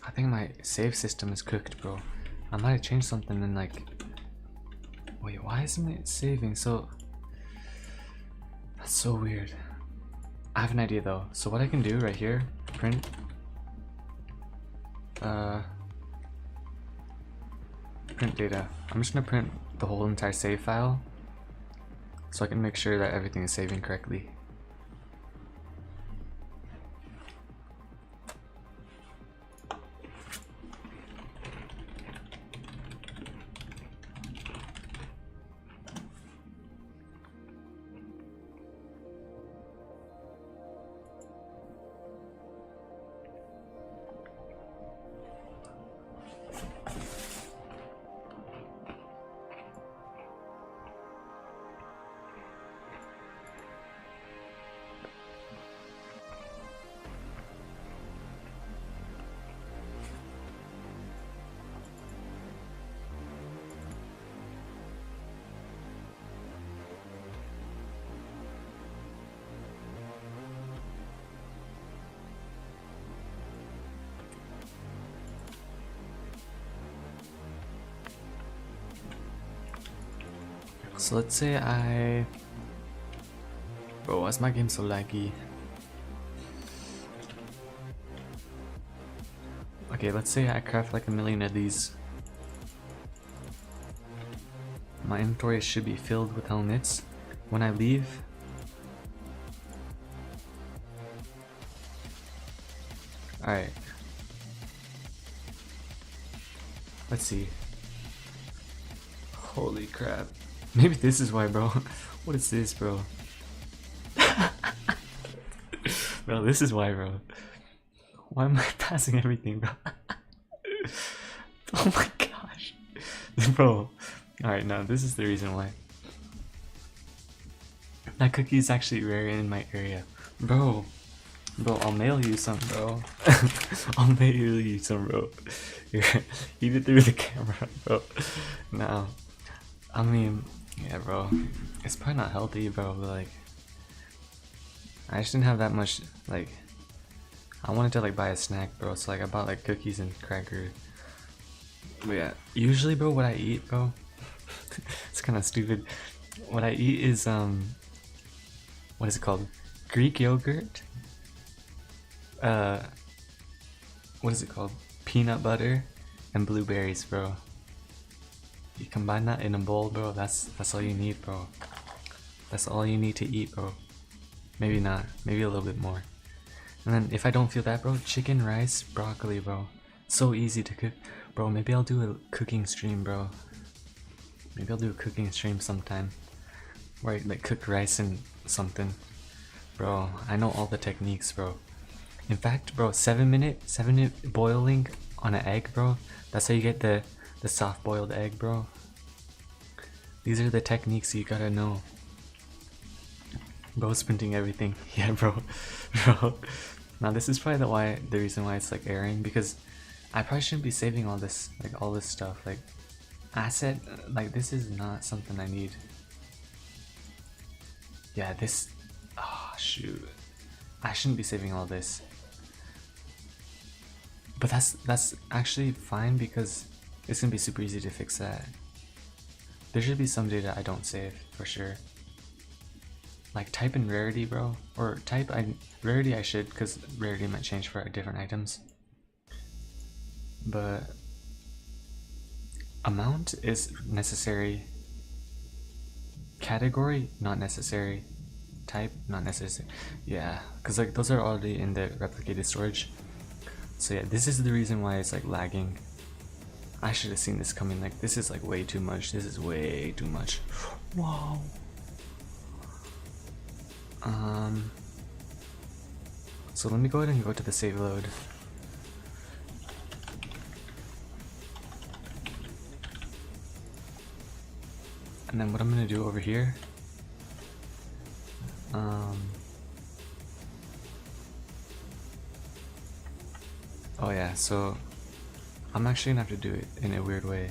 I think my save system is cooked, bro. I might have changed something and like... Wait, why isn't it saving? So... That's so weird. I have an idea though. So what I can do right here, print... print data. I'm just gonna print the whole entire save file so I can make sure that everything is saving correctly. So let's say I... Bro, why's my game so laggy? Okay, let's say I craft like 1,000,000 of these. My inventory should be filled with helmets. When I leave... Alright. Let's see. Holy crap. Maybe this is why, bro. What is this, bro? Bro, this is why, bro. Why am I passing everything, bro? Oh my gosh. Bro. Alright, no, this is the reason why. That cookie is actually rare in my area. Bro. Bro, I'll mail you some, bro. I'll mail you some, bro. Here, eat it through the camera, bro. No. I mean, yeah, bro. It's probably not healthy, bro, but like... I just didn't have that much, like... I wanted to like buy a snack, bro, so like I bought like cookies and crackers. But yeah, usually, bro, what I eat, bro... it's kind of stupid. What I eat is, what is it called? Greek yogurt? What is it called? Peanut butter and blueberries, bro. You combine that in a bowl, bro. That's all you need, bro. That's all you need to eat, bro. Maybe not. Maybe a little bit more. And then if I don't feel that, bro, chicken, rice, broccoli, bro. So easy to cook, bro. Maybe I'll do a cooking stream, bro. Maybe I'll do a cooking stream sometime, where I like cook rice and something, bro. I know all the techniques, bro. In fact, bro, 7 minute boiling on an egg, bro. That's how you get the soft boiled egg, bro. These are the techniques you gotta know. Bro's printing everything. Yeah, bro. Bro. Now this is probably the reason why it's like airing, because I probably shouldn't be saving all this, like all this stuff. Like asset, like this is not something I need. Yeah, this, oh shoot. I shouldn't be saving all this. But that's actually fine, because it's gonna be super easy to fix that. There should be some data I don't save for sure. Like type in rarity, bro, or type rarity I should, because rarity might change for different items. But amount is necessary. Category not necessary. Type not necessary. Yeah, because like those are already in the replicated storage. So yeah, this is the reason why it's like lagging. I should have seen this coming. Like this is like way too much. This is way too much. Wow. So let me go ahead and go to the save load. And then what I'm gonna do over here, oh yeah, so I'm actually gonna have to do it in a weird way.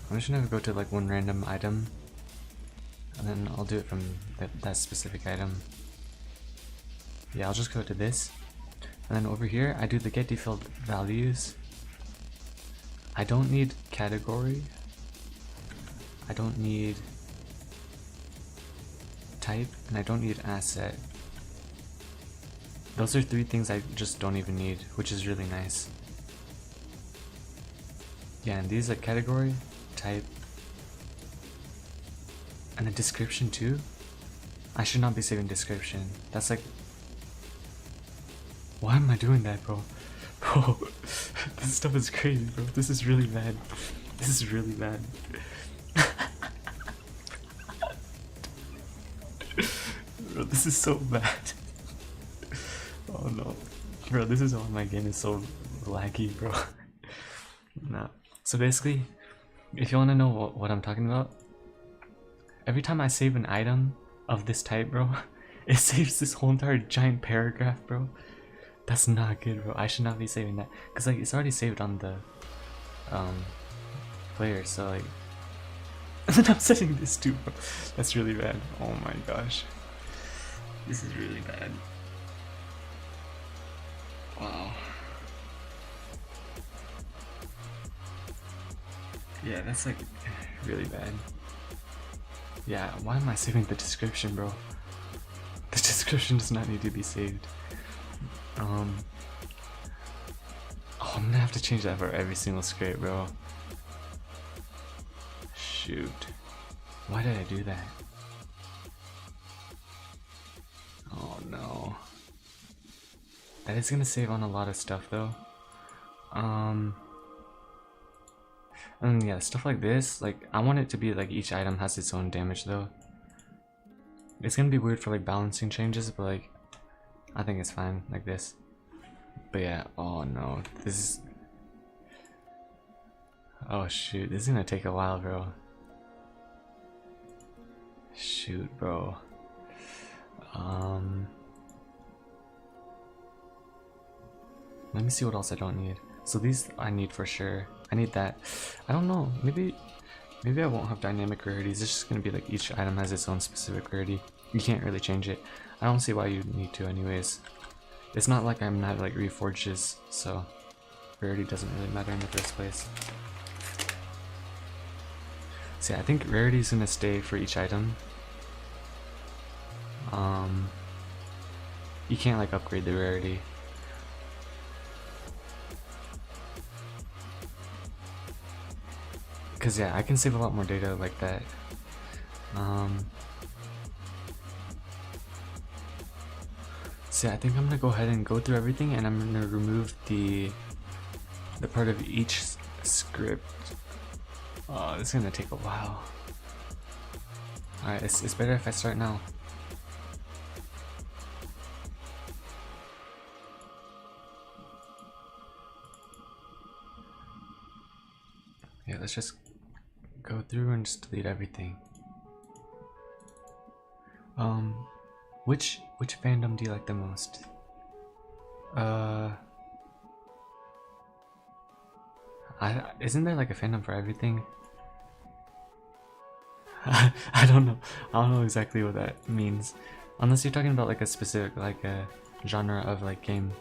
I'm just gonna go to like one random item, and then I'll do it from that specific item. Yeah, I'll just go to this, and then over here I do the get default values. I don't need category, I don't need type, and I don't need asset. Those are 3 things I just don't even need, which is really nice. Yeah, and these are category, type, and a description too. I should not be saving description. That's like, why am I doing that, bro? Bro, this stuff is crazy, bro. This is really bad. This is really bad. Bro, this is so bad. Oh no. Bro, this is why my game is so laggy, bro. No. So basically, if you want to know what I'm talking about, every time I save an item of this type, bro, it saves this whole entire giant paragraph, bro. That's not good, bro. I should not be saving that, because like it's already saved on the player, so like and then I'm setting this too, bro. That's really bad. Oh my gosh. This is really bad. Wow. Yeah, that's like really bad. Yeah, why am I saving the description, bro? The description does not need to be saved. Oh, I'm gonna have to change that for every single script, bro. Shoot. Why did I do that? Oh no. That is gonna save on a lot of stuff though. And yeah, stuff like this, like I want it to be like each item has its own damage though. It's gonna be weird for like balancing changes, but like I think it's fine like this. But yeah, oh no, this is, oh shoot, this is gonna take a while, bro. Shoot, bro. Let me see what else I don't need. So these I need for sure. I need that. I don't know. Maybe I won't have dynamic rarities. It's just gonna be like each item has its own specific rarity. You can't really change it. I don't see why you need to anyways. It's not like I'm not like reforges, so rarity doesn't really matter in the first place. So yeah, I think rarity is gonna stay for each item. You can't like upgrade the rarity. Cause yeah, I can save a lot more data like that. So yeah, I think I'm gonna go ahead and go through everything, and I'm gonna remove the part of each script. Oh, this is gonna take a while. Alright, it's better if I start now. Yeah, let's just go through and just delete everything. Which fandom do you like the most? Isn't there like a fandom for everything? I don't know. I don't know exactly what that means. Unless you're talking about like a specific like a genre of like game.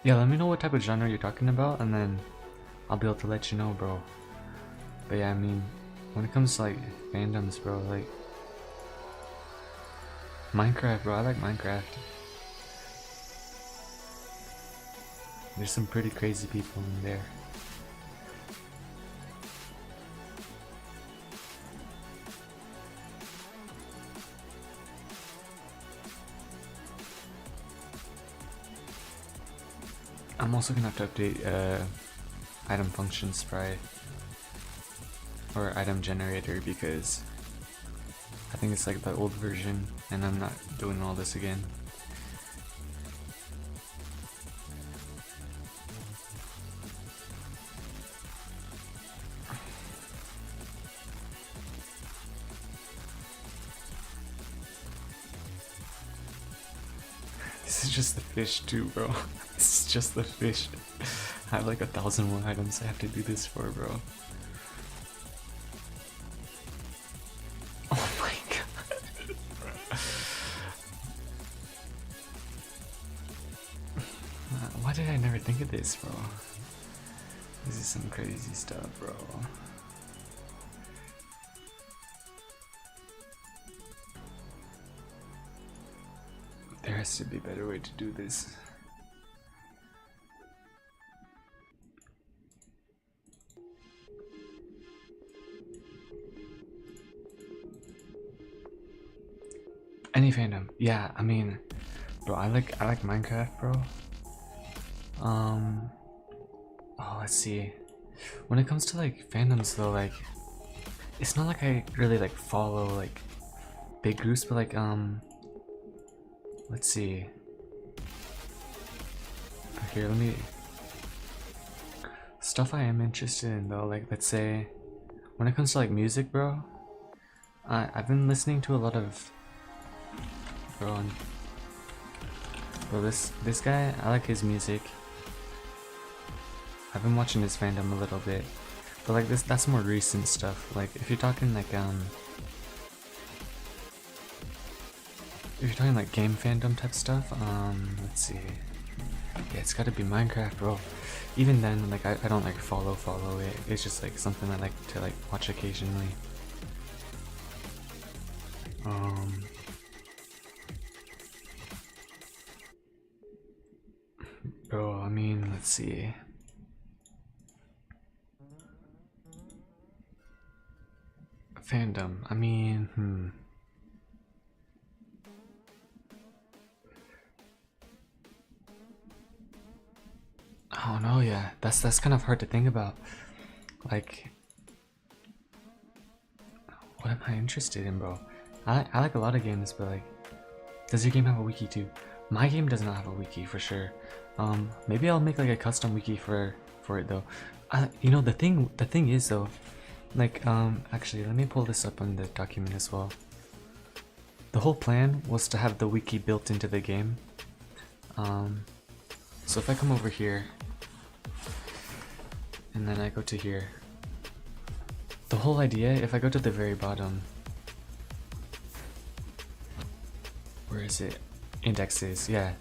Yeah, let me know what type of genre you're talking about, and then I'll be able to let you know, bro. But yeah, I mean, when it comes to like fandoms, bro, like Minecraft, bro, I like Minecraft. There's some pretty crazy people in there. I'm also gonna have to update item function sprite or item generator because I think it's like the old version and I'm not doing all this again. This is just the fish too, bro. This is just the fish. I have like 1,000 more items I have to do this for, bro. Oh my god. Why did I never think of this, bro? This is some crazy stuff, bro. There has to be a better way to do this. Any fandom, yeah. I mean, bro, I like Minecraft, bro. Oh, let's see. When it comes to like fandoms, though, like, it's not like I really like follow like big groups, but like let's see. Here, let me. Stuff I am interested in though, like let's say, when it comes to like music, bro. I've been listening to a lot of. Bro, this guy, I like his music. I've been watching his fandom a little bit, but like that's more recent stuff. Like if you're talking like if you're talking like game fandom type stuff, let's see. Yeah, it's gotta be Minecraft, bro. Even then, like I don't like follow it. It's just like something I like to like watch occasionally. Bro, I mean, let's see. Fandom, I mean, I don't know, yeah. That's kind of hard to think about. Like, what am I interested in, bro? I like a lot of games, but like, does your game have a wiki too? My game does not have a wiki for sure. Maybe I'll make like a custom wiki for it though. You know, the thing is though, like, actually, let me pull this up on the document as well. The whole plan was to have the wiki built into the game. So if I come over here, and then I go to here, the whole idea, if I go to the very bottom, where is it? Indexes, yeah.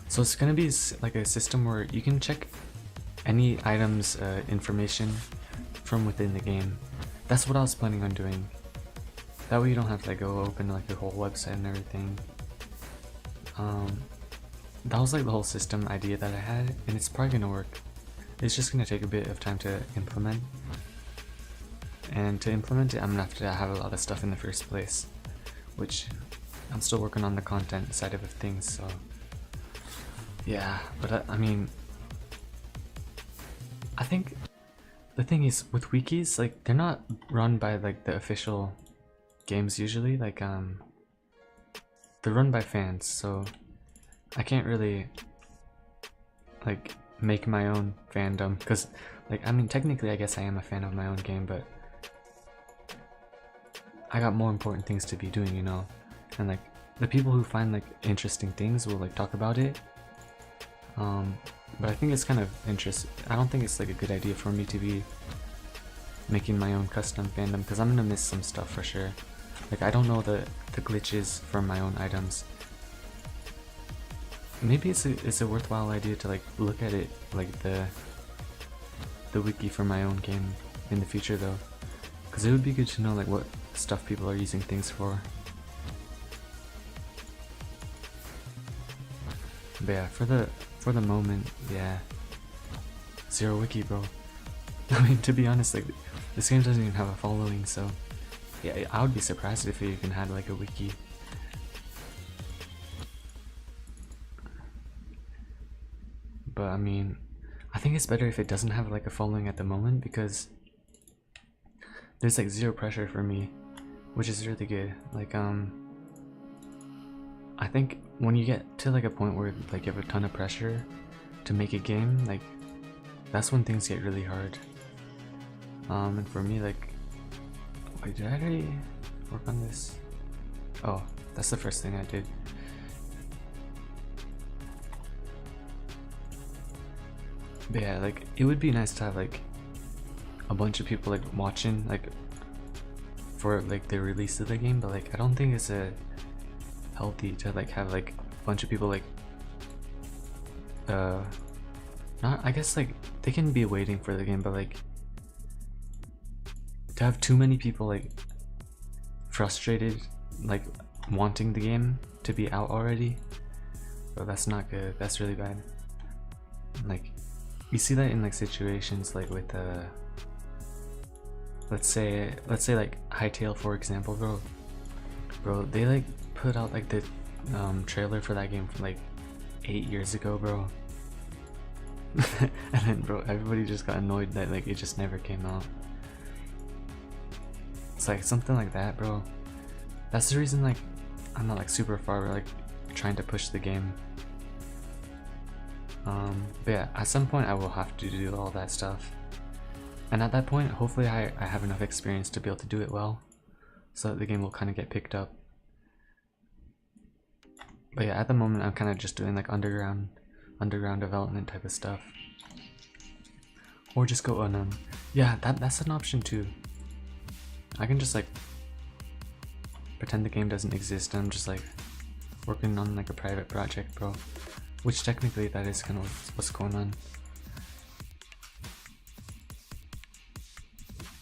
So it's gonna be like a system where you can check any items information from within the game. That's what I was planning on doing. That way you don't have to like go open like your whole website and everything. That was like the whole system idea that I had, and it's probably gonna work. It's just gonna take a bit of time to implement. And to implement it, I'm gonna have to have a lot of stuff in the first place, which I'm still working on the content side of things, so yeah. But I mean, I think the thing is with wikis, like they're not run by like the official games usually, like they're run by fans, so I can't really like make my own fandom, because like, I mean, technically I guess I am a fan of my own game, but I got more important things to be doing, you know. And like the people who find like interesting things will like talk about it, but I think it's kind of I don't think it's like a good idea for me to be making my own custom fandom, because I'm gonna miss some stuff for sure. Like, I don't know the glitches for my own items. Maybe it's a worthwhile idea to like look at it like the wiki for my own game in the future though, because it would be good to know like what stuff people are using things for. But yeah, for the moment, yeah, zero wiki, bro. I mean, to be honest, like this game doesn't even have a following, so yeah, I would be surprised if it even had like a wiki. But I mean, I think it's better if it doesn't have like a following at the moment, because there's like zero pressure for me, which is really good. Like I think when you get to like a point where like you have a ton of pressure to make a game, like that's when things get really hard. And for me, like, wait, did I already work on this? Oh, that's the first thing I did. But yeah, like it would be nice to have like a bunch of people like watching like for like the release of the game, but like I don't think it's healthy to like have like a bunch of people like not, I guess like they can be waiting for the game, but like to have too many people like frustrated, like wanting the game to be out already, but that's not good. That's really bad. Like you see that in like situations like with let's say like Hytale, for example, bro, they like put out like the trailer for that game from like 8 years ago, bro. And then bro, everybody just got annoyed that like it just never came out. It's like something like that, bro. That's the reason like I'm not like super far like trying to push the game. But yeah, at some point I will have to do all that stuff, and at that point hopefully I have enough experience to be able to do it well, so that the game will kind of get picked up. But yeah, at the moment I'm kind of just doing like underground development type of stuff, or just go on yeah, that's an option too. I can just like pretend the game doesn't exist, and I'm just like working on like a private project, bro. Which technically that is kind of what's going on.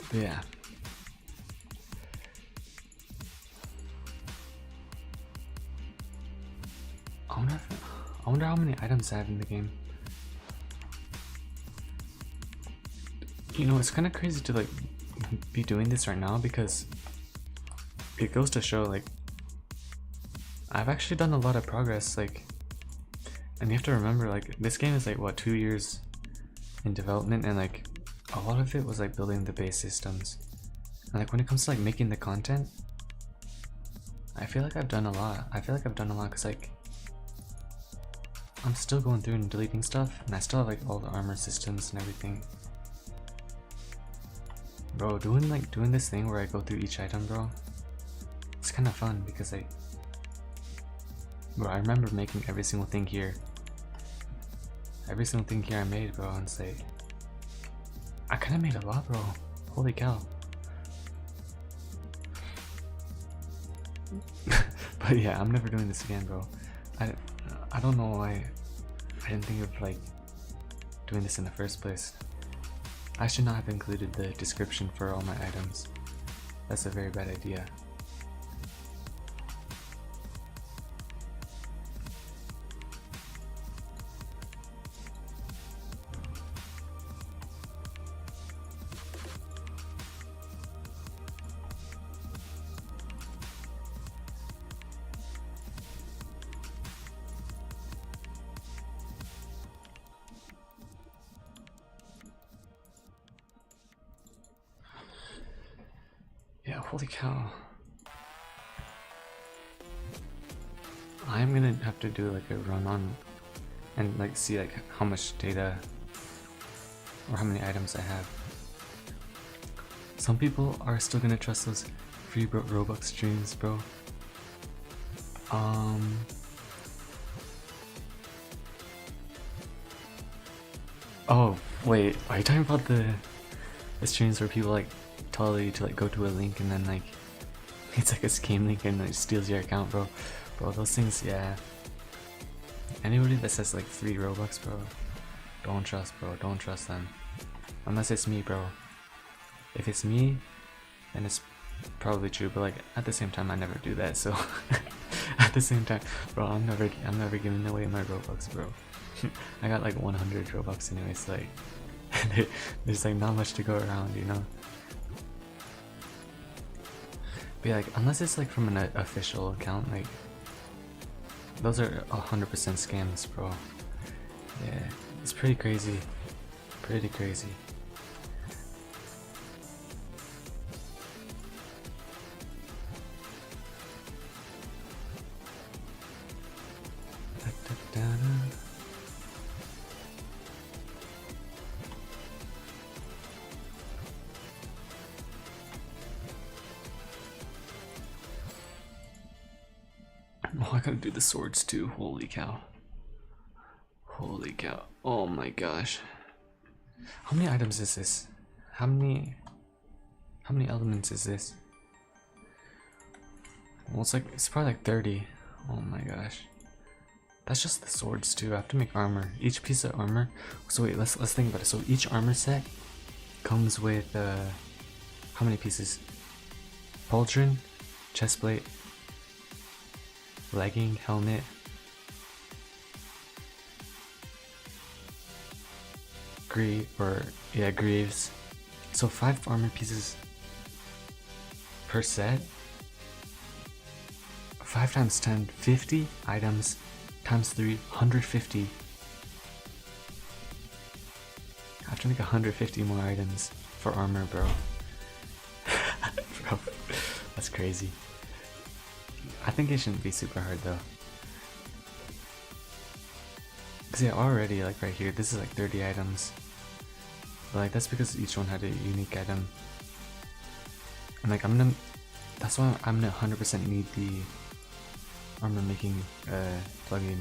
But yeah. I wonder how many items I have in the game. You know, it's kind of crazy to like be doing this right now because it goes to show like I've actually done a lot of progress, like, and you have to remember like this game is like what, 2 years in development, and like a lot of it was like building the base systems, and like when it comes to like making the content, I feel like I've done a lot. Because like I'm still going through and deleting stuff, and I still have like all the armor systems and everything. Bro, doing this thing where I go through each item, bro, it's kind of fun because like, bro, I remember making every single thing here. Every single thing here I made, bro, and it's like, I kind of made a lot, bro. Holy cow. But yeah, I'm never doing this again, bro. I don't know why I didn't think of like doing this in the first place. I should not have included the description for all my items. That's a very bad idea. Yeah, holy cow. I'm gonna have to do like a run on and like see like how much data or how many items I have. Some people are still gonna trust those free Robux streams, bro. Oh wait, are you talking about the streams where people like tell you to like go to a link and then like it's like a scam link and it steals your account, bro? Bro, those things, yeah. Anybody that says like free Robux, bro, don't trust, bro. Don't trust them. Unless it's me, bro. If it's me, then it's probably true. But like at the same time, I never do that. So at the same time, bro, I'm never giving away my Robux, bro. I got like 100 Robux anyways. Like there's like not much to go around, you know. But yeah, like unless it's like from an official account, like those are 100% scams, bro. Yeah, it's pretty crazy. Pretty crazy. Oh, I gotta do the swords too. Holy cow. Holy cow. Oh my gosh. How many items is this? How many elements is this? Well, it's probably like 30. Oh my gosh. That's just the swords too. I have to make armor. Each piece of armor. So wait, let's think about it. So each armor set comes with how many pieces? Pauldron, chestplate, legging, helmet, greaves. So 5 armor pieces per set. 5 times 10, 50 items times 3, 150. I have to make 150 more items for armor, bro. Bro, that's crazy. I think it shouldn't be super hard though. Cause yeah, already like right here, this is like 30 items. But like that's because each one had a unique item. And like that's why I'm gonna 100% need the armor making plugin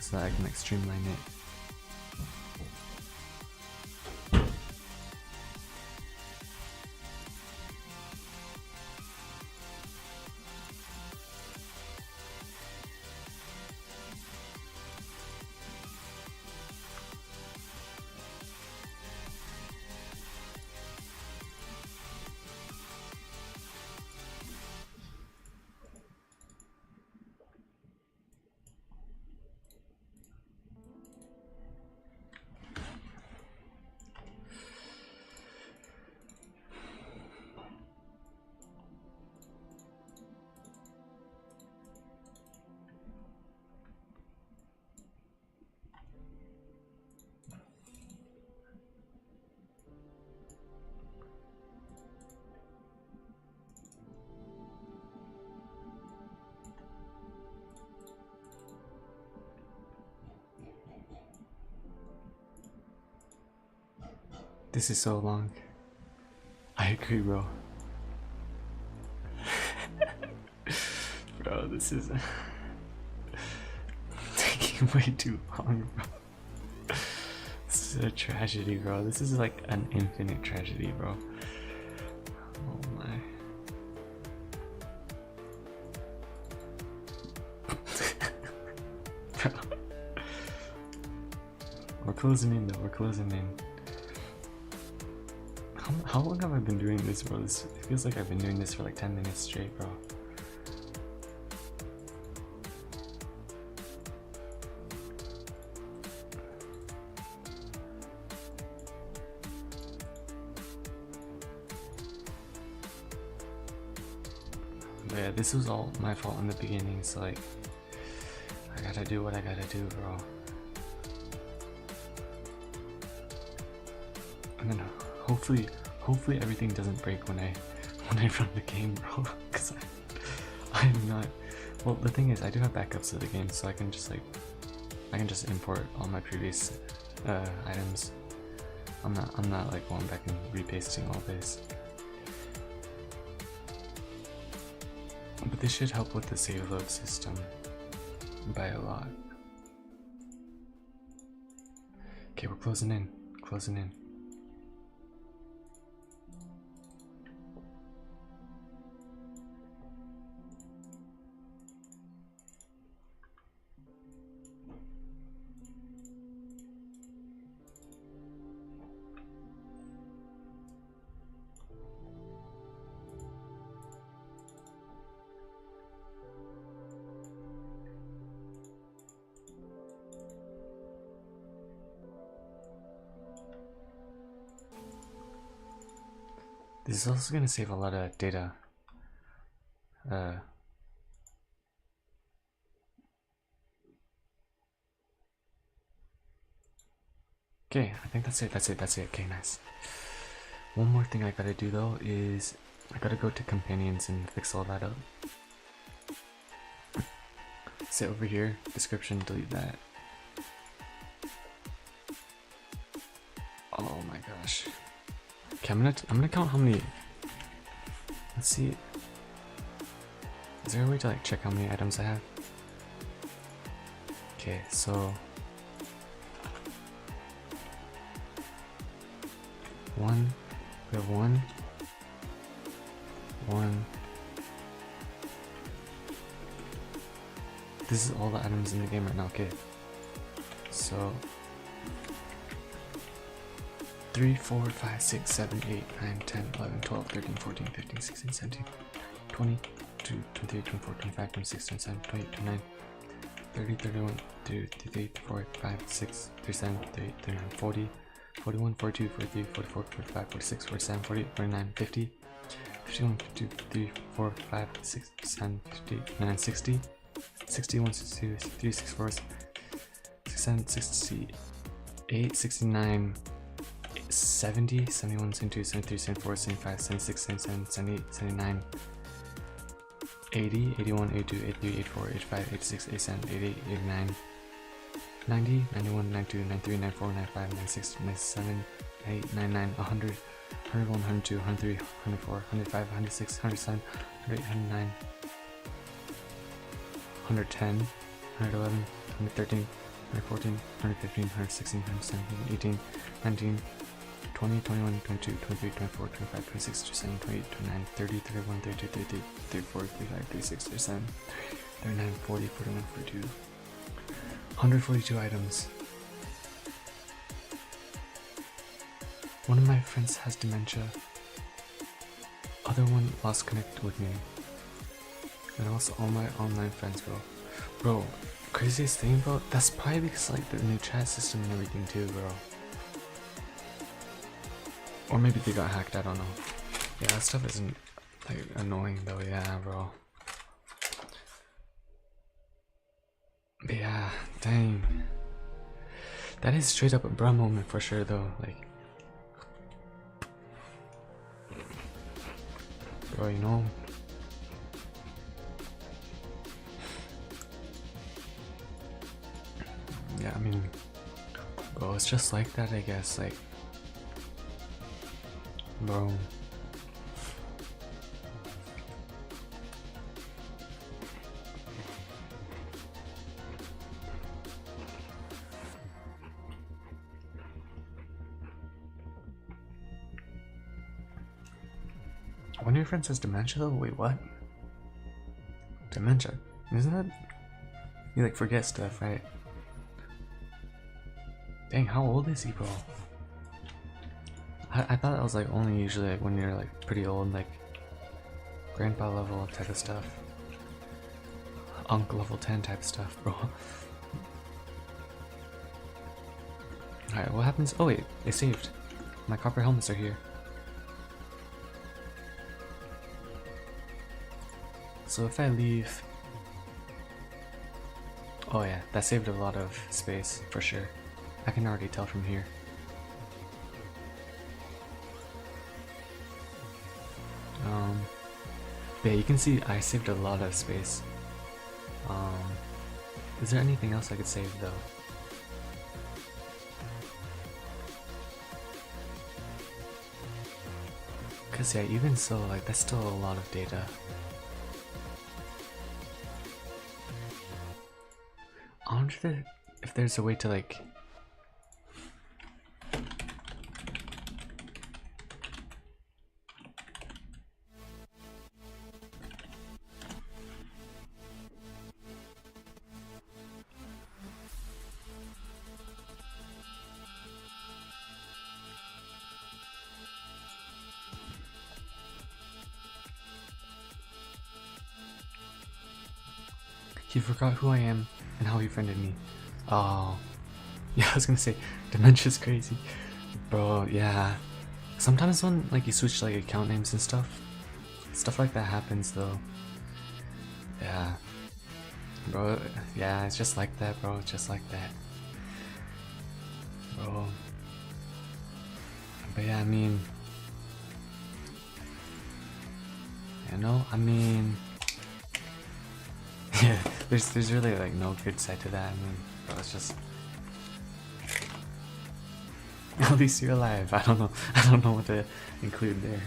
so that I can like streamline it. This is so long. I agree, bro. Bro, this is taking way too long, bro. This is a tragedy, bro. This is like an infinite tragedy, bro. Oh my. Bro. We're closing in though, we're closing in. How long have I been doing this, bro? It feels like I've been doing this for like 10 minutes straight, bro. But yeah, this was all my fault in the beginning, so like, I gotta do what I gotta do, bro. And then hopefully everything doesn't break when I run the game, bro. Cause I'm not. Well, the thing is, I do have backups of the game, so I can just import all my previous items. I'm not like going back and repasting all this. But this should help with the save load system by a lot. Okay, we're closing in. Closing in. This is also going to save a lot of data. Okay, I think that's it. Okay, nice. One more thing I gotta do though is I gotta go to companions and fix all that up. Sit over here, description, delete that. Oh my gosh. Okay, I'm gonna count how many. Let's see. Is there a way to like check how many items I have? Okay, so 1, we have 1, 1. This is all the items in the game right now. Okay, so 3, 4, 5, 6, 7, 8, 9, 10, 11, 12, 13, 14, 15, 16, 17, 20, 22, 23, 24, 25, 26, 27, 28, 29, 30, 31, 32, 33, 34, 35, 36, 37, 38, 39, 40, 41, 42, 43, 44, 45, 46, 47, 48, 49, 50, 51, 52, 53, 4, 5, 6, 7, 58, 59, 60, 61, 62, 63, 64, 67, 68, 69, 70, 71, 72, 73, 74, 75, 76, 77, 78, 79, 80, 81, 82, 83, 84, 85, 86, 87, 88, 89, 90, 91, 92, 93, 94, 95, 96, 97, 98, 99, 100, 101, 102, 103, 104, 105, 106, 107, 108, 109, 110, 111, 113, 114, 115, 116, 117, 18, 19, 20, 21, 22, 23, 24, 25, 26, 27, 28, 29, 30, 31, 32, 33, 34, 35, 36, 37, 39, 40, 41, 42, 142 items. One of my friends has dementia. Other one lost connect with me. And also all my online friends, bro. Bro, craziest thing, bro, that's probably because like the new chat system and everything too, bro. Or maybe they got hacked, I don't know. Yeah, that stuff isn't like annoying though, yeah, bro. But yeah, dang. That is straight up a bruh moment for sure though, like. Bro, you know. Yeah, I mean, bro, it's just like that, I guess, like. Bro. One of your friends has dementia though? Wait, what? Dementia? Isn't that? You like forget stuff, right? Dang, how old is he, bro? I thought that was like only usually like when you're like pretty old, like grandpa level type of stuff. Unk level 10 type stuff, bro. Alright, what happens? Oh wait, they saved. My copper helmets are here. So if I leave... Oh yeah, that saved a lot of space, for sure. I can already tell from here. Yeah, you can see I saved a lot of space. Is there anything else I could save though? Cause yeah, even so, like that's still a lot of data. I wonder if there's a way to like... He forgot who I am and how he friended me. Oh. Yeah, I was gonna say, dementia's crazy. Bro, yeah. Sometimes when like you switch like account names and stuff like that happens though. Yeah. Bro, yeah, it's just like that, bro. It's just like that. Bro. But yeah, I mean... You know, I mean... Yeah, there's really like no good side to that. I mean, bro, it's just... At least you're alive. I don't know what to include there.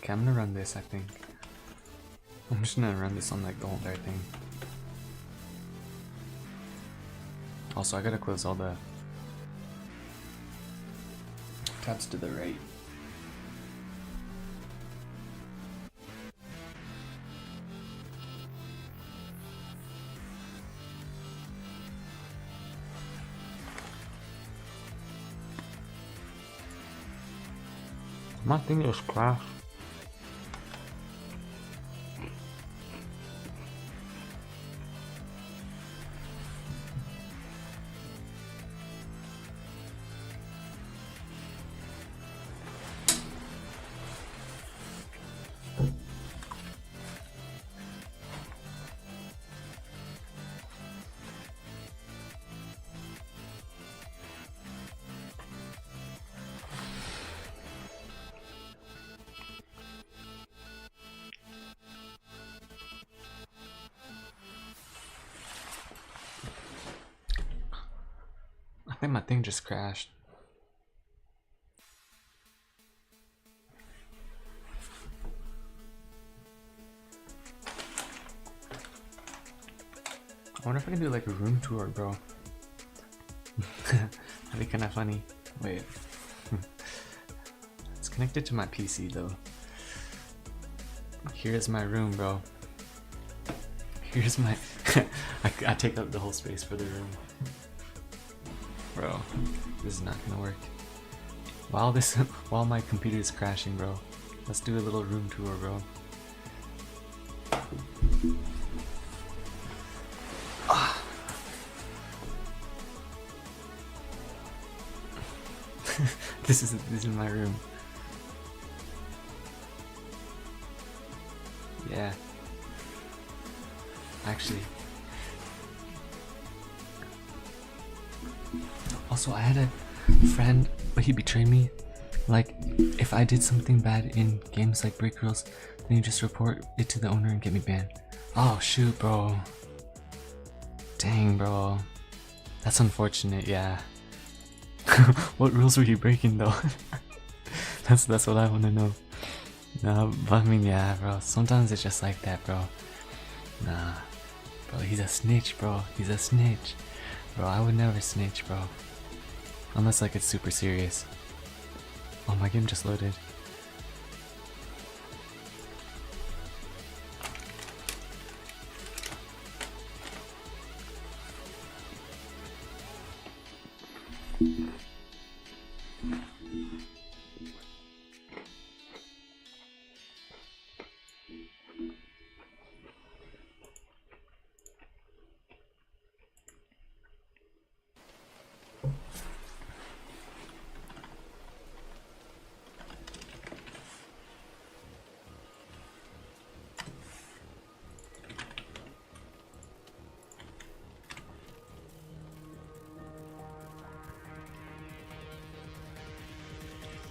Okay, I'm gonna run this, I think. I'm just gonna run this on like the whole entire thing. Also, I gotta close all the tabs to the right. My thing is crashed. I think my thing just crashed. I wonder if I can do like a room tour, bro. That'd be kind of funny. Wait. It's connected to my PC though. Here's my room, bro. Here's my... I take up the whole space for the room. Bro, this is not gonna work. While my computer is crashing, bro. Let's do a little room tour, bro. This is my room. Yeah. Actually. Also, I had a friend, but he betrayed me. Like, if I did something bad in games like Break Rules, then you just report it to the owner and get me banned. Oh shoot, bro. Dang, bro. That's unfortunate, yeah. What rules were you breaking though? That's what I want to know. Nah, but I mean, yeah, bro. Sometimes it's just like that, bro. Nah, bro. He's a snitch, bro. He's a snitch, bro. I would never snitch, bro. Unless like it's super serious. Oh, my game just loaded.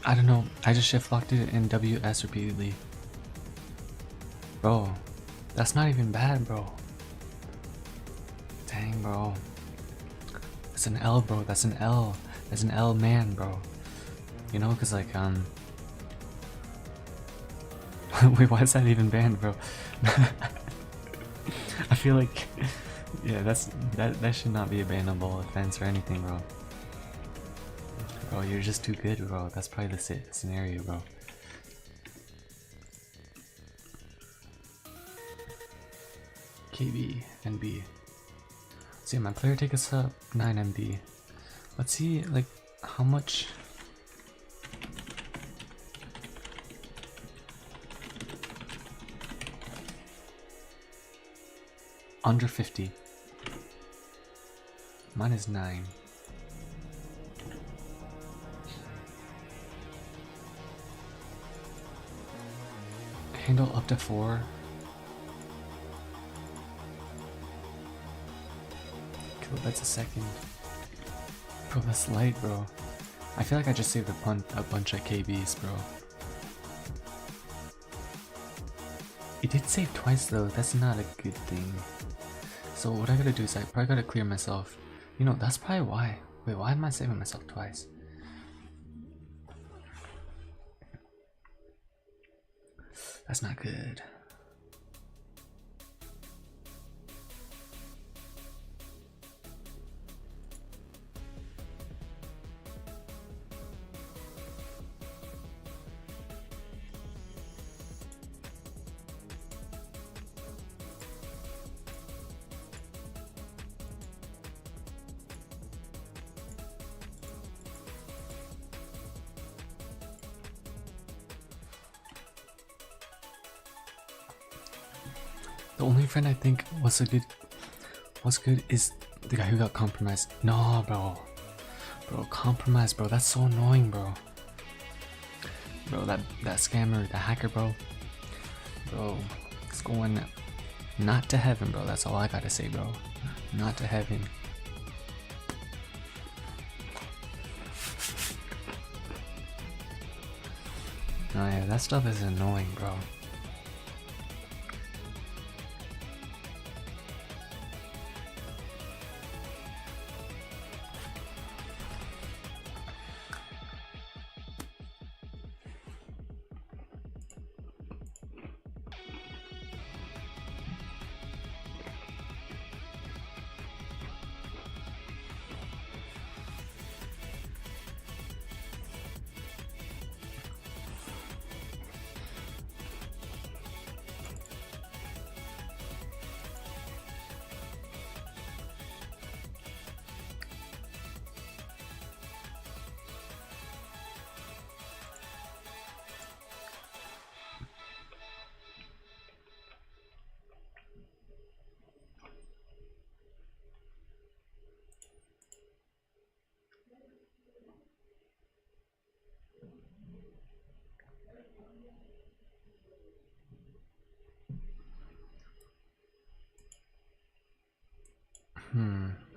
I don't know, I just shift locked it in WS repeatedly. Bro, that's not even bad, bro. Dang, bro. That's an L, bro. That's an L. That's an L, man, bro. You know, cause like wait, why is that even banned, bro? I feel like, yeah, that should not be a bannable offense or anything, bro. Bro, you're just too good, bro. That's probably the scenario, bro. KB, NB. See, my player take us up 9 MB. Let's see, like, how much. Under 50. Mine is 9. Handle up to 4. Kilobytes a second. Bro, that's light, bro. I feel like I just saved a bunch of KBs, bro. It did save twice though, that's not a good thing. So what I gotta do is I probably gotta clear myself. You know, that's probably why. Wait, why am I saving myself twice? That's not good. The only friend I think was good is the guy who got compromised. No, bro. Bro, compromised, bro. That's so annoying, bro. Bro, that scammer, the hacker, bro. Bro, it's going not to heaven, bro. That's all I gotta say, bro. Not to heaven. Oh yeah, that stuff is annoying, bro.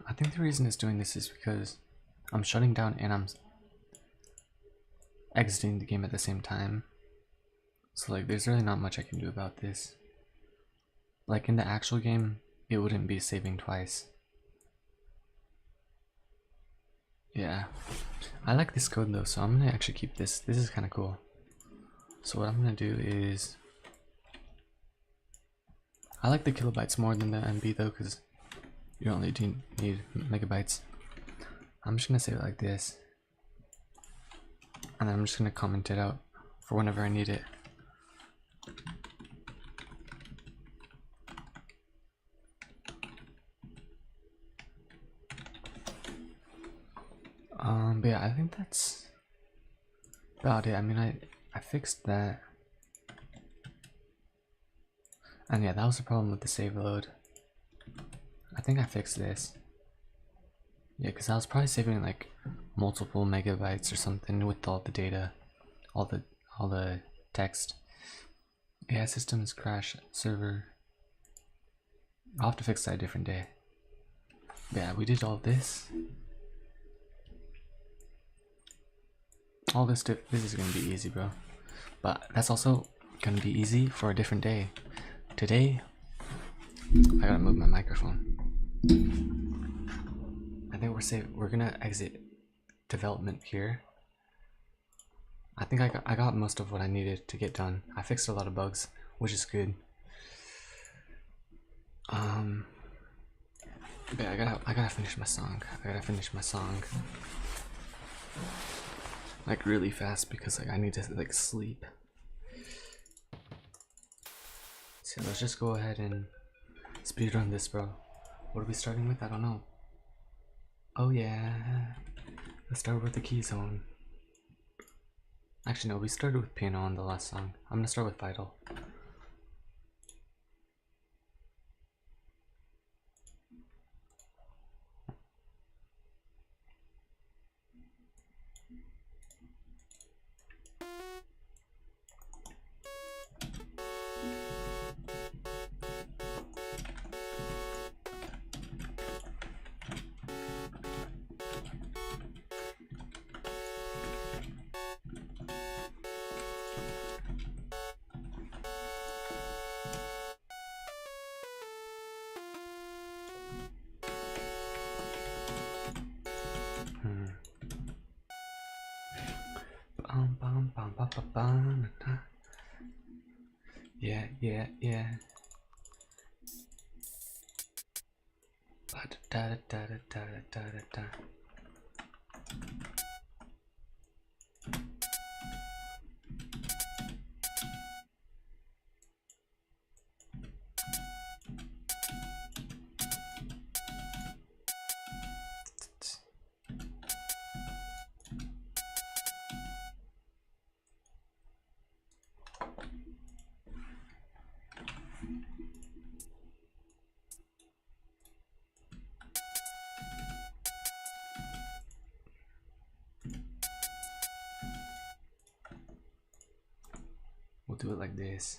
I think the reason it's doing this is because I'm shutting down and I'm exiting the game at the same time. So like there's really not much I can do about this. Like in the actual game, it wouldn't be saving twice. Yeah. I like this code though, so I'm gonna actually keep this. This is kinda cool. So what I'm gonna do is I like the kilobytes more than the MB though, because you only do need megabytes. I'm just gonna save it like this. And then I'm just gonna comment it out for whenever I need it. But yeah, I think that's about it. I mean, I fixed that. And yeah, that was the problem with the save load. I think I fixed this. Yeah, because I was probably saving like multiple megabytes or something with all the data, all the text. Yeah, systems crash server. I'll have to fix that a different day. But yeah, we did all this. All this stuff. This is gonna be easy, bro. But that's also gonna be easy for a different day. Today, I gotta move my microphone. I think we're safe. We're gonna exit development here. I think I got most of what I needed to get done. I fixed a lot of bugs, which is good. But I gotta finish my song. Like really fast because like I need to like sleep. So let's just go ahead and speedrun this, bro. What are we starting with? I don't know. Oh yeah, let's start with the key zone. Actually no, we started with piano on the last song. I'm gonna start with Vital. Yeah, yeah, yeah. Da da da da da da da da. We'll do it like this.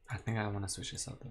I think I want to switch this out though.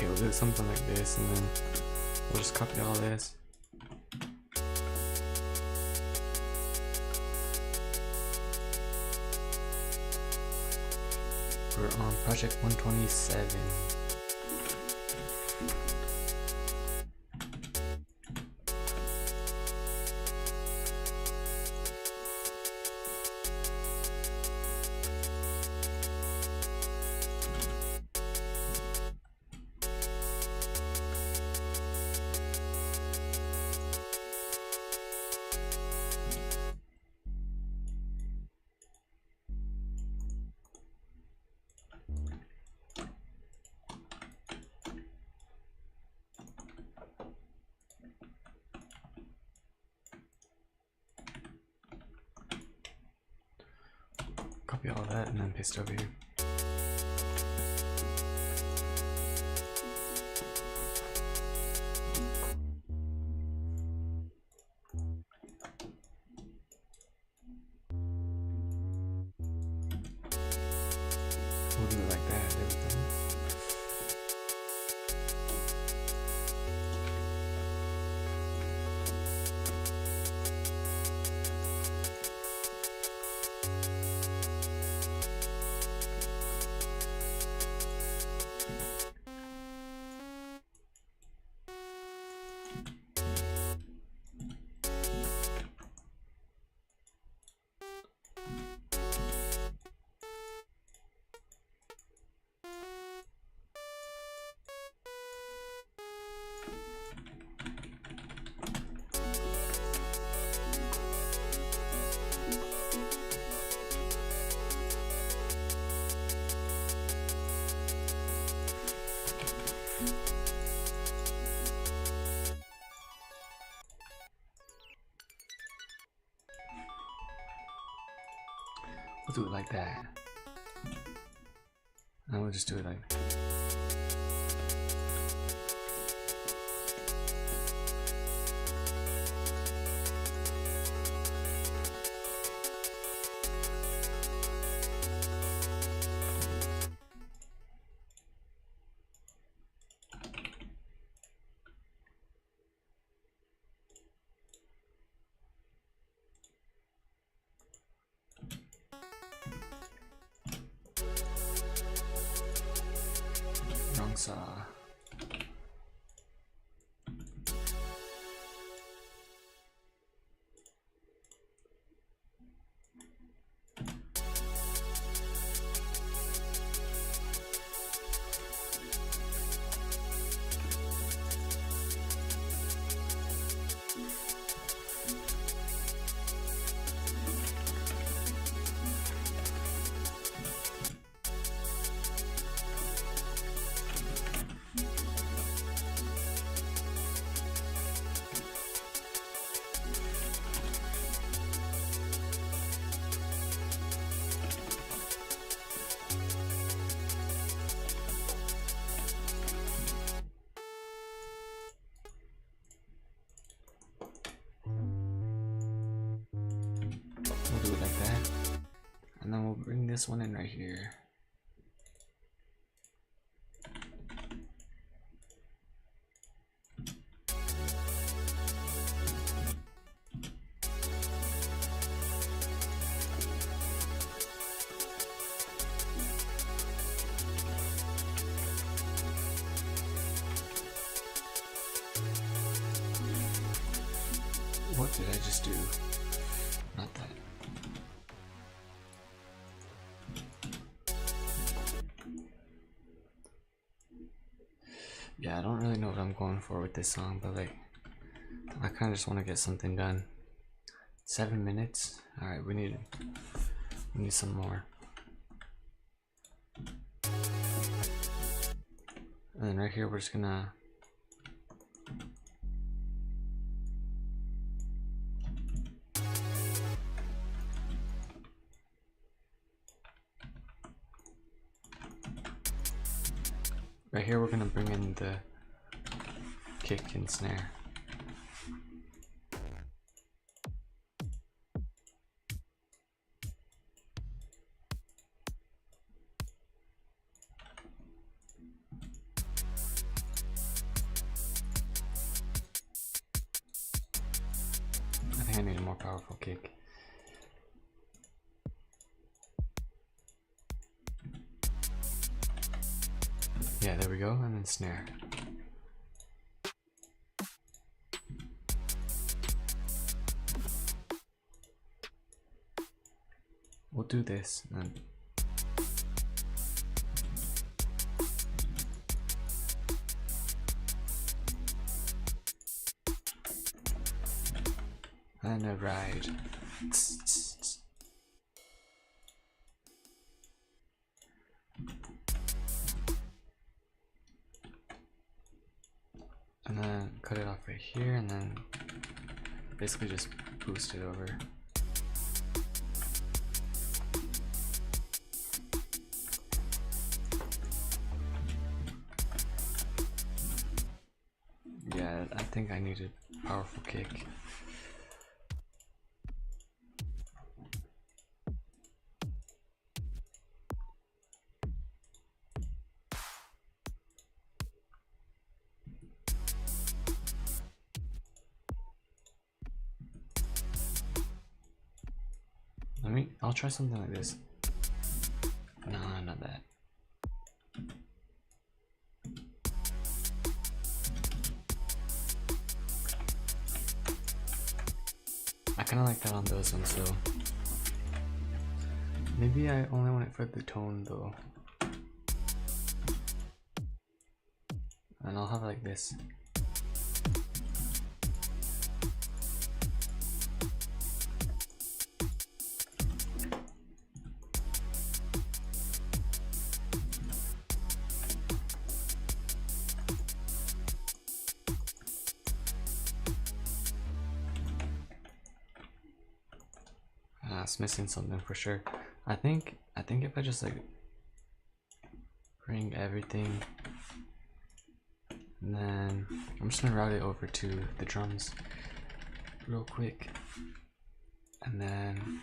Okay, we'll do something like this, and then we'll just copy all this. We're on project 127. Copy all that and then paste over here. We'll do it like that. There we go. We'll do it like that. And we'll just do it like that. Wrong saw. Do it like that, and then we'll bring this one in right here. What did I just do? Not that. Yeah, I don't really know what I'm going for with this song, but like, I kind of just want to get something done. 7 minutes. All right, we need some more. And then right here, we're just gonna. Right here, we're gonna bring in the kick and snare. more powerful kick. Yeah, there we go, and then snare. We'll do this, and a ride. And then cut it off right here, and then basically just boost it over. Yeah, I think I needed powerful kick. I'll try something like this. No, not that. I kind of like that on those ones, so maybe I only want it for the tone though. And I'll have it like this. It's missing something for sure. I think if I just like bring everything, and then I'm just gonna route it over to the drums real quick, and then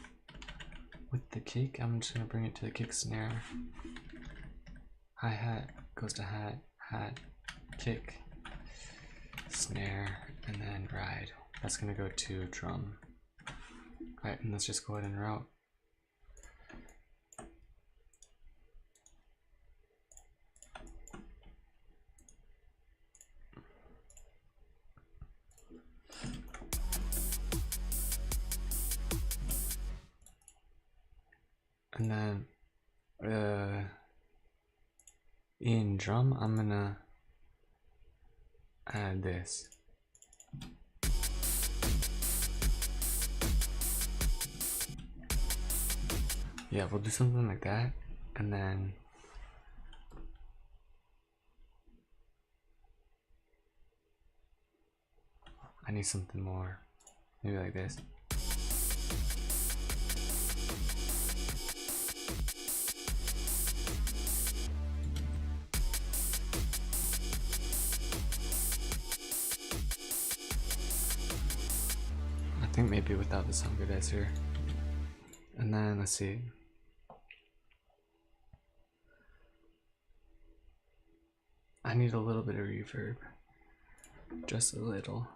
with the kick I'm just gonna bring it to the kick snare. Hi-hat goes to hat, kick, snare, and then ride. That's gonna go to drum. Alright, and let's just go ahead and route. And then in drum I'm gonna add this. Yeah, we'll do something like that, and then I need something more, maybe like this. I think maybe without the synchronizer. And then let's see. I need a little bit of reverb, just a little.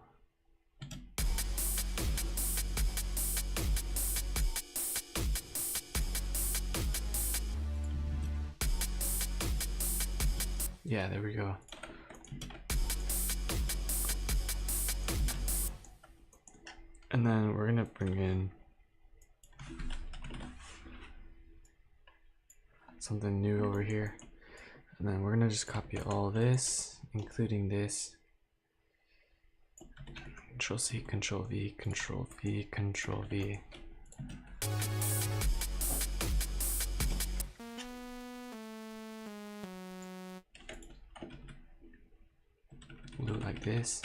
Yeah, there we go. And then we're gonna bring in something new over here. And then we're gonna just copy all this, including this. Control C, Control V, Control V, Control V. We'll do it like this.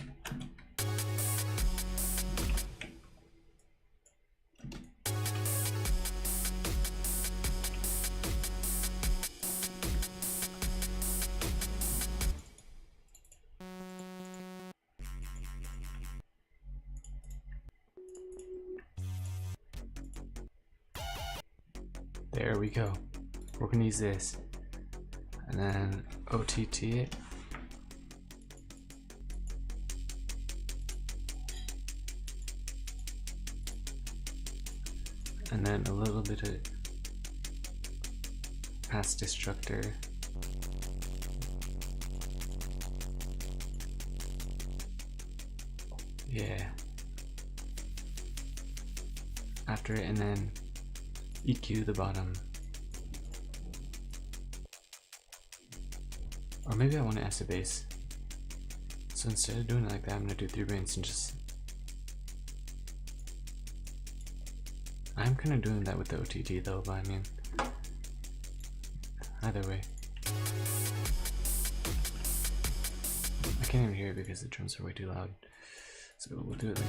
There we go. We're gonna use this and then OTT it. and then a little bit of past destructor. Yeah. After it, and then EQ the bottom. Or maybe I want to acid base. So instead of doing it like that, I'm gonna do 3 brains and just. I'm kind of doing that with the OTT though, but I mean, either way. I can't even hear it because the drums are way too loud. So we'll do it like.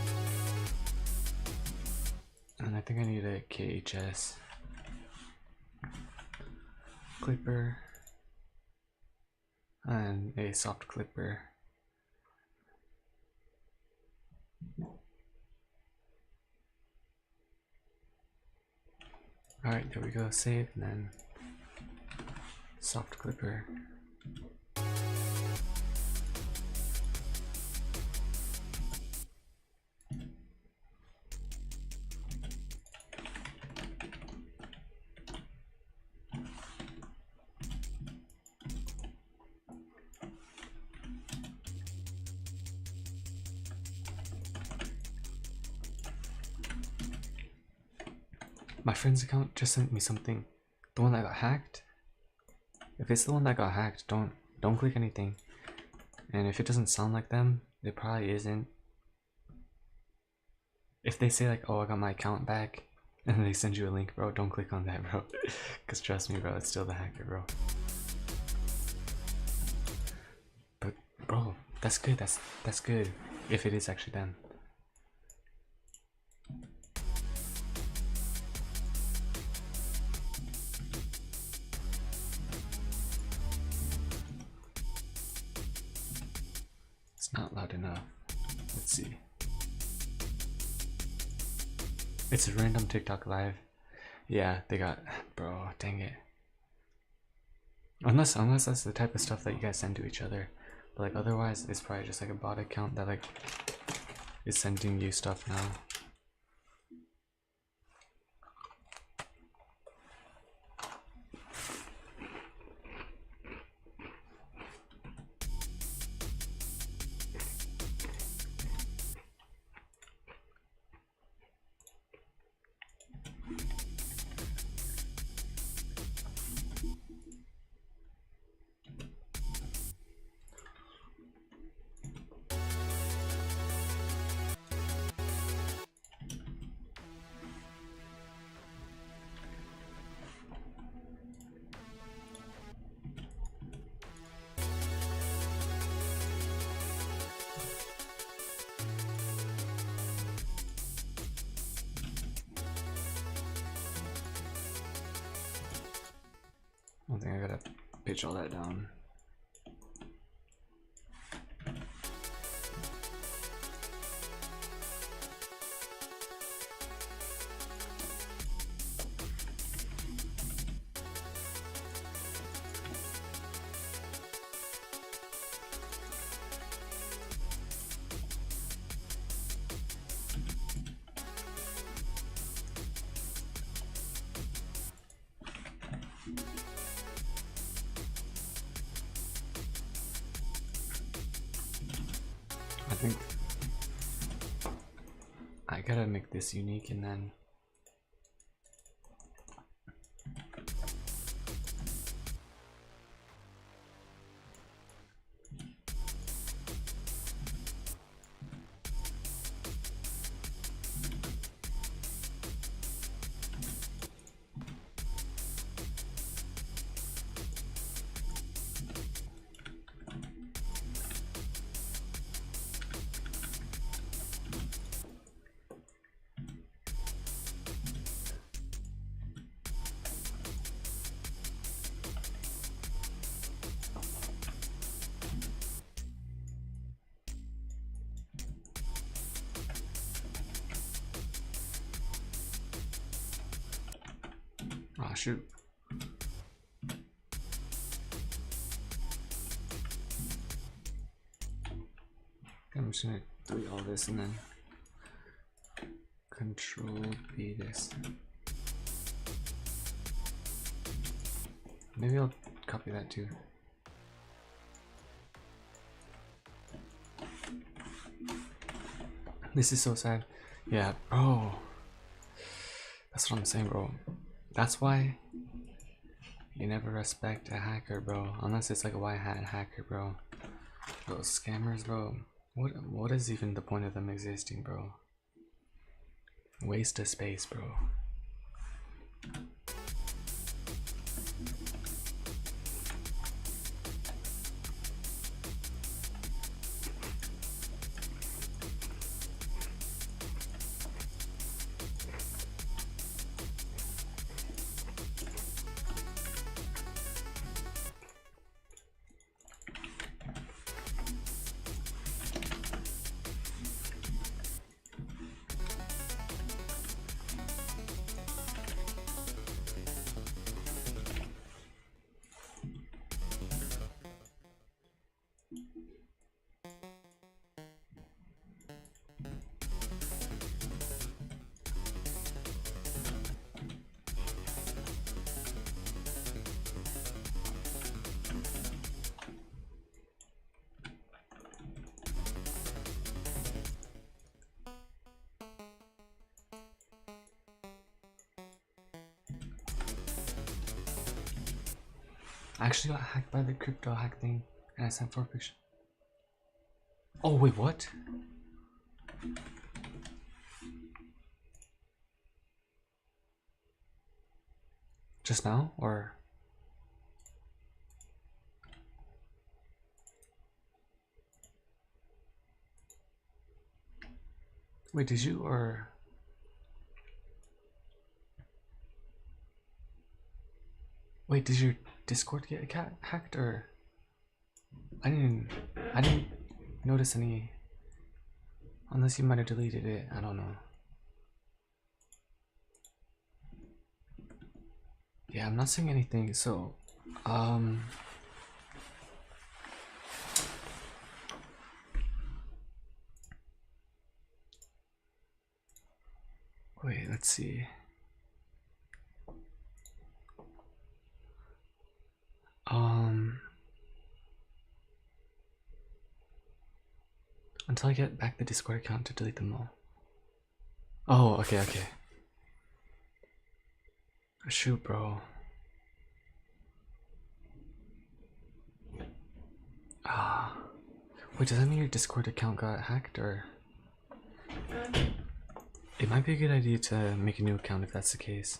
And I think I need a KHS clipper and a soft clipper. Alright, there we go, save, and then soft clipper. My friend's account just sent me something. The one that got hacked. If it's the one that got hacked, don't click anything. And if it doesn't sound like them, it probably isn't. If they say like, oh, I got my account back, and then they send you a link, bro, don't click on that, bro. Cause trust me, bro, it's still the hacker, bro. But bro, that's good. That's good. If it is actually them. It's not loud enough. Let's see. It's a random TikTok live. Yeah, they got, bro, dang it. Unless that's the type of stuff that you guys send to each other. But like otherwise, it's probably just like a bot account that like is sending you stuff now. I think I gotta pitch all that down. I think I gotta make this unique and then oh shoot. I'm just gonna delete all this and then Control B this. Maybe I'll copy that too. This is so sad. Yeah, bro. That's what I'm saying, bro. That's why you never respect a hacker, bro. Unless it's like a white hat hacker, bro. Those scammers, bro. What is even the point of them existing, bro? Waste of space, bro. I actually got hacked by the crypto hack thing and I sent for a picture. Oh wait, what? Just now or wait, did you or wait, did your Discord get hacked or I didn't notice any, unless you might have deleted it. I don't know. Yeah, I'm not saying anything. So wait, let's see. Until I get back the Discord account to delete them all. Oh, okay. Shoot, bro. Wait, does that mean your Discord account got hacked or? It might be a good idea to make a new account if that's the case.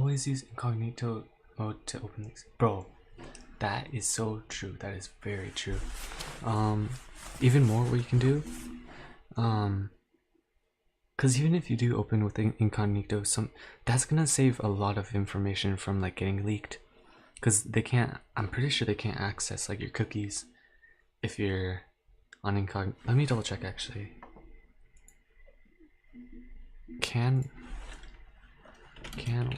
always use incognito mode to open links. Bro, that is so true. That is very true. Even more what you can do, because even if you do open with incognito, that's gonna save a lot of information from like getting leaked, because they can't, I'm pretty sure they can't access like your cookies if you're on incognito. Let me double check actually. Can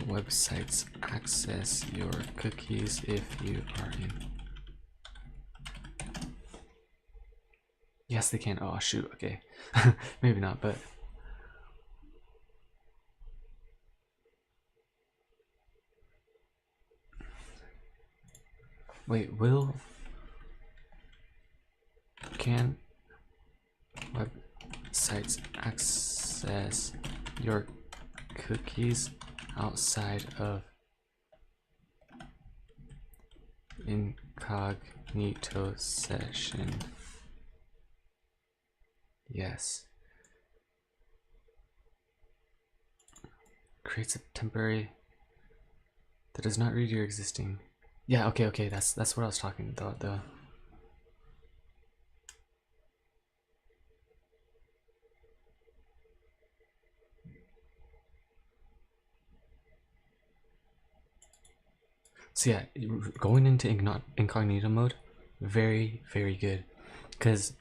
websites access your cookies if you are in? Yes, they can. Oh shoot, okay. Maybe not, but wait, can websites access your cookies outside of incognito session? Yes. Creates a temporary that does not read your existing. Yeah, okay, that's what I was talking about. So yeah, going into incognito mode, very good, because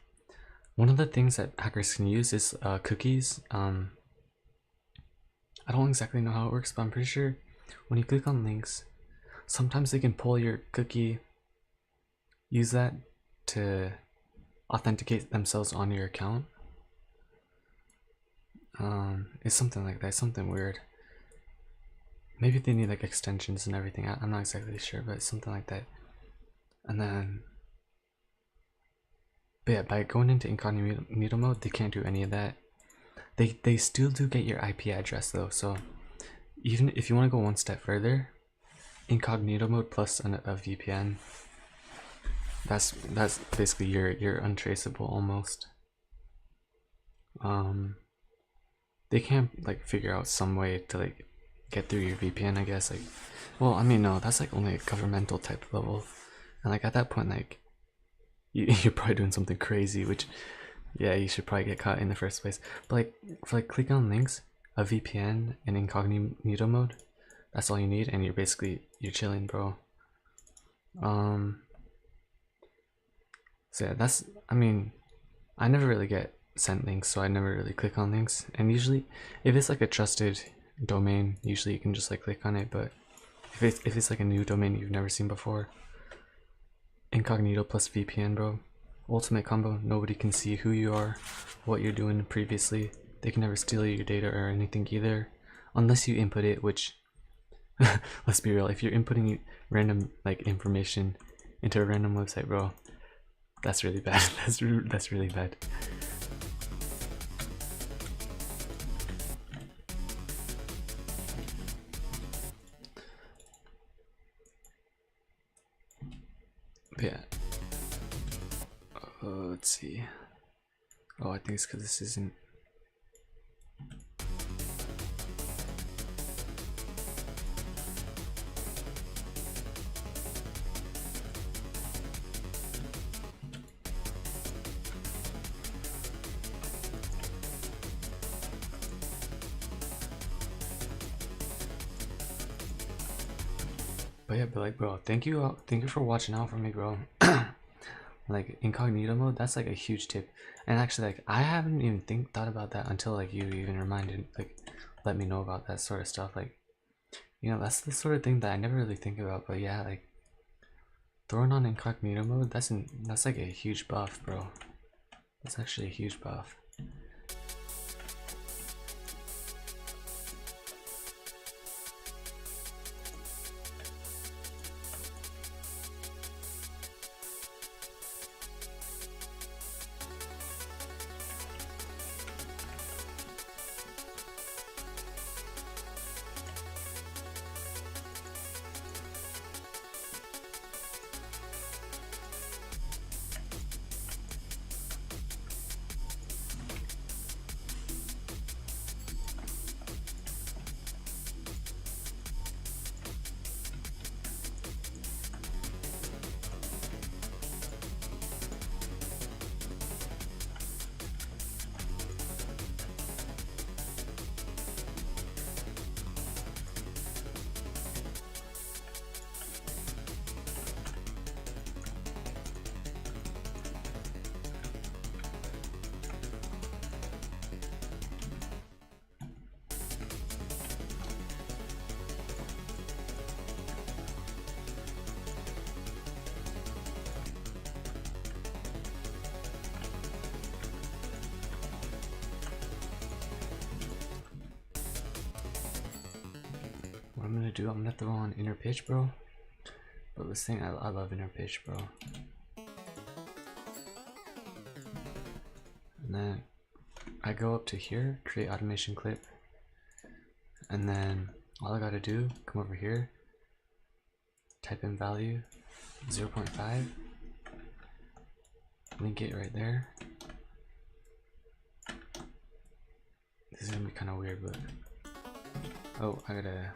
one of the things that hackers can use is cookies. I don't exactly know how it works, but I'm pretty sure when you click on links, sometimes they can pull your cookie, use that to authenticate themselves on your account. It's something like that, something weird. Maybe they need like extensions and everything. I'm not exactly sure, but it's something like that. And then, but yeah, by going into incognito mode, they can't do any of that. They still do get your IP address though. So even if you want to go one step further, incognito mode plus a VPN. That's basically you're untraceable almost. They can't like figure out some way to like get through your VPN, I guess. Like, well, I mean, no, that's like only a governmental type level, and like at that point, like you're probably doing something crazy, which yeah, you should probably get caught in the first place. But like for like click on links, a VPN and incognito mode, that's all you need, and you're chilling, bro. So yeah, that's, I mean, I never really get sent links, so I never really click on links. And usually, if it's like a trusted domain, usually you can just like click on it. But if it's like a new domain you've never seen before, incognito plus VPN, bro, ultimate combo. Nobody can see who you are, what you're doing previously. They can never steal your data or anything either, unless you input it. Which, let's be real, if you're inputting random like information into a random website, bro, that's really bad. That's really bad. But yeah. Let's see. Oh, I think it's because this isn't. But yeah, but like, bro, thank you for watching out for me, bro. Like incognito mode, that's like a huge tip. And actually, like, I haven't even thought about that until like you even reminded, like, let me know about that sort of stuff. Like, you know, that's the sort of thing that I never really think about. But yeah, like throwing on incognito mode, that's like a huge buff, bro. That's actually a huge buff. do, I'm gonna throw on inner pitch, bro. But this thing, I love inner pitch, bro. And then I go up to here, create automation clip, and then all I gotta do, come over here, type in value 0.5, link it right there. This is gonna be kind of weird, but oh, I gotta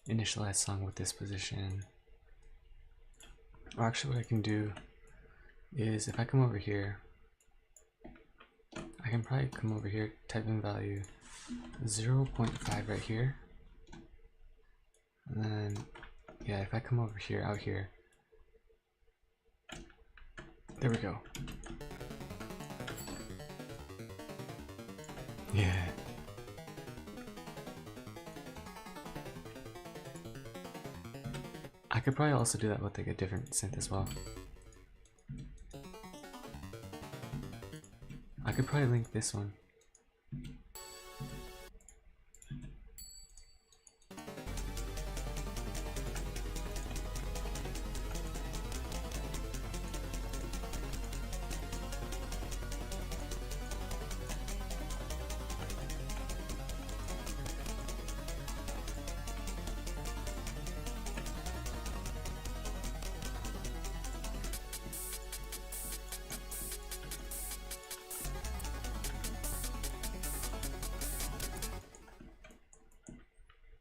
initialize song with this position. Or actually, what I can do is if I come over here, I can probably come over here, type in value 0.5 right here, and then yeah, if I come over here, out here, there we go. Yeah. I could probably also do that with like a different synth as well. I could probably link this one.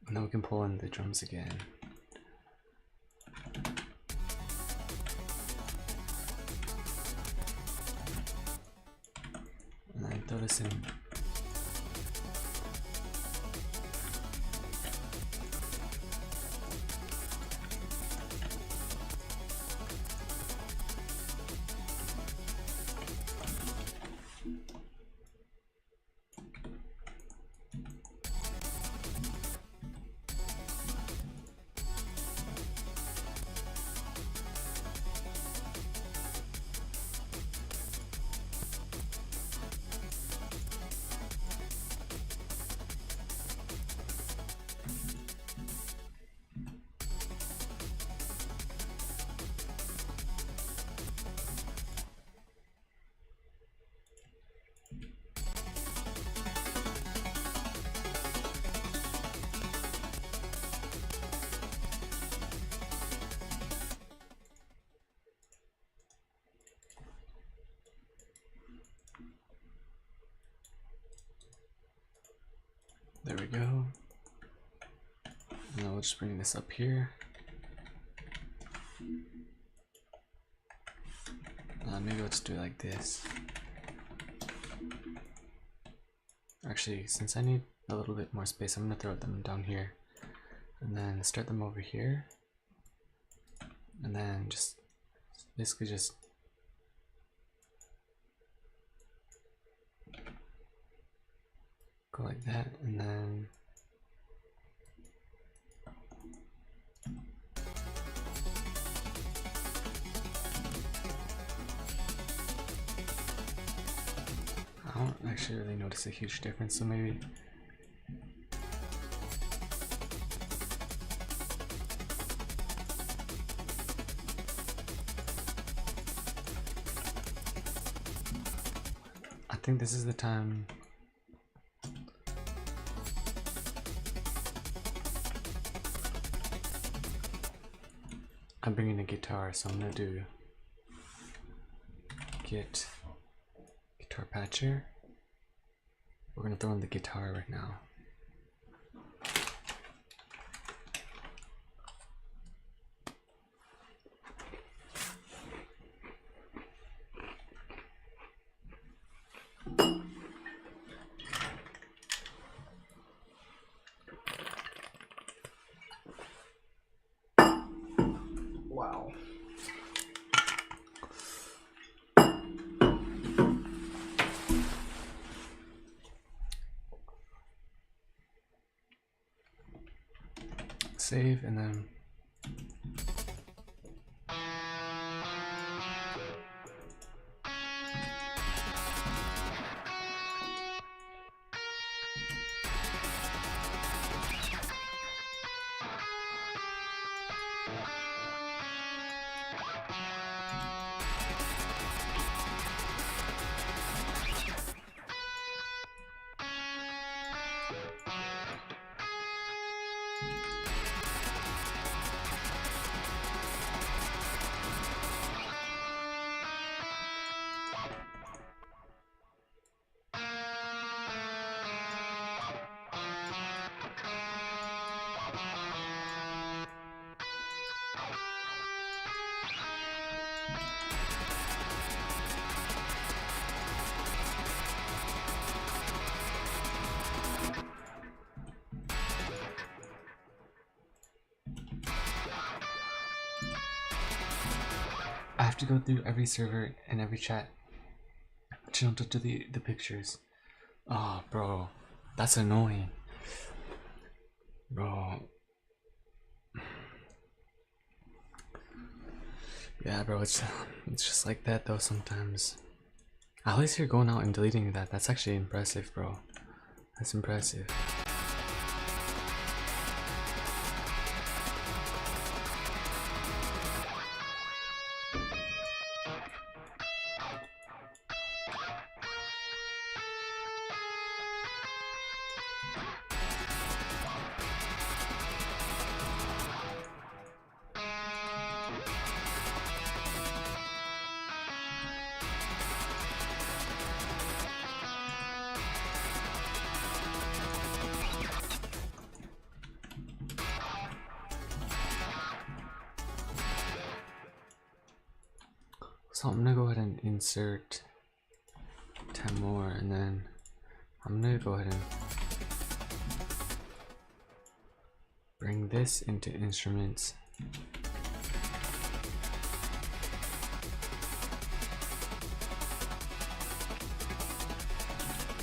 And then we can pull in the drums again. And then throw this in. There we go. Now we'll just bring this up here. Maybe let's do it like this. Actually, since I need a little bit more space, I'm gonna throw them down here and then start them over here, and then just basically just go like that, and then I don't actually really notice a huge difference, so maybe I think this is the time. I'm bringing a guitar, so I'm gonna do get guitar patcher. We're gonna throw in the guitar right now. Wow. Save, and then to go through every server and every chat channel to delete the pictures. Oh, bro, that's annoying, bro. Yeah, bro, it's just like that though sometimes. At least you're going out and deleting that. That's actually impressive, bro. That's impressive. So I'm gonna go ahead and insert 10 more, and then I'm gonna go ahead and bring this into instruments.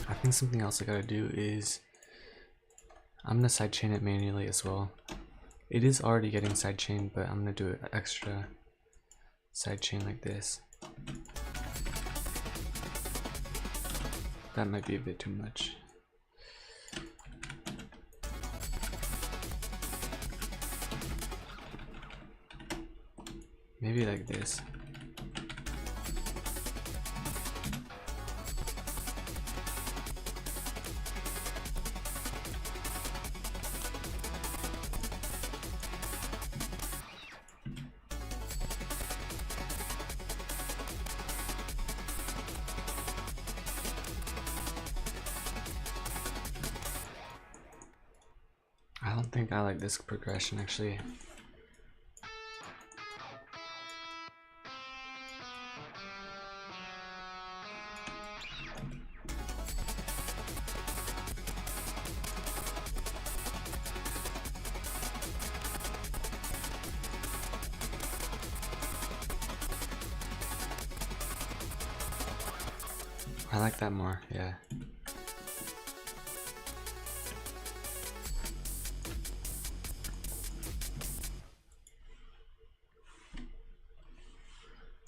I think something else I gotta do is I'm gonna sidechain it manually as well. It is already getting sidechained, but I'm gonna do an extra sidechain like this. That might be a bit too much. Maybe like this. I don't think I like this progression actually. I like that more, yeah.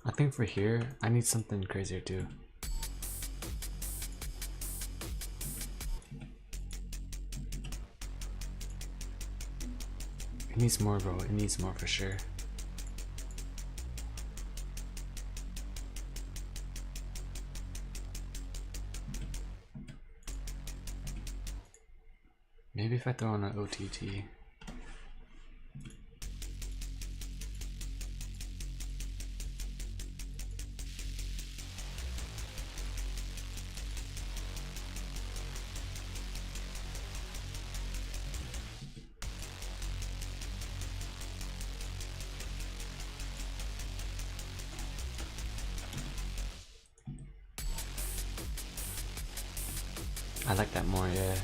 I think for here, I need something crazier too. It needs more, bro. It needs more for sure. Maybe if I throw on an OTT. I like that more, yeah.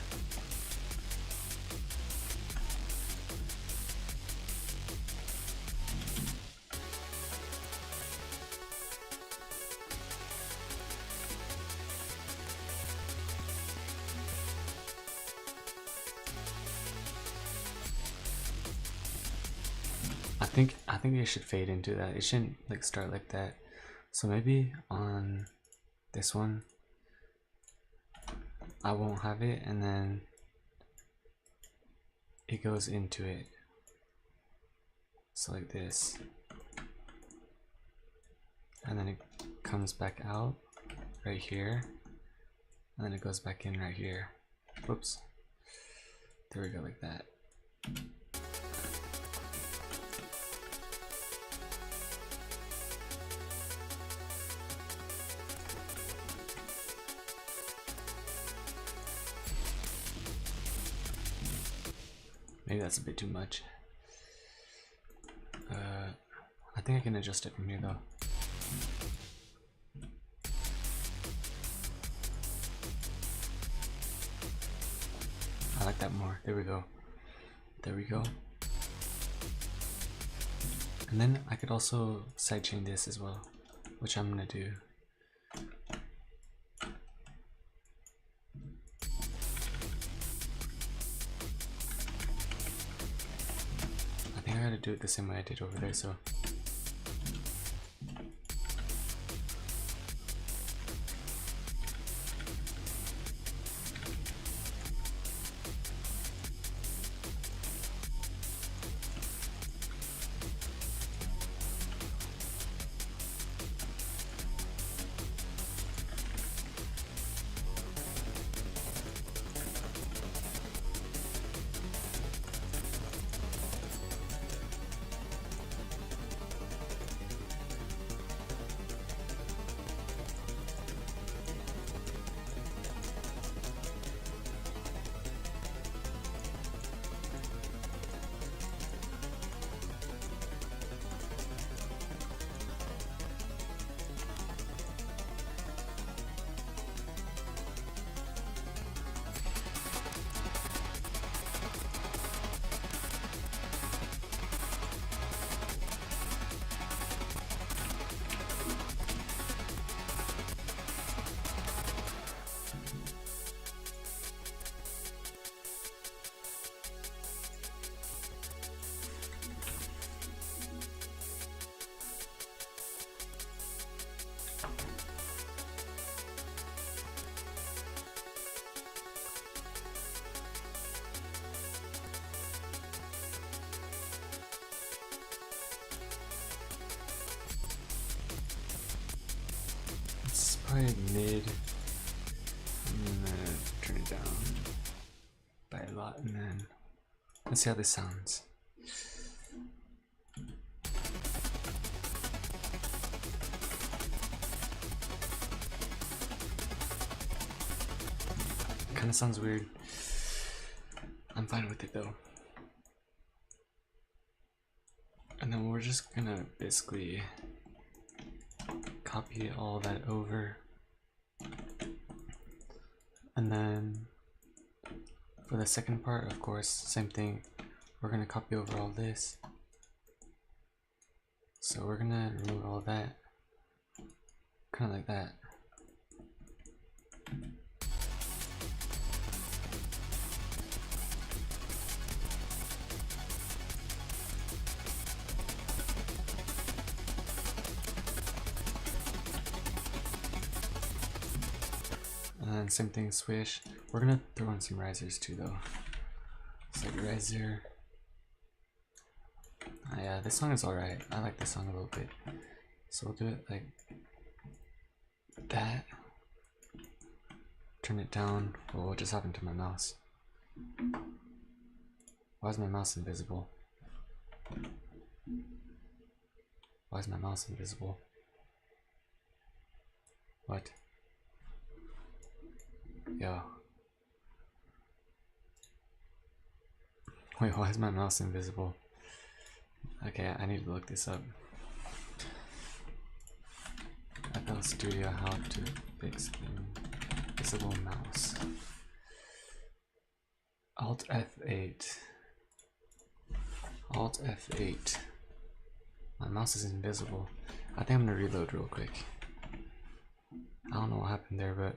I think it should fade into that. It shouldn't like start like that. So maybe on this one I won't have it, and then it goes into it. So like this. And then it comes back out right here. And then it goes back in right here. Whoops. There we go, like that. Maybe that's a bit too much. I think I can adjust it from here though. I like that more. There we go. There we go. And then I could also sidechain this as well. which I'm gonna do. I think I gotta do it the same way I did over there, so. It's probably mid. I'm gonna turn it down by a lot and then let's see how this sounds. Kinda sounds weird. I'm fine with it though. And then we're just gonna basically copy all that over. And then for the second part, of course, same thing. We're gonna copy over all this. So we're gonna remove all that. Kinda like that. And same thing, swish. We're gonna throw in some risers too though. It's like riser. Yeah, this song is alright. I like this song a little bit. So we'll do it like that. Turn it down. Oh, what just happened to my mouse? Why is my mouse invisible? Why is my mouse invisible? What? Yo. Wait, why is my mouse invisible? Okay, I need to look this up. FL Studio, how to fix invisible mouse. Alt F8. Alt F8. My mouse is invisible. I think I'm gonna reload real quick. I don't know what happened there, but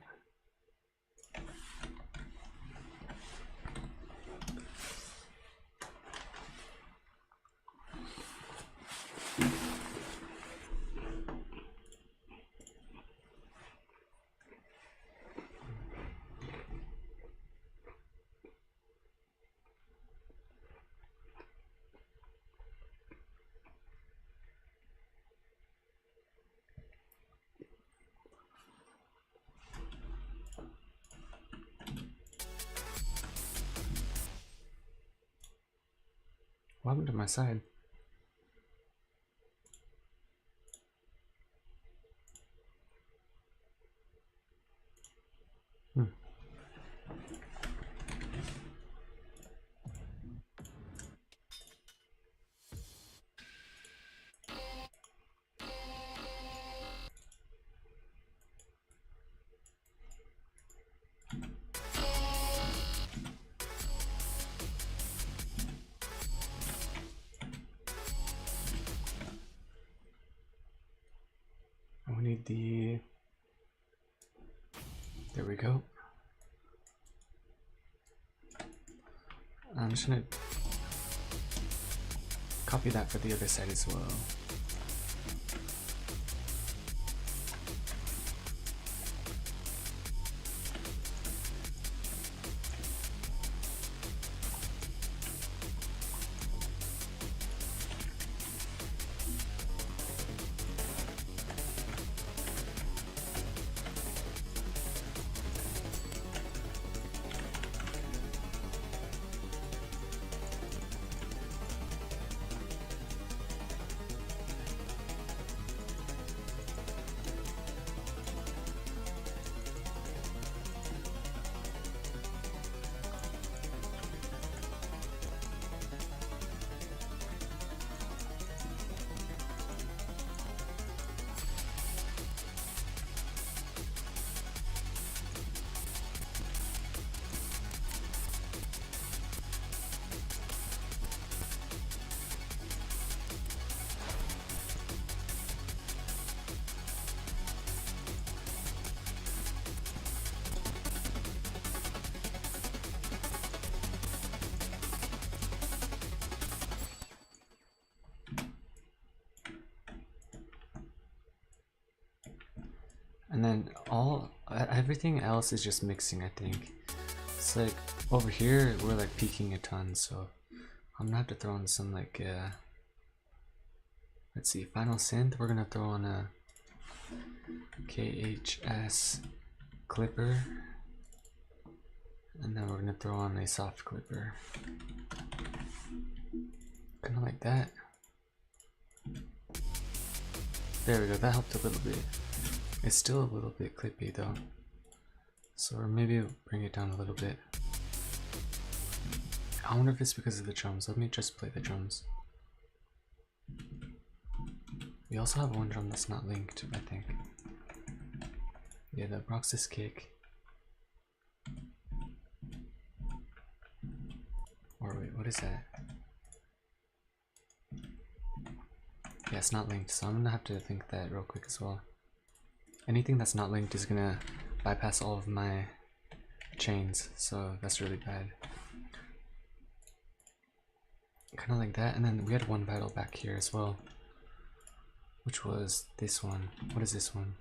what happened to my side? There we go. I'm just gonna copy that for the other side as well. And then everything else is just mixing, I think. It's like over here we're like peaking a ton, so I'm gonna have to throw in some like let's see, final synth. We're gonna throw on a KHS clipper, and then we're gonna throw on a soft clipper, kind of like that. There we go, that helped a little bit. It's still a little bit clippy though, so maybe bring it down a little bit. I wonder if it's because of the drums. Let me just play the drums. We also have one drum that's not linked, I think. Yeah, the Roxas kick. Or wait, what is that? Yeah, it's not linked, so I'm gonna have to link that real quick as well. Anything that's not linked is gonna bypass all of my chains, so that's really bad. Kind of like that, and then we had one battle back here as well, which was this one. What is this one?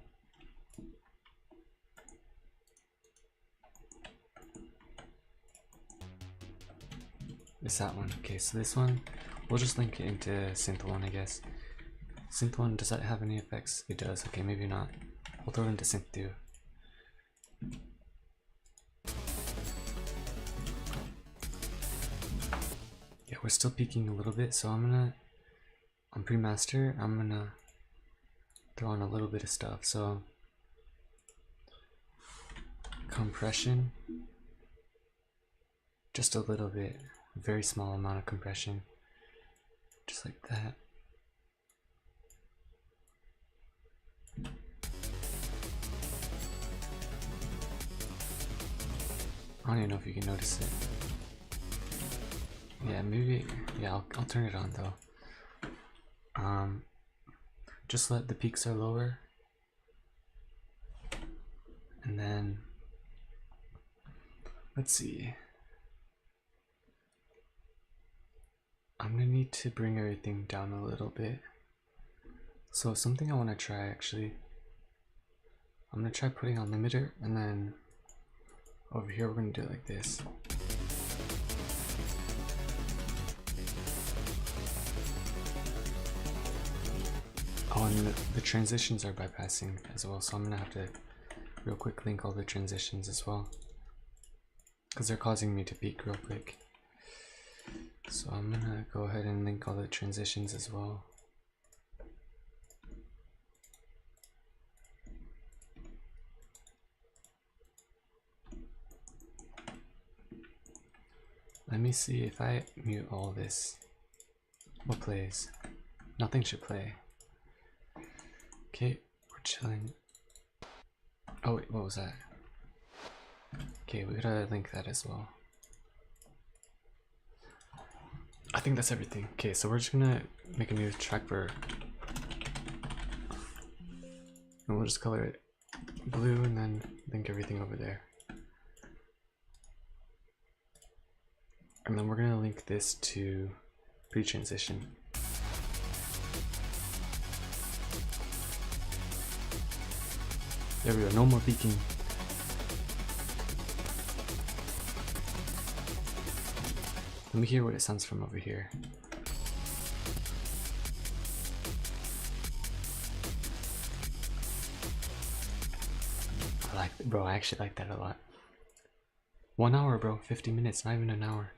It's that one. Okay, so this one, we'll just link it into Synth 1, I guess. Synth 1, does that have any effects? It does. Okay, maybe not. We'll throw it into Synth 2. Yeah, we're still peaking a little bit, so on pre-master, I'm gonna throw on a little bit of stuff. So compression, just a little bit, very small amount of compression, just like that. I don't even know if you can notice it. Yeah, maybe. Yeah, I'll turn it on though. Just let the peaks are lower, and then let's see. I'm gonna need to bring everything down a little bit. So something I want to try actually. I'm gonna try putting on limiter, and then over here we're gonna do it like this. Oh, and the transitions are bypassing as well, so I'm gonna have to real quick link all the transitions as well, because they're causing me to peak real quick. So I'm gonna go ahead and link all the transitions as well. Let me see if I mute all this. What plays? Nothing should play. Okay, we're chilling. Oh wait, what was that? Okay, we gotta link that as well. I think that's everything. Okay, so we're just gonna make a new track for, and we'll just color it blue and then link everything over there. And then we're gonna link this to pre-transition. There we go, no more peeking. Let me hear what it sounds from over here. Bro, I actually like that a lot. 1 hour, bro, 50 minutes, not even an hour.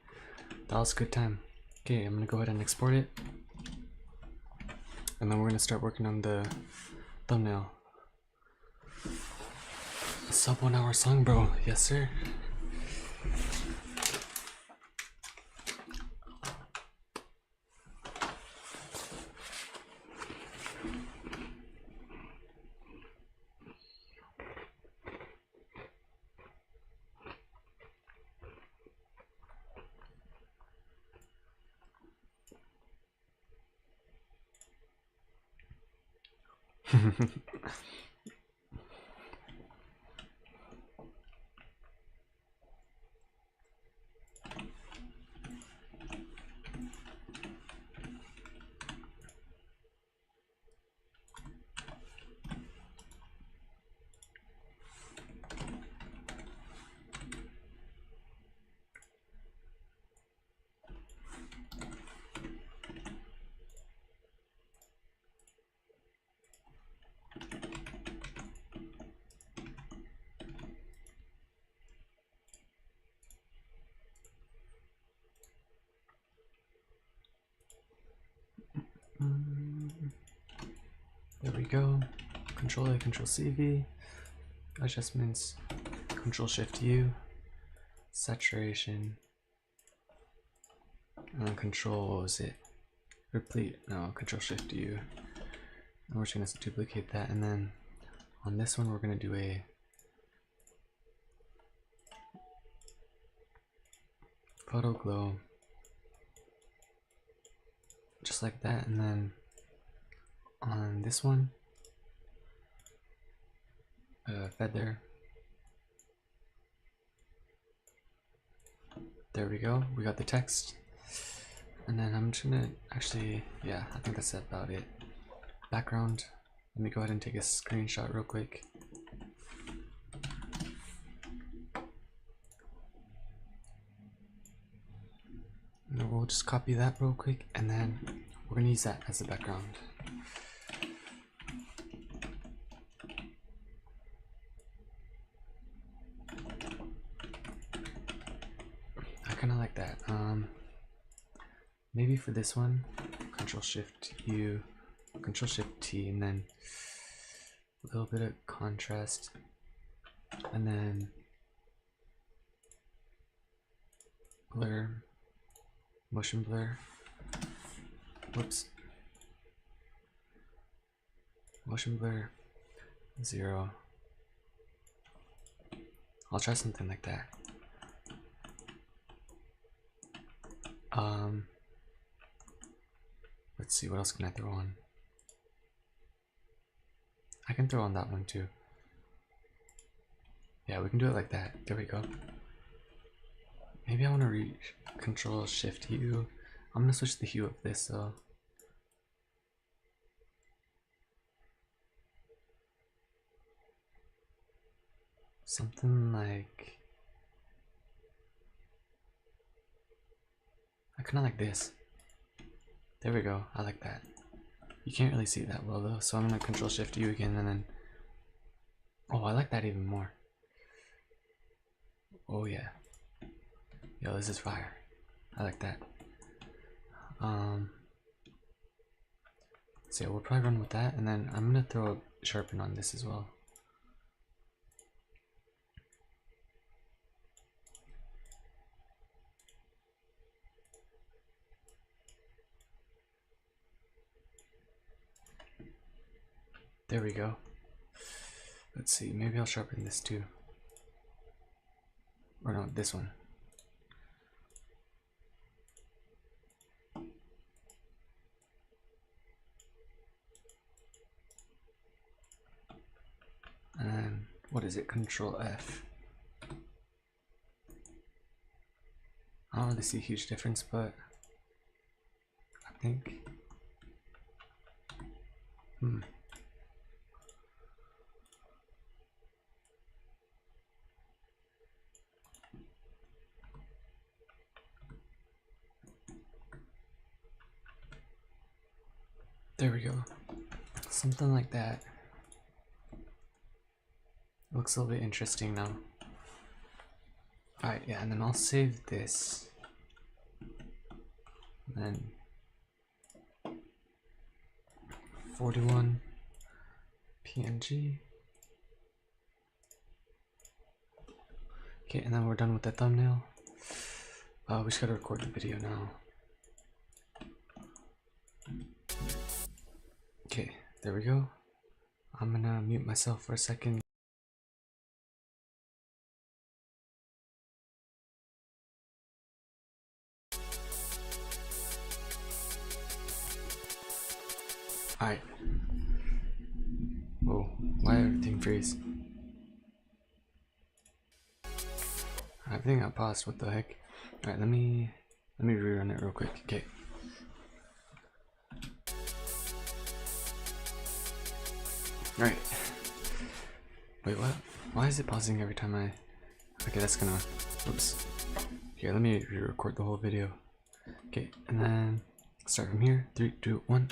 That was a good time. Okay, I'm gonna go ahead and export it. And then we're gonna start working on the thumbnail. A sub 1 hour song, bro. Yes, sir. There we go. Control A, Control C, V. Adjustments. Control Shift U. Saturation. And then Control, what was it? Replete. No, Control Shift U. And we're just gonna duplicate that, and then on this one we're gonna do a photo glow, just like that, and then on this one, feather. There we go. We got the text, and then I'm just gonna actually, yeah, I think that's about it. Background. Let me go ahead and take a screenshot real quick. And we'll just copy that real quick, and then we're gonna use that as the background. I kind of like that. Maybe for this one, Control Shift U, Control Shift T, and then a little bit of contrast, and then blur, motion blur. Whoops. Motion blur 0. I'll try something like that. Let's see, what else can I throw on? I can throw on that one too. Yeah, we can do it like that. There we go. Maybe I want to reach Control Shift Hue. I'm gonna switch the hue of this though. Something like, I kind of like this. There we go. I like that. You can't really see that well though, so I'm gonna Control Shift U again, and then, oh, I like that even more. Oh yeah. Yo, this is fire. I like that. So yeah, we'll probably run with that, and then I'm gonna throw a sharpen on this as well. There we go. Let's see, maybe I'll sharpen this too. Or no, this one. And what is it? Control F. I don't really see a huge difference, but I think. There we go. Something like that. Looks a little bit interesting now. Alright, yeah, and then I'll save this. And then 41 PNG. Okay, and then we're done with the thumbnail. We just gotta record the video now. Okay, there we go. I'm gonna mute myself for a second. Alright. Whoa, why everything freeze? Everything got paused, what the heck? Alright, let me rerun it real quick. Okay. Alright. Wait, what? Why is it pausing every time I... Okay, that's gonna... Oops. Here, let me re-record the whole video. Okay, and then start from here. 3, 2, 1.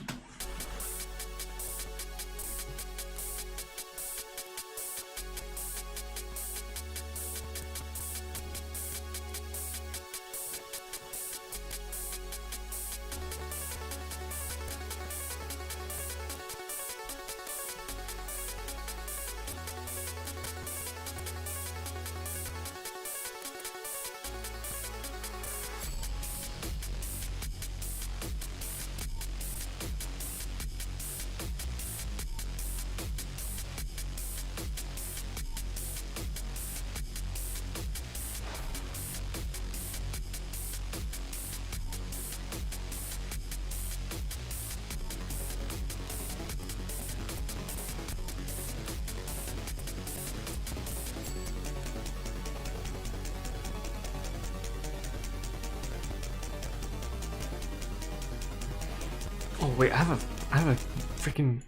Oh wait, I have a freaking...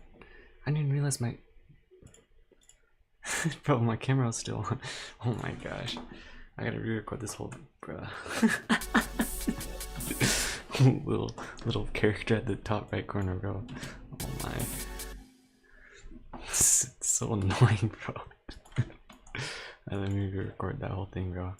I didn't realize my... Bro, my camera's still on. Oh my gosh. I gotta re-record this whole... Bruh. little character at the top right corner, bro. Oh my. It's so annoying, bro. Let me re-record that whole thing, bro.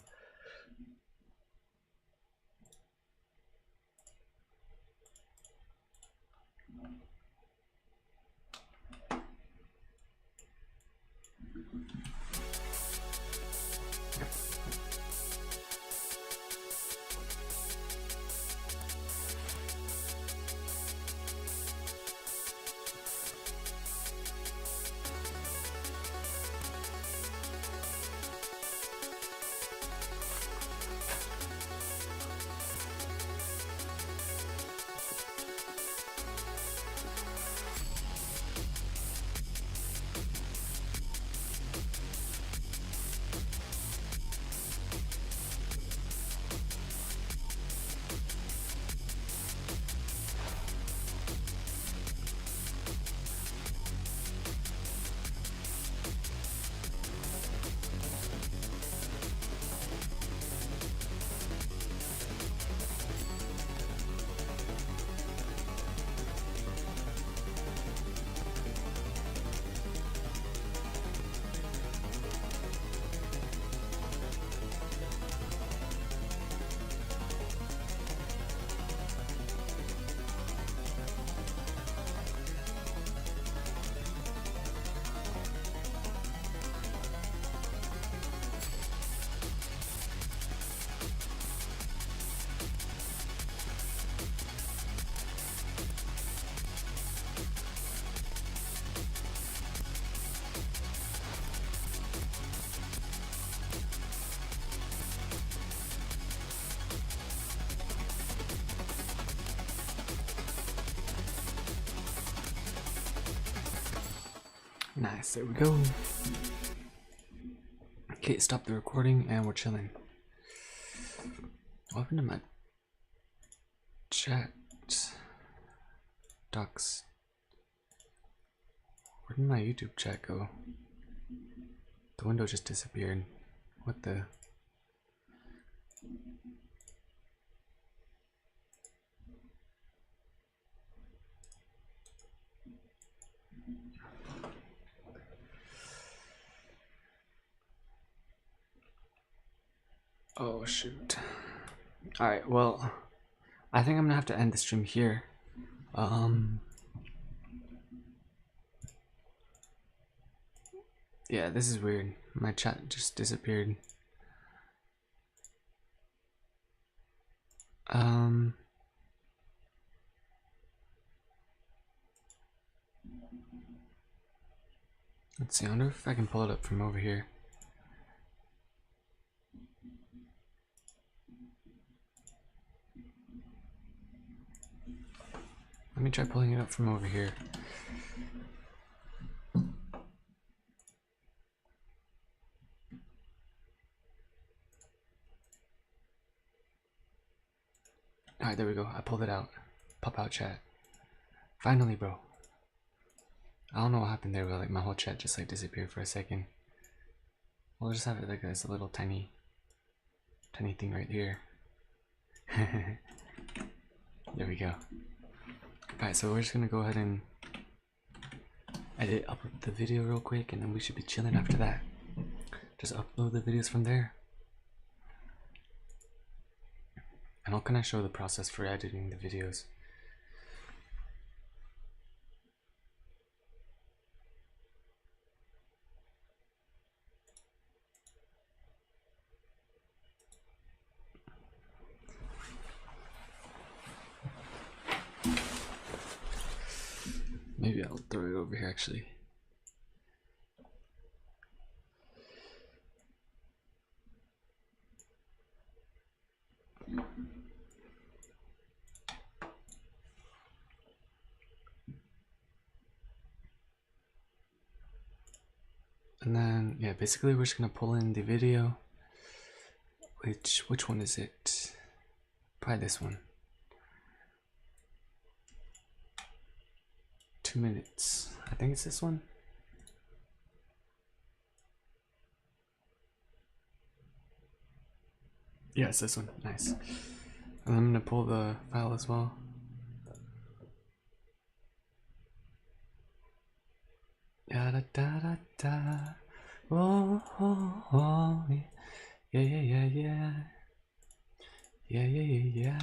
Nice, there we go. Okay, stop the recording and we're chilling. Welcome to my chat docs. Where did my YouTube chat go? The window just disappeared. What the? Oh shoot. Alright, well, I think I'm gonna have to end the stream here. Yeah, this is weird. My chat just disappeared. Let's see, I wonder if I can pull it up from over here. Let me try pulling it up from over here. Alright, there we go. I pulled it out. Pop out chat. Finally, bro. I don't know what happened there, but like my whole chat just like disappeared for a second. We'll just have it like this little tiny thing right here. There we go. Alright, so we're just gonna go ahead and edit up the video real quick, and then we should be chilling after that. Just upload the videos from there. And how can I show the process for editing the videos? Maybe I'll throw it over here actually. And then yeah, basically we're just gonna pull in the video. Which one is it? Probably this one. 2 minutes. I think it's this one. Yeah, it's this one. Nice. And I'm gonna pull the file as well. Da da da da da. Oh, oh, oh, yeah, yeah, yeah, yeah. Yeah, yeah, yeah, yeah.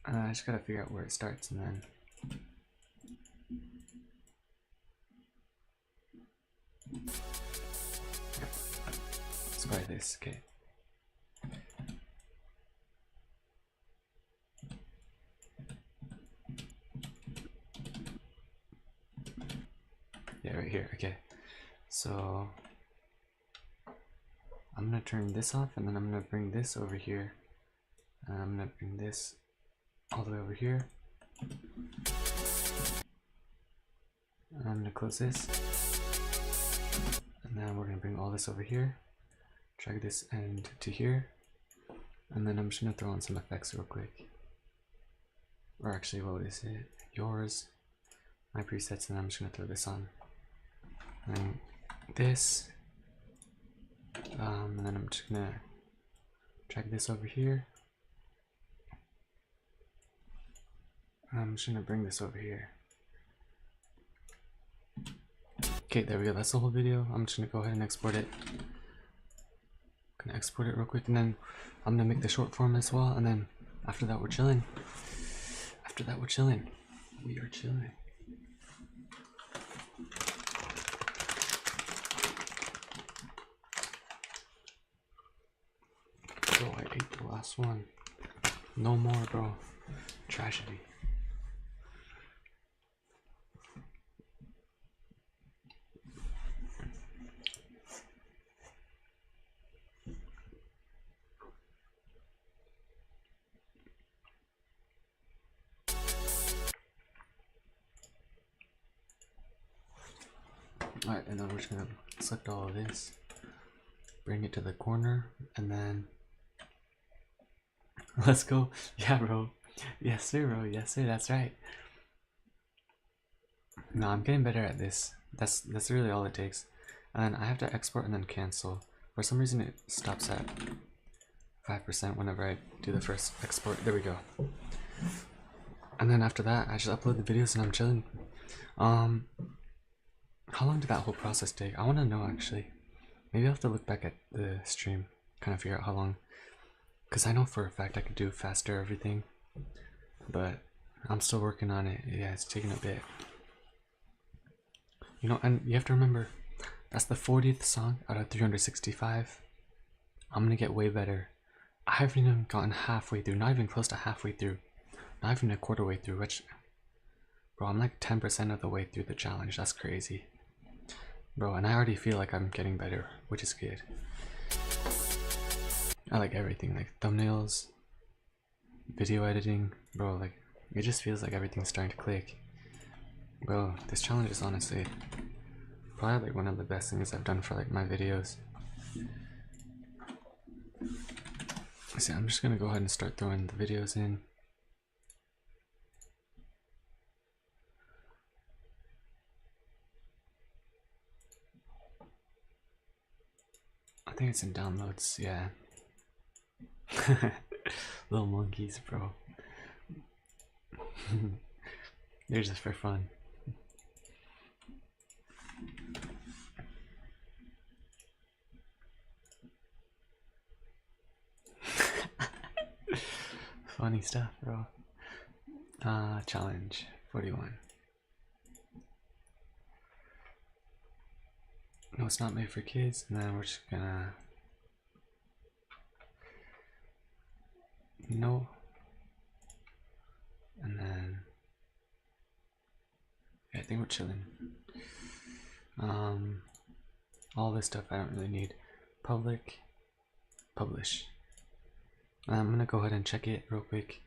I just gotta figure out where it starts and then. Let's try this, okay. Yeah, right here, okay. So I'm gonna turn this off and then I'm gonna bring this over here. And I'm gonna bring this all the way over here. And I'm gonna close this. And then we're gonna bring all this over here. Drag this end to here. And then I'm just gonna throw on some effects real quick. Or actually, what is it? Yours, my presets, and I'm just gonna throw this on. And this. And then I'm just gonna drag this over here. I'm just gonna bring this over here. Okay, there we go. That's the whole video. I'm just gonna go ahead and export it. I'm gonna export it real quick, and then I'm gonna make the short form as well. And then after that, we're chilling. After that, we're chilling. We are chilling. Bro, I ate the last one. No more, bro. Tragedy. Alright, and then we're just gonna select all of this, bring it to the corner, and then let's go. Yeah, bro. Yes, sir, bro. Yes, sir. That's right. No, I'm getting better at this. That's really all it takes. And I have to export and then cancel. For some reason, it stops at 5% whenever I do the first export. There we go. And then after that, I just upload the videos and I'm chilling. How long did that whole process take? I want to know actually. Maybe I'll have to look back at the stream, kind of figure out how long. Because I know for a fact I could do faster everything. But I'm still working on it. Yeah, it's taking a bit. You know, and you have to remember, that's the 40th song out of 365. I'm gonna get way better. I haven't even gotten halfway through, not even close to halfway through. Not even a quarter way through, which... Bro, I'm like 10% of the way through the challenge. That's crazy. Bro, and I already feel like I'm getting better, which is good. I like everything, like thumbnails, video editing. Bro, like, it just feels like everything's starting to click. Bro, this challenge is honestly probably like one of the best things I've done for like my videos. See, I'm just gonna go ahead and start throwing the videos in. I think it's in downloads, yeah. Little monkeys, bro. They're just for fun. Funny stuff, bro. Challenge 41. No, it's not made for kids, and then we're just gonna... No. And then... Yeah, I think we're chilling. All this stuff I don't really need. Public. Publish. I'm gonna go ahead and check it real quick.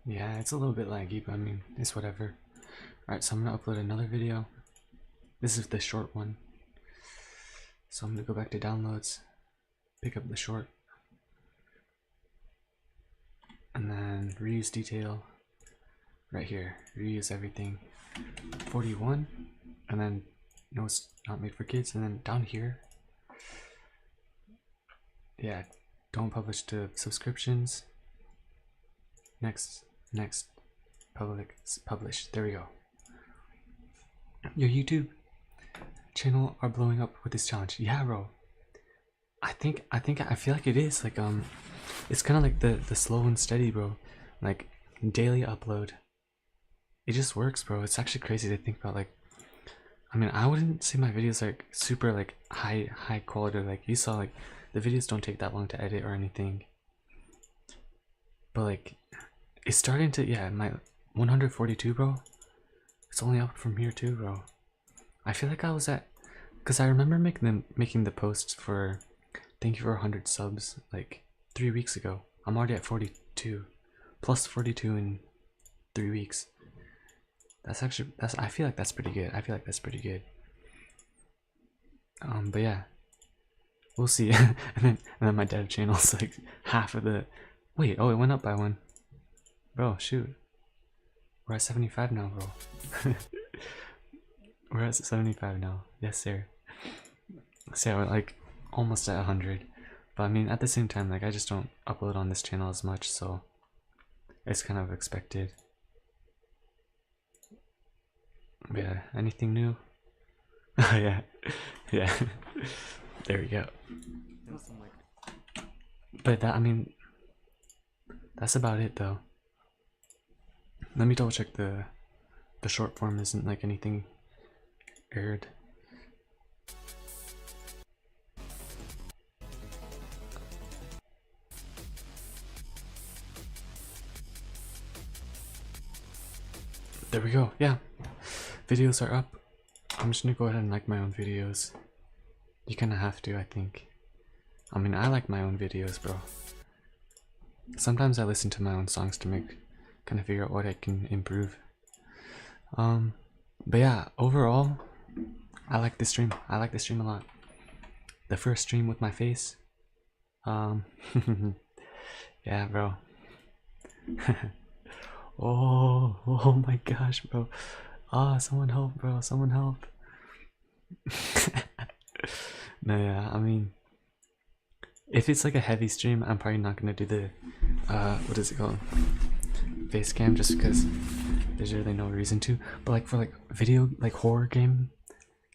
Yeah, it's a little bit laggy, but I mean, it's whatever. Alright, so I'm gonna upload another video. This is the short one. So I'm gonna go back to downloads, pick up the short, and then reuse detail right here. Reuse everything. 41, and then no, it's not made for kids, and then down here, yeah, don't publish to subscriptions. Next, publish. There we go. Your YouTube channel are blowing up with this challenge. Yeah, bro. I feel like it is like it's kind of like the slow and steady, bro. Like daily upload. It just works, bro. It's actually crazy to think about. Like, I mean, I wouldn't say my videos like super like high quality. Like you saw, like the videos don't take that long to edit or anything. But like, it's starting to, yeah, my 142, bro. It's only up from here too, bro. I feel like I was at, because I remember making the posts for thank you for 100 subs like 3 weeks ago. I'm already at 42, plus 42 in 3 weeks. That's actually, I feel like that's pretty good. But yeah, we'll see. and then my dev channel's like half of the. Wait, oh, it went up by one. Bro, shoot. We're at 75 now, bro. We're at 75 now. Yes, sir. So we're like almost at 100. But I mean, at the same time, like I just don't upload on this channel as much, so it's kind of expected. But yeah, anything new? Oh yeah, yeah. There we go. But that, I mean, that's about it though. Let me double check the short form isn't like anything aired. There we go. Yeah, videos are up. I'm just gonna go ahead and like my own videos. You kind of have to, I think. I mean, I like my own videos, bro. Sometimes I listen to my own songs to kind of figure out what I can improve. But yeah, overall, I like this stream. I like this stream a lot. The first stream with my face. Yeah, bro. Oh my gosh, bro. Ah, someone help, bro. Someone help. No, yeah, I mean, if it's like a heavy stream, I'm probably not gonna do the, what is it called? Face cam, just because there's really no reason to. But like for like video, like horror game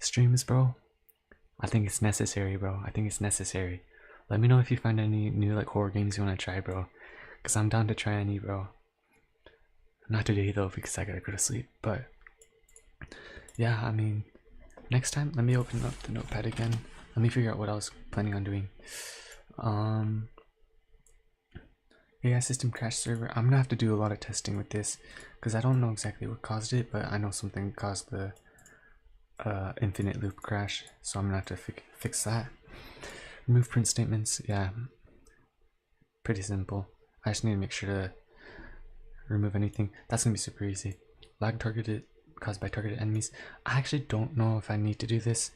streams, bro, I think it's necessary, bro. I think it's necessary. Let me know if you find any new like horror games you want to try, bro. Because I'm down to try any, bro. Not today though, because I gotta go to sleep. But yeah, I mean, next time, let me open up the notepad again. Let me figure out what I was planning on doing. AI system crash server. I'm gonna have to do a lot of testing with this because I don't know exactly what caused it, but I know something caused the infinite loop crash, so I'm gonna have to fix that. Remove print statements. Yeah, pretty simple. I just need to make sure to remove anything. That's gonna be super easy. Lag targeted caused by targeted enemies. I actually don't know if I need to do this.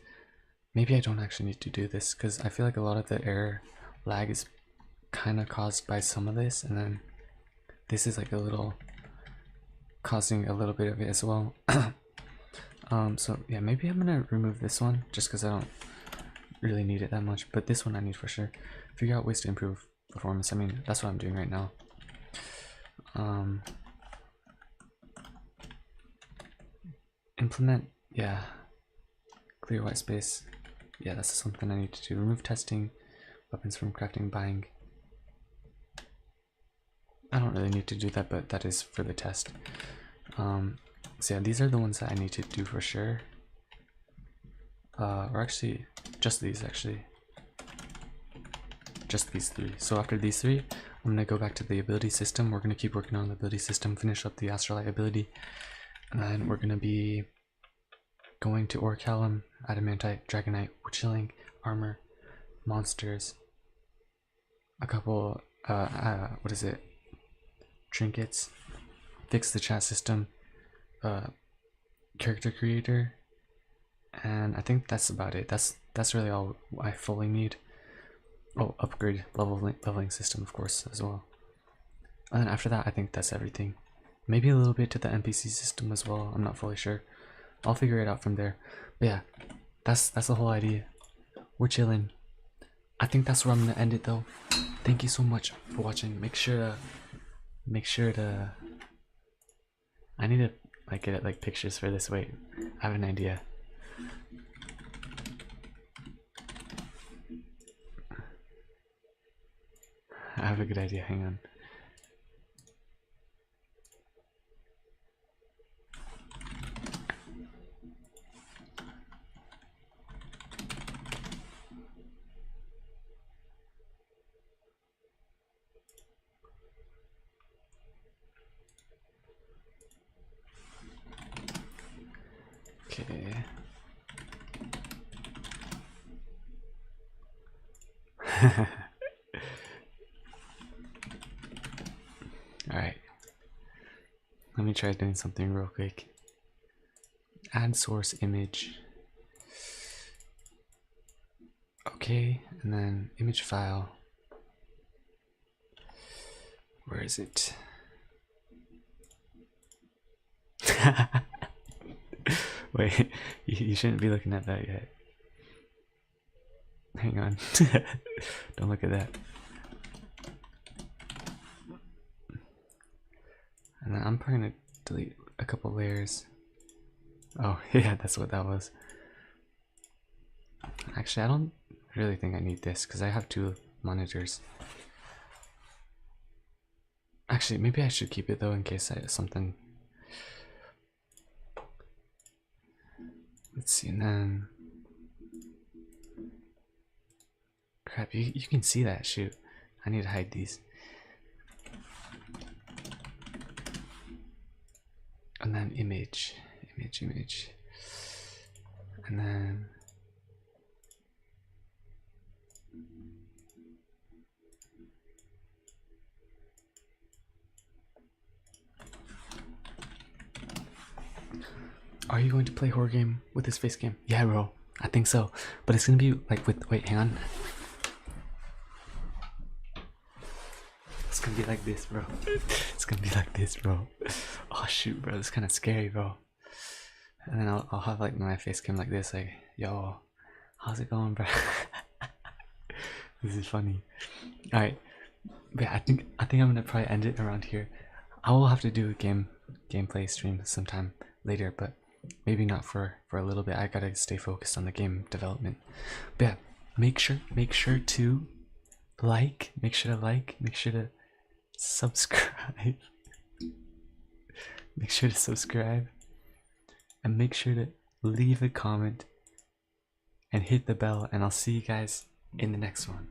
Maybe I don't actually need to do this because I feel like a lot of the error lag is kind of caused by some of this, and then this is like a little causing a little bit of it as well. So yeah, maybe I'm gonna remove this one just because I don't really need it that much, but this one I need for sure. Figure out ways to improve performance. I mean, that's what I'm doing right now. Implement, yeah. Clear white space. Yeah, that's something I need to do. Remove testing, weapons from crafting, buying. I don't really need to do that, but that is for the test. So yeah, these are the ones that I need to do for sure. Or actually, just these actually. Just these three. So after these three, I'm gonna go back to the ability system. We're gonna keep working on the ability system, finish up the Astralight ability, and then we're gonna be going to Orichalcum, Adamantite, Dragonite, Witchling, Armor, Monsters, a couple, what is it? Trinkets, fix the chat system, character creator, and I think that's about it. That's really all I fully need. Oh, upgrade leveling system, of course, as well. And then after that, I think that's everything. Maybe a little bit to the NPC system as well. I'm not fully sure. I'll figure it out from there. But yeah, that's the whole idea. We're chilling. I think that's where I'm gonna end it though. Thank you so much for watching. Make sure to. I need to like get like pictures for this. Wait, I have an idea. I have a good idea. Hang on. Okay. Alright. Let me try doing something real quick. Add source image. Okay, and then image file. Where is it? Wait, you shouldn't be looking at that yet. Hang on. Don't look at that. And then I'm probably gonna delete a couple layers. Oh, yeah, that's what that was. Actually, I don't really think I need this because I have 2 monitors. Actually, maybe I should keep it though in case something. Let's see, and then crap, you can see that. Shoot, I need to hide these. And and then image, and then are you going to play horror game with this face cam? Yeah, bro. I think so. But it's gonna be like with wait, hang on. It's gonna be like this, bro. It's gonna be like this, bro. Oh shoot, bro. It's kind of scary, bro. And then I'll have like my face cam like this, like, yo, how's it going, bro? This is funny. All right, but I think I'm gonna probably end it around here. I will have to do a gameplay stream sometime later, but maybe not for a little bit. I gotta stay focused on the game development. But yeah, make sure to like, make sure to subscribe. Make sure to subscribe, and make sure to leave a comment and hit the bell, and I'll see you guys in the next one.